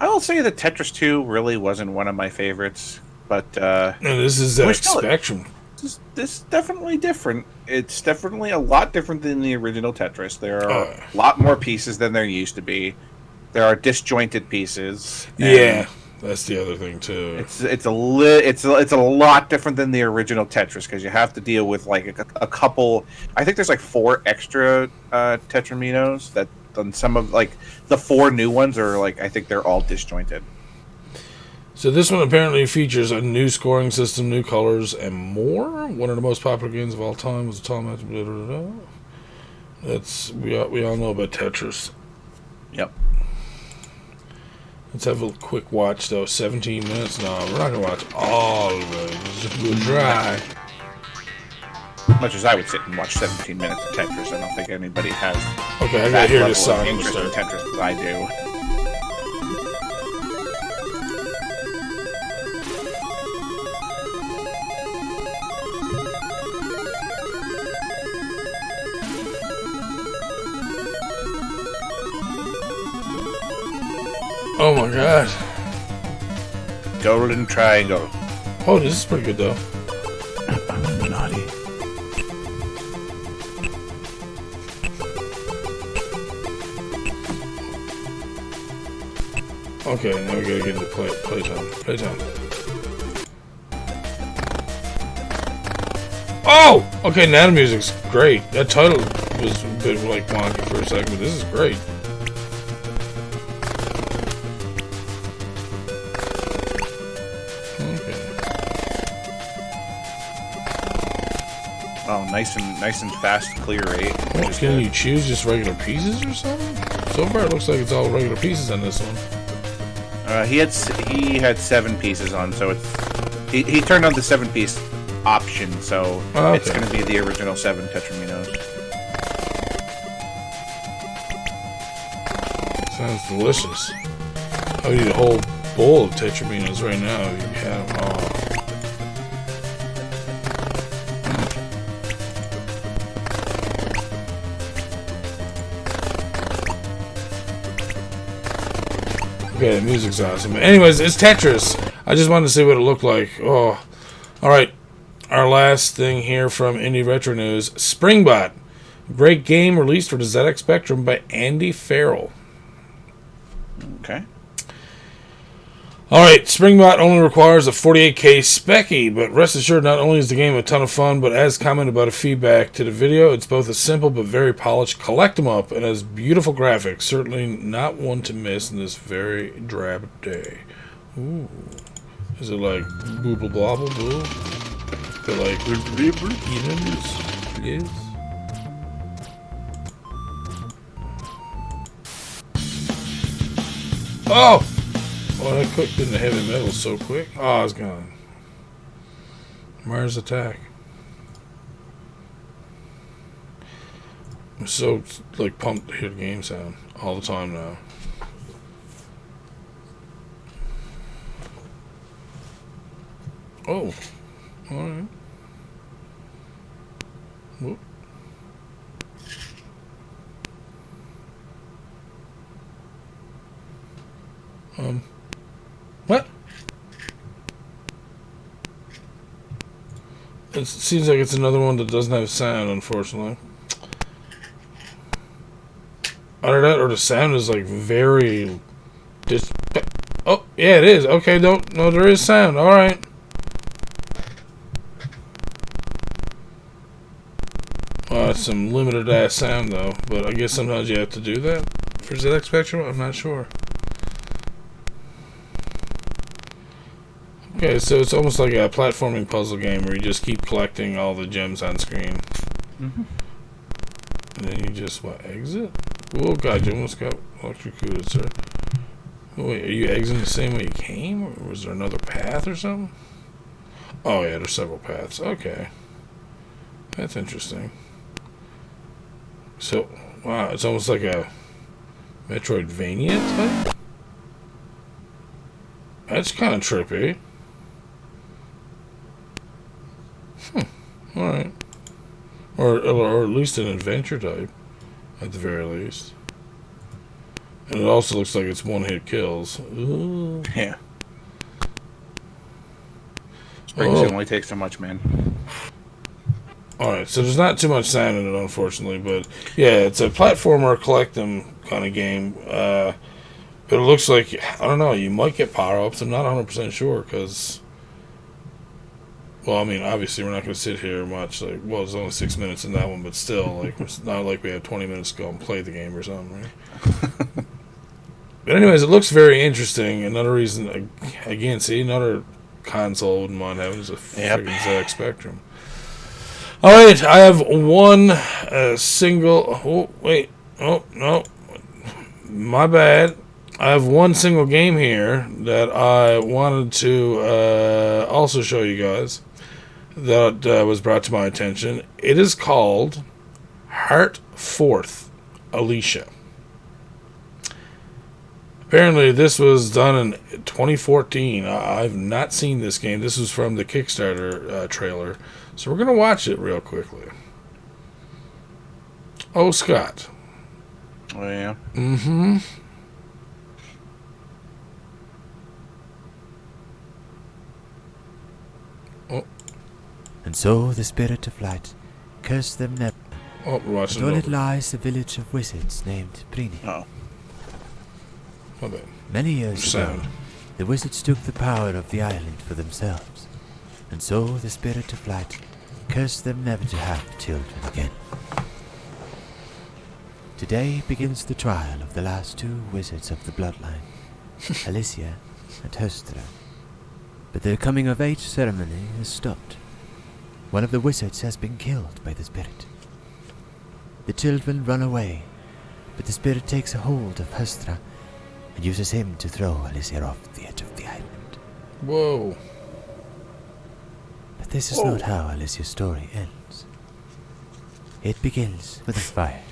will say that Tetris 2 really wasn't one of my favorites, but no, this is ZX Spectrum. This is definitely different. It's definitely a lot different than the original Tetris. There are a lot more pieces than there used to be. There are disjointed pieces. Yeah. That's the other thing too. It's a lot different than the original Tetris because you have to deal with like a couple. I think there's like 4 extra Tetraminos that on some of like the 4 new ones are like I think they're all disjointed. So this one apparently features a new scoring system, new colors, and more. One of the most popular games of all time was a tall match. Blah, blah, blah. That's we all know about Tetris. Yep. Let's have a quick watch though. 17 minutes. No, we're not gonna watch all of it. Just go dry. Much as I would sit and watch 17 minutes of Tetris, I don't think anybody has. Okay, I gotta hear this song. Interest in Tetris, but I do. Oh my god. Golden Triangle. Oh, this is pretty good though. Naughty. Okay, now we gotta get into playtime. Playtime. Oh! Okay, now the music's great. That title was a bit like wonky for a second, but this is great. Oh, nice and fast, clear rate. Well, can you choose just regular pieces or something? So far, it looks like it's all regular pieces on this one. He had 7 pieces on, so it's he turned on the 7-piece option, so it's going to be the original 7 Tetraminos. Sounds delicious. I would eat a whole bowl of Tetraminos right now if you had them all. Okay, the music's awesome. Anyways, it's Tetris. I just wanted to see what it looked like. Oh, alright. Our last thing here from Indie Retro News. Springbot. Great game released for the ZX Spectrum by Andy Farrell. Okay. Alright, Springbot only requires a 48K Speccy, but rest assured not only is the game a ton of fun, but as commented about a feedback to the video, it's both a simple but very polished collect-em-up and has beautiful graphics. Certainly not one to miss in this very drab day. Ooh. Is it like booble blobble boo? Is it like yes? Oh! Oh, that clicked into heavy metal so quick. Oh, it's gone. Mars Attack. I'm so, like, pumped to hear the game sound all the time now. Oh. Alright. Whoop. What? It seems like it's another one that doesn't have sound, unfortunately. Either that or the sound is like very oh, yeah, it is. Okay, no, there is sound. Alright. It's some limited ass sound though, but I guess sometimes you have to do that for ZX Spectrum. I'm not sure. Okay, so it's almost like a platforming puzzle game where you just keep collecting all the gems on screen. Mm-hmm. And then you just, exit? Oh god, you almost got electrocuted, sir. Oh, wait, are you exiting the same way you came? Or was there another path or something? Oh yeah, there's several paths. Okay. That's interesting. So, wow, it's almost like a Metroidvania type? That's kind of trippy. Alright. Or at least an adventure type, at the very least. And it also looks like it's one-hit kills. Ooh. Yeah. Springs only takes so much, man. Alright, so there's not too much sound in it, unfortunately, but yeah, it's a platformer collect 'em kind of game. But it looks like, I don't know, you might get power-ups. I'm not 100% sure, because... Well, I mean, obviously we're not going to sit here much. Like, well, it's only 6 minutes in that one, but still, like, it's not like we have 20 minutes to go and play the game or something, right? But anyways, it looks very interesting. Another reason, again, see, another console I wouldn't mind having is a freaking ZX Spectrum. Alright, I have one single... Oh, wait. Oh, no. My bad. I have one single game here that I wanted to also show you guys that was brought to my attention. It is called Heart Fourth, Alicia. Apparently, this was done in 2014. I've not seen this game. This was from the Kickstarter trailer. So we're going to watch it real quickly. Oh, Scott. Oh, yeah? Mm-hmm. Oh. And so the spirit of light cursed them never. Oh, we're watching and on it lies the village of wizards named Brini. Oh. My bad. Many years Sound. ago, the wizards took the power of the island for themselves. And so the spirit of light cursed them never to have children again. Today begins the trial of the last two wizards of the bloodline, Alicia and Hestra. But the coming of age ceremony has stopped. One of the wizards has been killed by the spirit. The children run away, but the spirit takes a hold of Hestra and uses him to throw Alicia off the edge of the island. Whoa. But this is not how Alicia's story ends. It begins with a fire.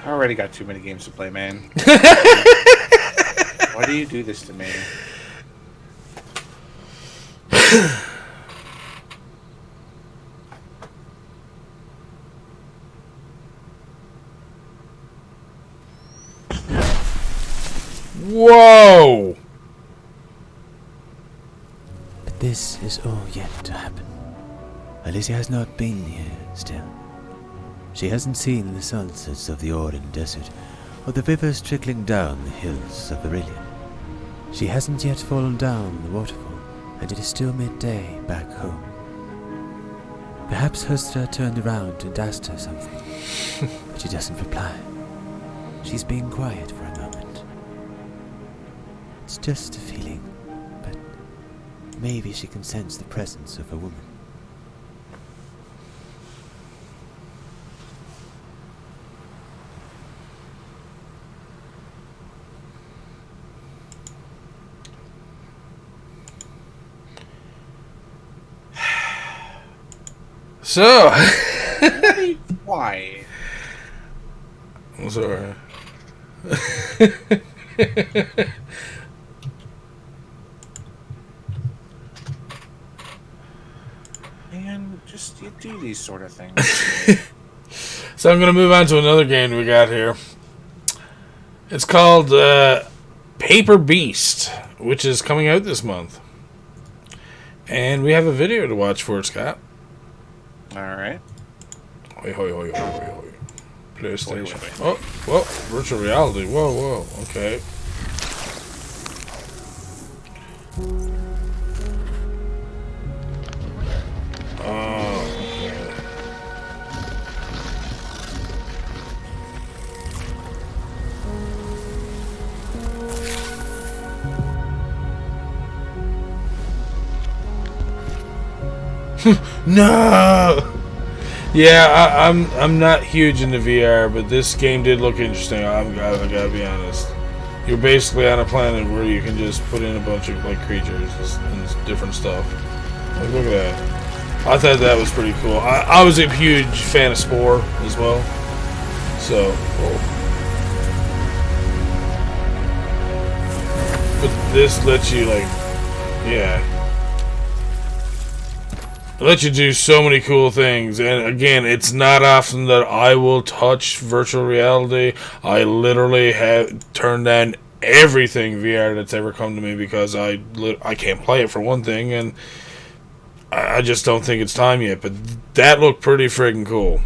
I already got too many games to play, man. Why do you do this to me? Whoa! But this is all yet to happen. Alicia has not been here still. She hasn't seen the sunsets of the Oran Desert, or the rivers trickling down the hills of Aurelian. She hasn't yet fallen down the waterfall, and it is still midday back home. Perhaps Hestra turned around and asked her something, but she doesn't reply. She's being quiet for a moment. It's just a feeling, but maybe she can sense the presence of a woman. So, Why? I'm sorry. Man, just you do these sort of things. So I'm going to move on to another game we got here. It's called Paper Beast, which is coming out this month. And we have a video to watch for it, Scott. Alright. Hoi, hoi, hoi, hoi, hoi, hoi. PlayStation. Oh, whoa, virtual reality. Whoa, whoa, okay. Oh, okay. No. Yeah, I'm not huge into VR, but this game did look interesting. I gotta be honest. You're basically on a planet where you can just put in a bunch of like creatures and different stuff. Like, look at that. I thought that was pretty cool. I was a huge fan of Spore as well. So, but this lets you like, yeah. It lets you do so many cool things, and again, it's not often that I will touch virtual reality. I literally have turned down everything VR that's ever come to me because I can't play it for one thing, and I just don't think it's time yet. But that looked pretty friggin' cool.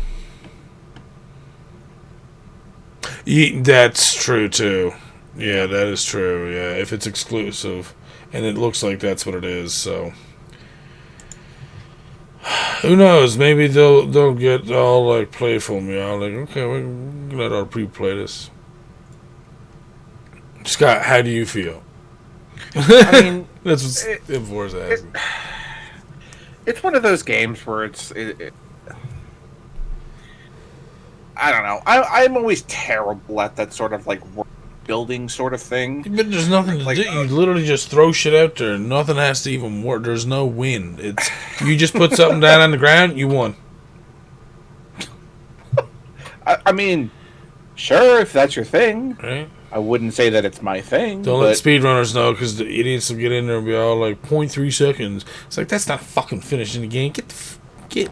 That's true too. Yeah, that is true. Yeah, if it's exclusive, and it looks like that's what it is, so. Who knows? Maybe they'll get all like playful me. I'll like, okay, we're gonna let our pre-play this. Scott, how do you feel? I mean, that's what Invo's asking. It's one of those games where I don't know. I'm always terrible at that sort of like building sort of thing. But there's nothing to do. You literally just throw shit out there. Nothing has to even work. There's no win. It's you just put something down on the ground, you won. I mean, sure, if that's your thing. Right? I wouldn't say that it's my thing. Don't let speedrunners know, because the idiots will get in there and be all like 0.3 seconds. It's like, that's not fucking finishing the game. Get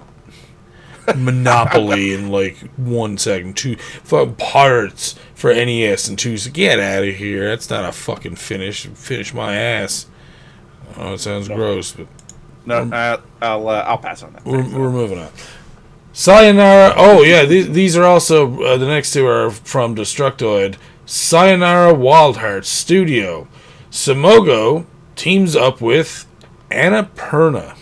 Monopoly in like 1 second. Fucking Pirates for NES in 2 seconds. Get out of here. That's not a fucking finish. Finish my ass. Oh, it sounds gross, but no, I'll pass on that. We're moving on. Sayonara. Oh yeah, these are also the next two are from Destructoid. Sayonara Wild Hearts Studio. Simogo teams up with Annapurna.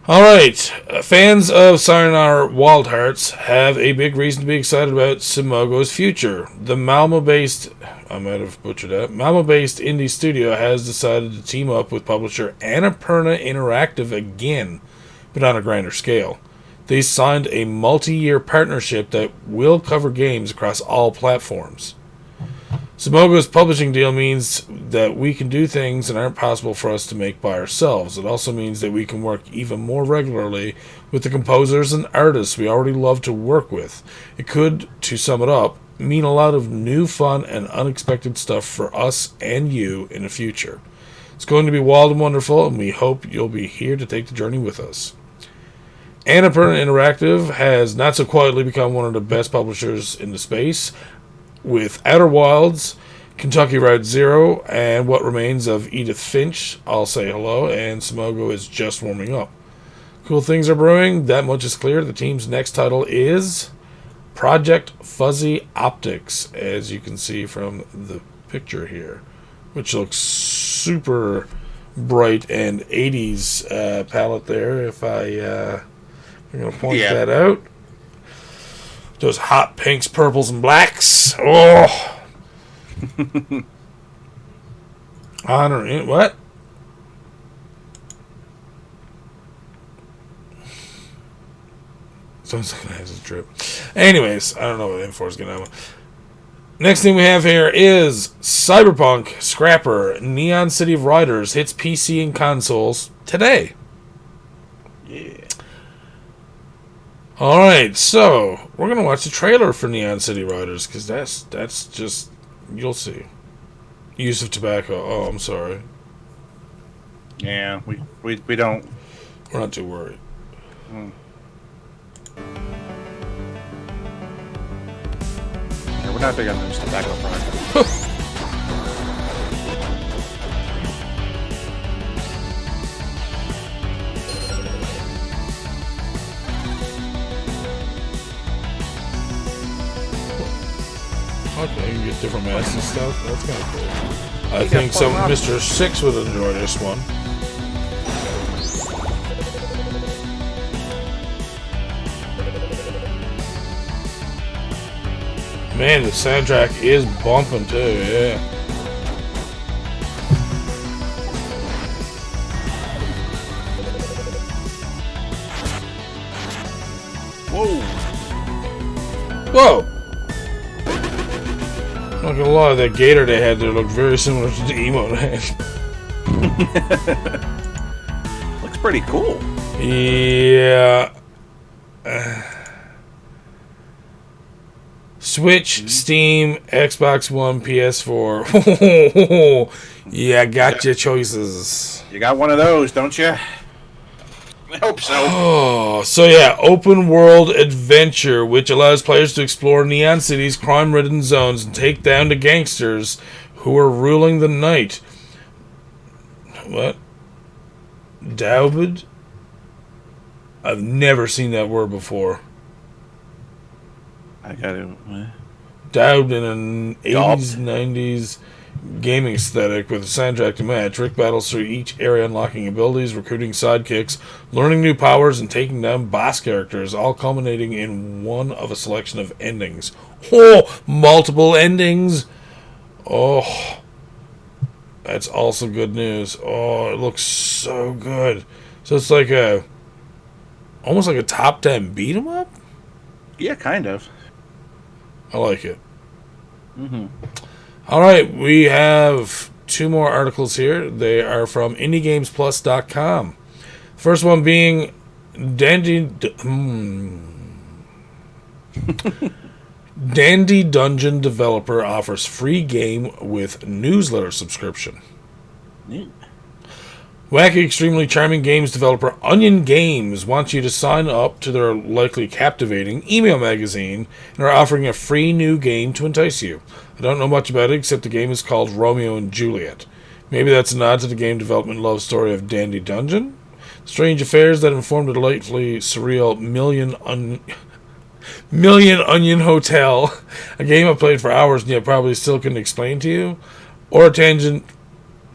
Alright, fans of Sayonara Wild Hearts have a big reason to be excited about Simogo's future. The Malmo-based, I might have butchered that, Malmo-based indie studio has decided to team up with publisher Annapurna Interactive again, but on a grander scale. They signed a multi-year partnership that will cover games across all platforms. Simogo's publishing deal means that we can do things that aren't possible for us to make by ourselves. It also means that we can work even more regularly with the composers and artists we already love to work with. It could, to sum it up, mean a lot of new fun and unexpected stuff for us and you in the future. It's going to be wild and wonderful, and we hope you'll be here to take the journey with us. Annapurna Interactive has not so quietly become one of the best publishers in the space, with Outer Wilds, Kentucky Route Zero, and what remains of Edith Finch. I'll say hello, and Simogo is just warming up. Cool things are brewing, that much is clear. The team's next title is Project Fuzzy Optics, as you can see from the picture here, which looks super bright and 80s palette there, if I'm going to point that out. Those hot pinks, purples, and blacks. Oh! What? Sounds like an acid trip. Anyways, I don't know what info is going on. Next thing we have here is Cyberpunk Scrapper Neon City of Riders hits PC and consoles today. Yeah. Alright, so we're going to watch the trailer for Neon City Riders, because that's just, you'll see. Use of tobacco. Oh, I'm sorry. Yeah, we don't. We're not too worried. Yeah, we're not big on those tobacco products. Okay, you can get different masks and stuff. That's kind of cool. I think some Mr. 6 would enjoy this one. Man, the soundtrack is bumping too, yeah. Whoa! Not gonna lie, that gator they had there looked very similar to the emote I had. Looks pretty cool. Yeah. Switch, Steam, Xbox One, PS4. Yeah, I got your choices. You got one of those, don't you? I hope so. Oh, so yeah, open world adventure, which allows players to explore Neon City's crime-ridden zones and take down the gangsters who are ruling the night. What? Daubed? I've never seen that word before. I got it. Daubed in an 80s, 90s gaming aesthetic with a soundtrack to match. Rick battles through each area, unlocking abilities, recruiting sidekicks, learning new powers, and taking down boss characters, all culminating in one of a selection of endings. Oh, multiple endings! Oh, that's also good news. Oh, it looks so good. So it's like almost like a top 10 beat 'em up? Yeah, kind of. I like it. All right, we have two more articles here. They are from IndieGamesPlus.com. First one being Dandy Dungeon developer offers free game with newsletter subscription. Wacky, extremely charming games developer Onion Games wants you to sign up to their likely captivating email magazine and are offering a free new game to entice you. I don't know much about it except the game is called Romeo and Juliet. Maybe that's a nod to the game development love story of Dandy Dungeon? Strange affairs that inform the delightfully surreal Million Onion Hotel, a game I played for hours and yet probably still couldn't explain to you, or a tangent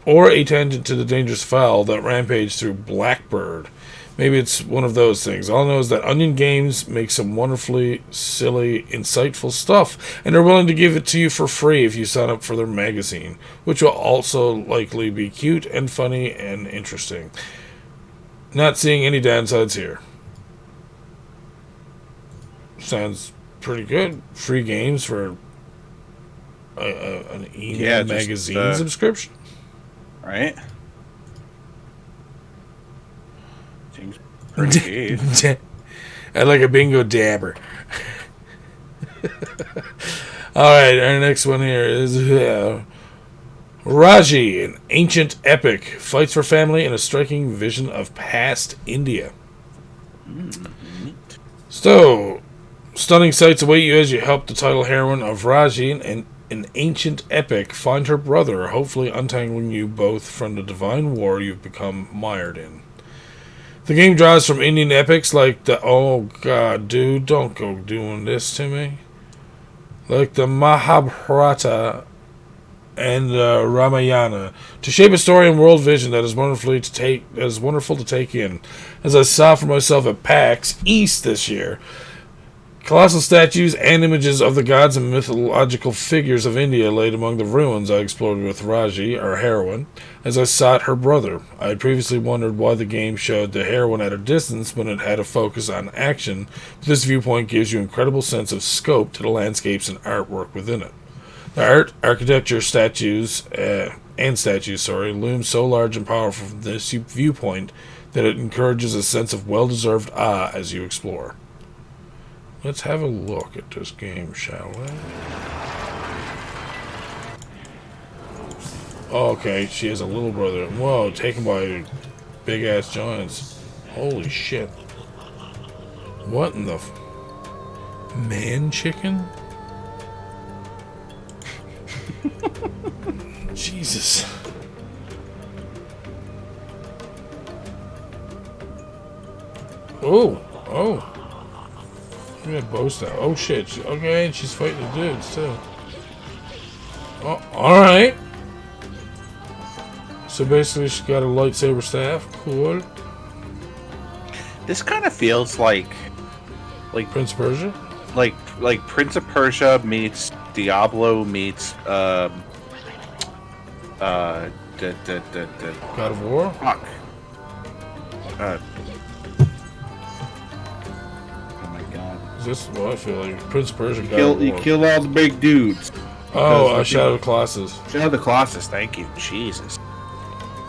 to the dangerous fowl that rampaged through Blackbird. Maybe it's one of those things. All I know is that Onion Games makes some wonderfully silly, insightful stuff, and they're willing to give it to you for free if you sign up for their magazine, which will also likely be cute and funny and interesting. Not seeing any downsides here. Sounds pretty good. Free games for an email magazine subscription. Right? Seems pretty good. I like a bingo dabber. Alright, our next one here is Reggie, an ancient epic, fights for family in a striking vision of past India. So, stunning sights await you as you help the title heroine of Reggie and an ancient epic find her brother, hopefully untangling you both from the divine war you've become mired in. The game draws from Indian epics like the... Oh god, dude, don't go doing this to me. Like the Mahabharata and the Ramayana to shape a story and world vision that is wonderful to take in. As I saw for myself at PAX East this year, colossal statues and images of the gods and mythological figures of India laid among the ruins I explored with Reggie, our heroine, as I sought her brother. I had previously wondered why the game showed the heroine at a distance when it had a focus on action, but this viewpoint gives you an incredible sense of scope to the landscapes and artwork within it. The architecture, statues loom so large and powerful from this viewpoint that it encourages a sense of well-deserved awe as you explore. Let's have a look at this game, shall we? Okay, she has a little brother. Whoa, taken by big-ass giants. Holy shit. What in the... Man chicken? Jesus. Oh. Look at that bow style. Oh shit. Okay, and she's fighting the dudes too. Oh, alright. So basically she's got a lightsaber staff. Cool. This kind of feels like Prince of Persia? Like Prince of Persia meets Diablo meets God of War? Fuck. Oh my god. This is what I feel like. Prince Persia You kill all the big dudes. Oh, Shadow of the Colossus. Shadow of the Colossus, thank you. Jesus.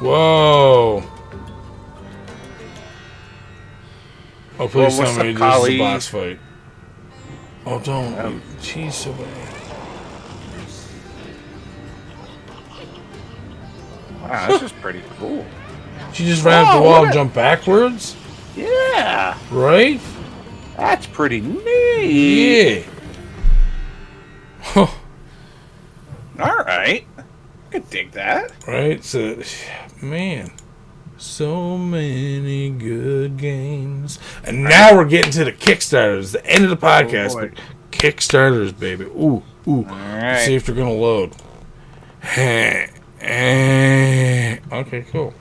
Whoa. Oh, please Well, tell me this is the boss fight. Oh, don't. Jeez, so bad. Wow, this is pretty cool. She just ran up the wall and jumped backwards? Yeah. Right? That's pretty neat. Yeah. Huh. Alright. I could dig that. Right? So, man. So many good games. And now we're getting to the Kickstarters. The end of the podcast. But Kickstarters, baby. Ooh, ooh. Alright. See if they're going to load. Okay, cool.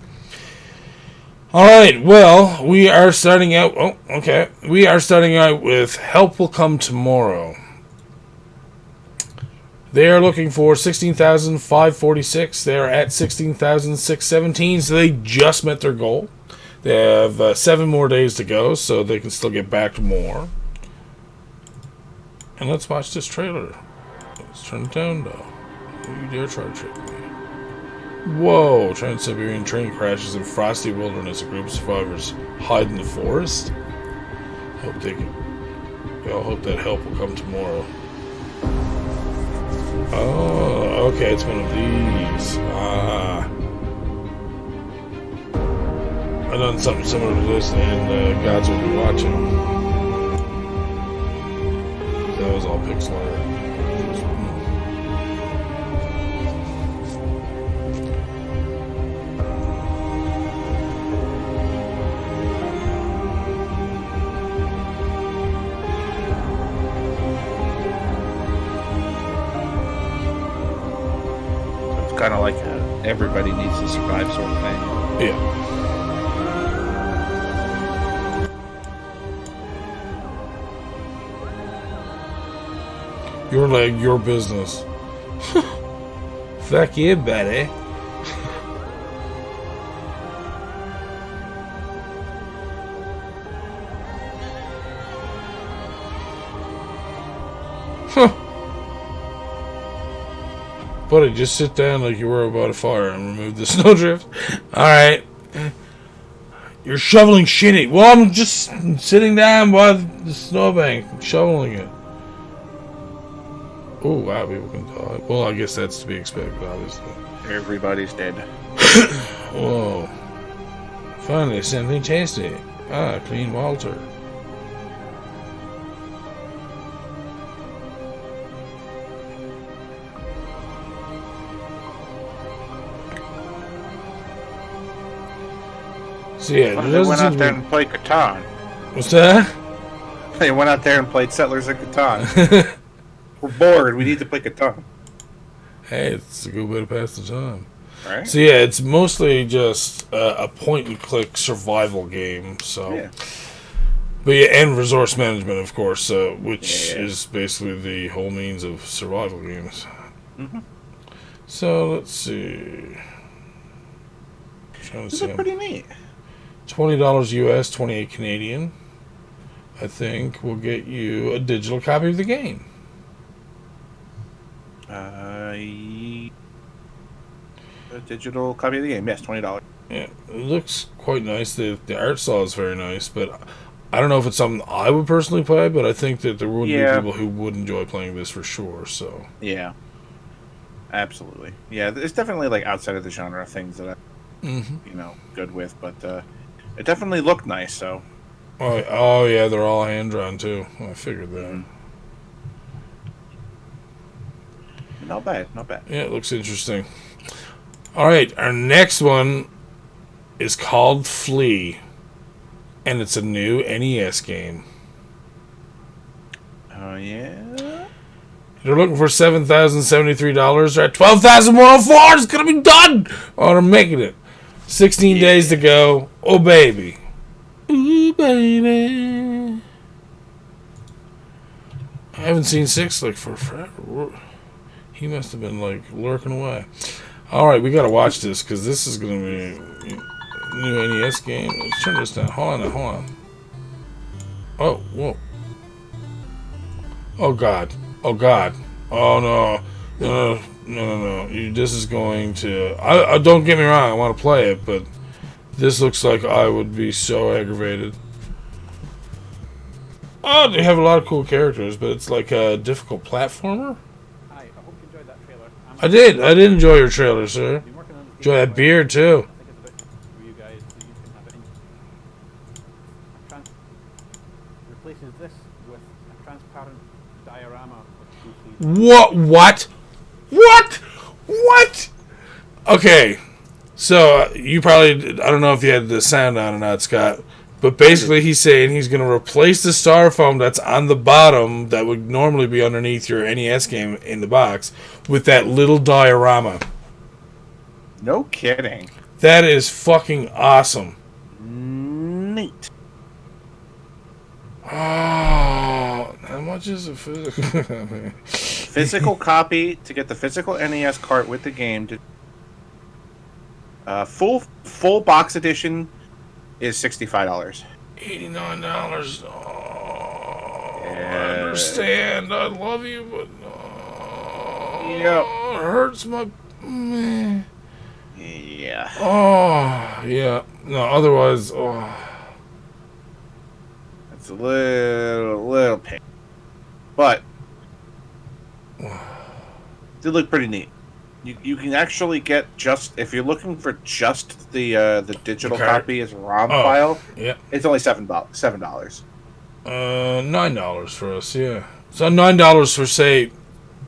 Alright, well, we are starting out... Oh, okay. We are starting out with Help Will Come Tomorrow. They are looking for 16,546. They are at 16,617, so they just met their goal. They have 7 more days to go, so they can still get back to more. And let's watch this trailer. Let's turn it down, though. Don't you dare try to trick me. Whoa! Trans-Siberian train crashes in frosty wilderness. A group of survivors hide in the forest. We all hope that help will come tomorrow. Oh, okay, it's one of these. I've done something similar to this, and Gods Will Be Watching. That was all pixel art. Kind of like a everybody needs to survive sort of thing. Yeah. Your leg, your business. Fuck you, buddy. Huh. Buddy, just sit down like you were about a fire and remove the snowdrift. Alright. You're shoveling shitty. Well, I'm just sitting down by the snowbank, shoveling it. Oh, wow, people can die. Well, I guess that's to be expected, obviously. Everybody's dead. Whoa. Finally, something tasty. Ah, clean Walter. So yeah, they went out there and played Catan. What's that? They went out there and played Settlers of Catan. We're bored. We need to play Catan. Hey, it's a good way to pass the time. Right? So yeah, it's mostly just a point-and-click survival game. So, yeah. But yeah, and resource management, of course, which is basically the whole means of survival games. Mm-hmm. So let's see. This is pretty neat. $20 US, 28 Canadian. I think will get you a digital copy of the game. A digital copy of the game, yes, $20. Yeah, it looks quite nice. The art style is very nice, but I don't know if it's something I would personally play, but I think that there would be people who would enjoy playing this for sure. So yeah, absolutely. Yeah, it's definitely like outside of the genre things that I'm good with, but it definitely looked nice. So oh yeah, they're all hand drawn too. I figured that. Mm-hmm. Not bad, not bad. Yeah, it looks interesting. All right, our next one is called Flea, and it's a new NES game. Oh, yeah? They're looking for $7,073. They're at $12,104. It's going to be done. Oh, they're making it. 16 days to go. Oh, baby. Ooh, baby. I haven't seen Six Slick for forever. He must have been, like, lurking away. Alright, we gotta watch this, because this is gonna be a new NES game. Let's turn this down. Hold on. Oh, whoa. Oh god. Oh god. Oh no. No. This is going to. I don't get me wrong. I want to play it, but this looks like I would be so aggravated. Oh, they have a lot of cool characters, but it's like a difficult platformer. Hi, I hope you enjoyed that trailer. I did enjoy your trailer, sir. Enjoy that beard too. I think it's a bit for you guys, so you can have it in. Replaces this with a transparent diorama of goofy. What? Okay, so you probably, I don't know if you had the sound on or not, Scott, but basically he's saying he's going to replace the styrofoam that's on the bottom that would normally be underneath your NES game in the box with that little diorama. No kidding. That is fucking awesome. Neat. Oh, how much is a physical? Physical copy to get the physical NES cart with the game. Full box edition is $65. $89. Oh, Yeah. I understand. I love you, but Yep. it hurts my. Meh. Yeah. Oh, yeah. No, otherwise, It's a little pain. But they look pretty neat. You can actually get just, if you're looking for just the digital copy as a ROM file, yeah, it's only $7. $9 for us, yeah. So $9 for, say,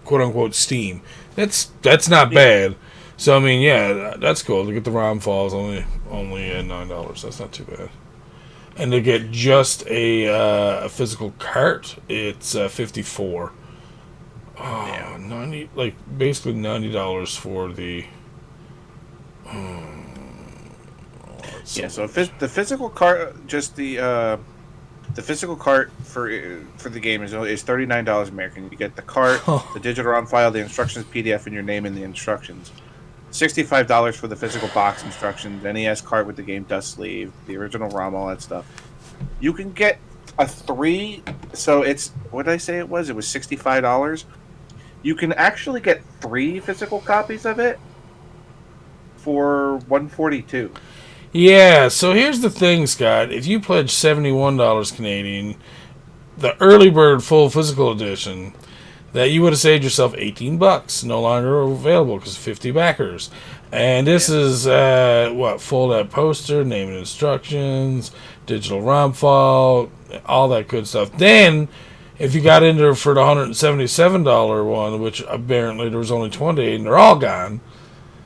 quote unquote Steam. That's not bad. So I mean, yeah, that's cool. To get the ROM files only $9. That's not too bad. And to get just a physical cart, it's $54. Oh, yeah. 90, like basically $90 for the. Yeah, so the physical cart, just the physical cart for the game is $39 American. You get the cart, the digital ROM file, the instructions PDF, and your name in the instructions. $65 for the physical box instructions, NES cart with the game dust sleeve, the original ROM, all that stuff. You can get a 3. So it's, what did I say it was? It was $65. You can actually get 3 physical copies of it for $142. Yeah, so here's the thing, Scott. If you pledge $71 Canadian, the early bird full physical edition, that you would have saved yourself $18. No longer available because 50 backers. And this is fold out poster, name and instructions, digital ROM file, all that good stuff. Then, if you got into for the $177 one, which apparently there was only 20, and they're all gone,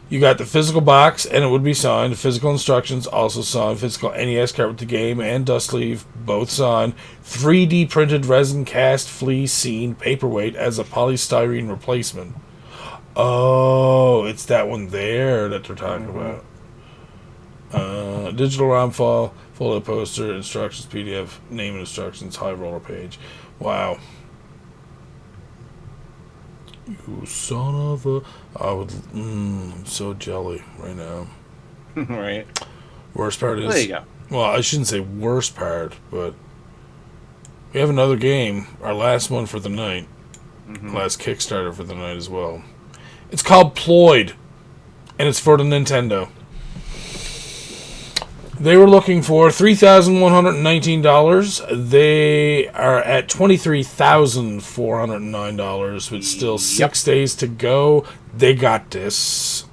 you got the physical box, and it would be signed. The physical instructions also signed. Physical NES card with the game and dust sleeve, both signed. 3D printed resin cast Flea scene paperweight as a polystyrene replacement. Oh, it's that one there that they're talking about. Digital ROM file, folded poster, instructions, PDF, name and instructions, high roller page. Wow. You son of a... I'm so jelly right now. Right. Worst part is... There you go. Well, I shouldn't say worst part, but... We have another game, our last one for the night. Last Kickstarter for the night as well. It's called Ploid, and it's for the Nintendo. They were looking for $3,119. They are at $23,409, with still 6 days to go. They got this.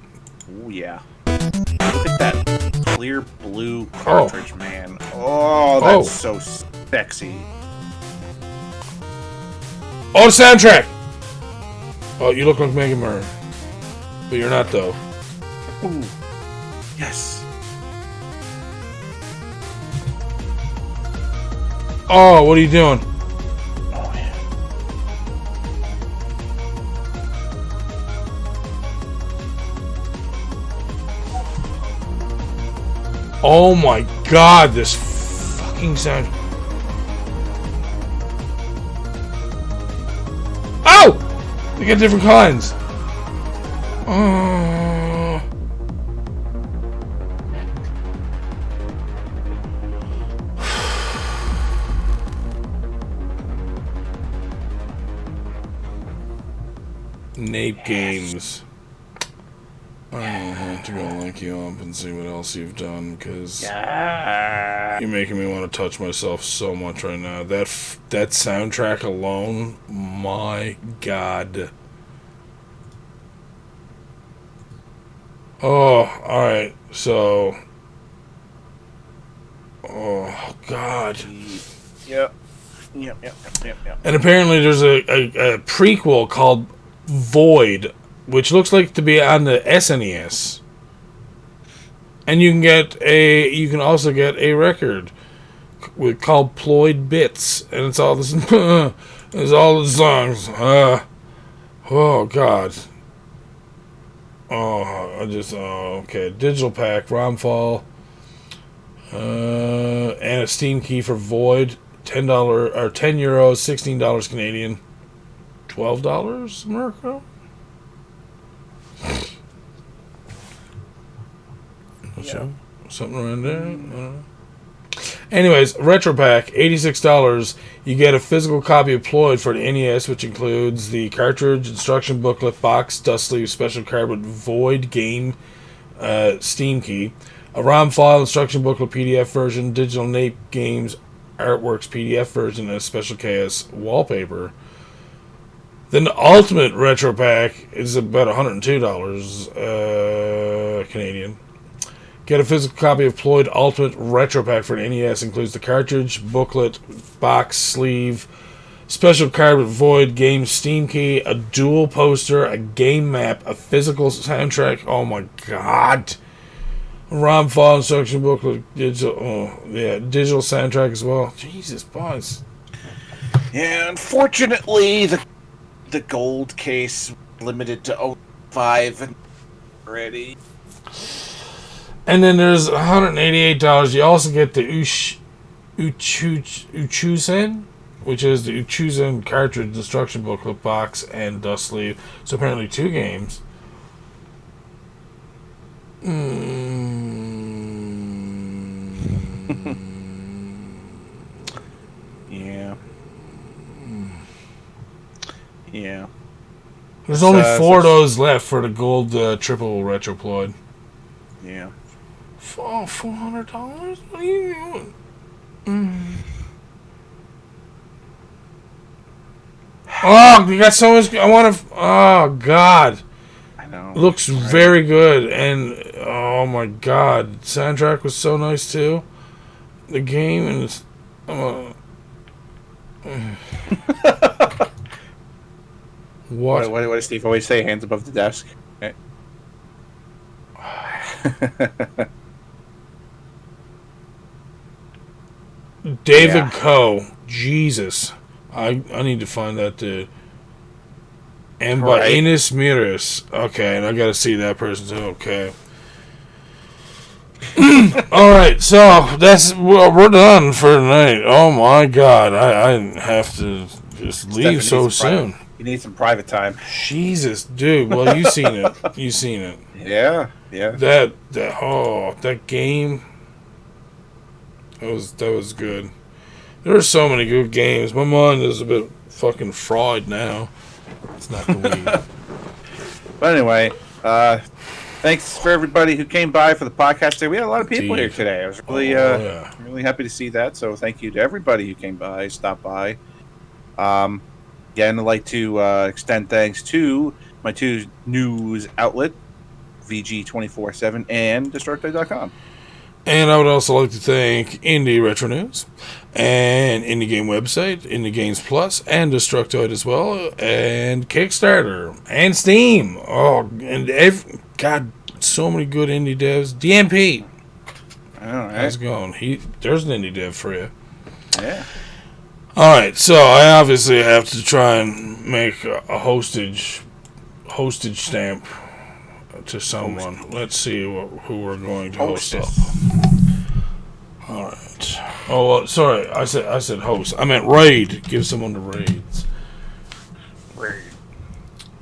Oh, yeah. Look at that clear blue cartridge, man. Oh, that's so sexy. Oh, the soundtrack! Oh, you look like Mega Man. But you're not, though. Ooh. Yes. Oh, what are you doing? Oh, yeah. Oh my god, this fucking sound. Oh! They got different kinds. Nape Games. I'm gonna have to go link you up and see what else you've done, because you're making me want to touch myself so much right now. That soundtrack alone, my God. Oh, alright, so... Oh, God. Yep. And apparently there's a prequel called Void, which looks like to be on the SNES. And you can also get a record called Ploid Bits, and it's all this it's all the songs. Oh God. Okay. Digital pack, ROMfall, and a Steam key for Void, $10 or €10, $16 Canadian, $12 America. Yeah. Something around there. Anyways, Retro Pack, $86. You get a physical copy of Ploid for the NES, which includes the cartridge, instruction booklet, box, dust sleeve, special card with Void game, Steam key, a ROM file, instruction booklet, PDF version, digital Nape Games Artworks PDF version, and a special KS wallpaper. Then the Ultimate Retro Pack is about $102 Canadian. Get a physical copy of Ploid Ultimate Retro Pack for the NES. Includes the cartridge, booklet, box, sleeve, special card with Void game Steam key, a dual poster, a game map, a physical soundtrack. Oh my God! A ROM file, instruction booklet, digital soundtrack as well. Jesus, boys. Yeah, unfortunately, the gold case limited to 05 already. And then there's $188. You also get the Uchusen, which is the Uchusen cartridge, instruction booklet, box, and dust sleeve. So apparently 2 games. Yeah. There's only 4 of those left for the gold triple retro Ploid. Yeah. Oh, $400? What are you doing? Oh, you got so much. I want to. Oh God. I know. It looks very good, and oh my God, soundtrack was so nice too. The game and it's. What? What does Steve always say? Hands above the desk. Okay. David Coe. Jesus. I need to find that dude. And by Ines Miras. Okay, and I gotta see that person too. Okay. Alright, so we're done for tonight. Oh my God. I have to just leave so soon. You need some private time. Jesus, dude. Well, you seen it. You seen it. Yeah. That game. That was good. There are so many good games. My mind is a bit fucking fried now. It's not the weed. But anyway, thanks for everybody who came by for the podcast today. We had a lot of people here today. I was really really happy to see that. So thank you to everybody who came by, stopped by. Again, I'd like to extend thanks to my 2 news outlet, VG247 and Destructoid.com. And I would also like to thank Indie Retro News and Indie Game Website, Indie Games Plus, and Destructoid as well, and Kickstarter, and Steam. Oh, and God, so many good indie devs. DMP. All right. How's it going? There's an indie dev for you. Yeah. Alright, so I obviously have to try and make a hostage stamp to someone. Let's see who we're going to host up. Alright. Oh, well, sorry, I said host. I meant raid. Give someone the raids. Raid.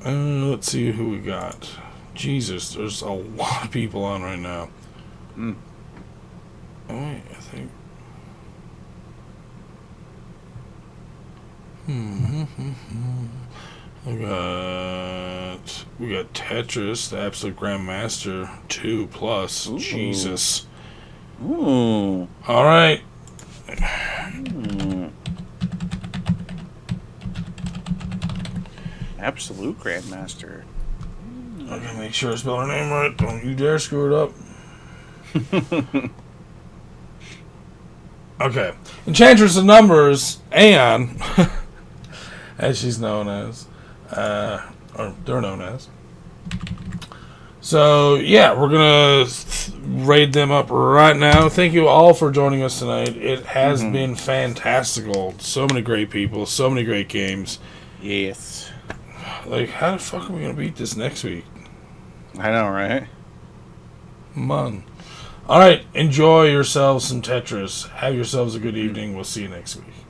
Let's see who we got. Jesus, there's a lot of people on right now. Oh, wait, I think... We got Tetris, the absolute Grandmaster 2 plus. Ooh. Jesus. Ooh. All right. Absolute Grandmaster. I gotta make sure I spell her name right. Don't you dare screw it up. Okay. Enchantress of Numbers, Aeon, as she's known as, or they're known as. So, yeah, we're going to raid them up right now. Thank you all for joining us tonight. It has been fantastical. So many great people, so many great games. Yes. Like, how the fuck are we going to beat this next week? I know, right? Man. All right, enjoy yourselves some Tetris. Have yourselves a good evening. We'll see you next week.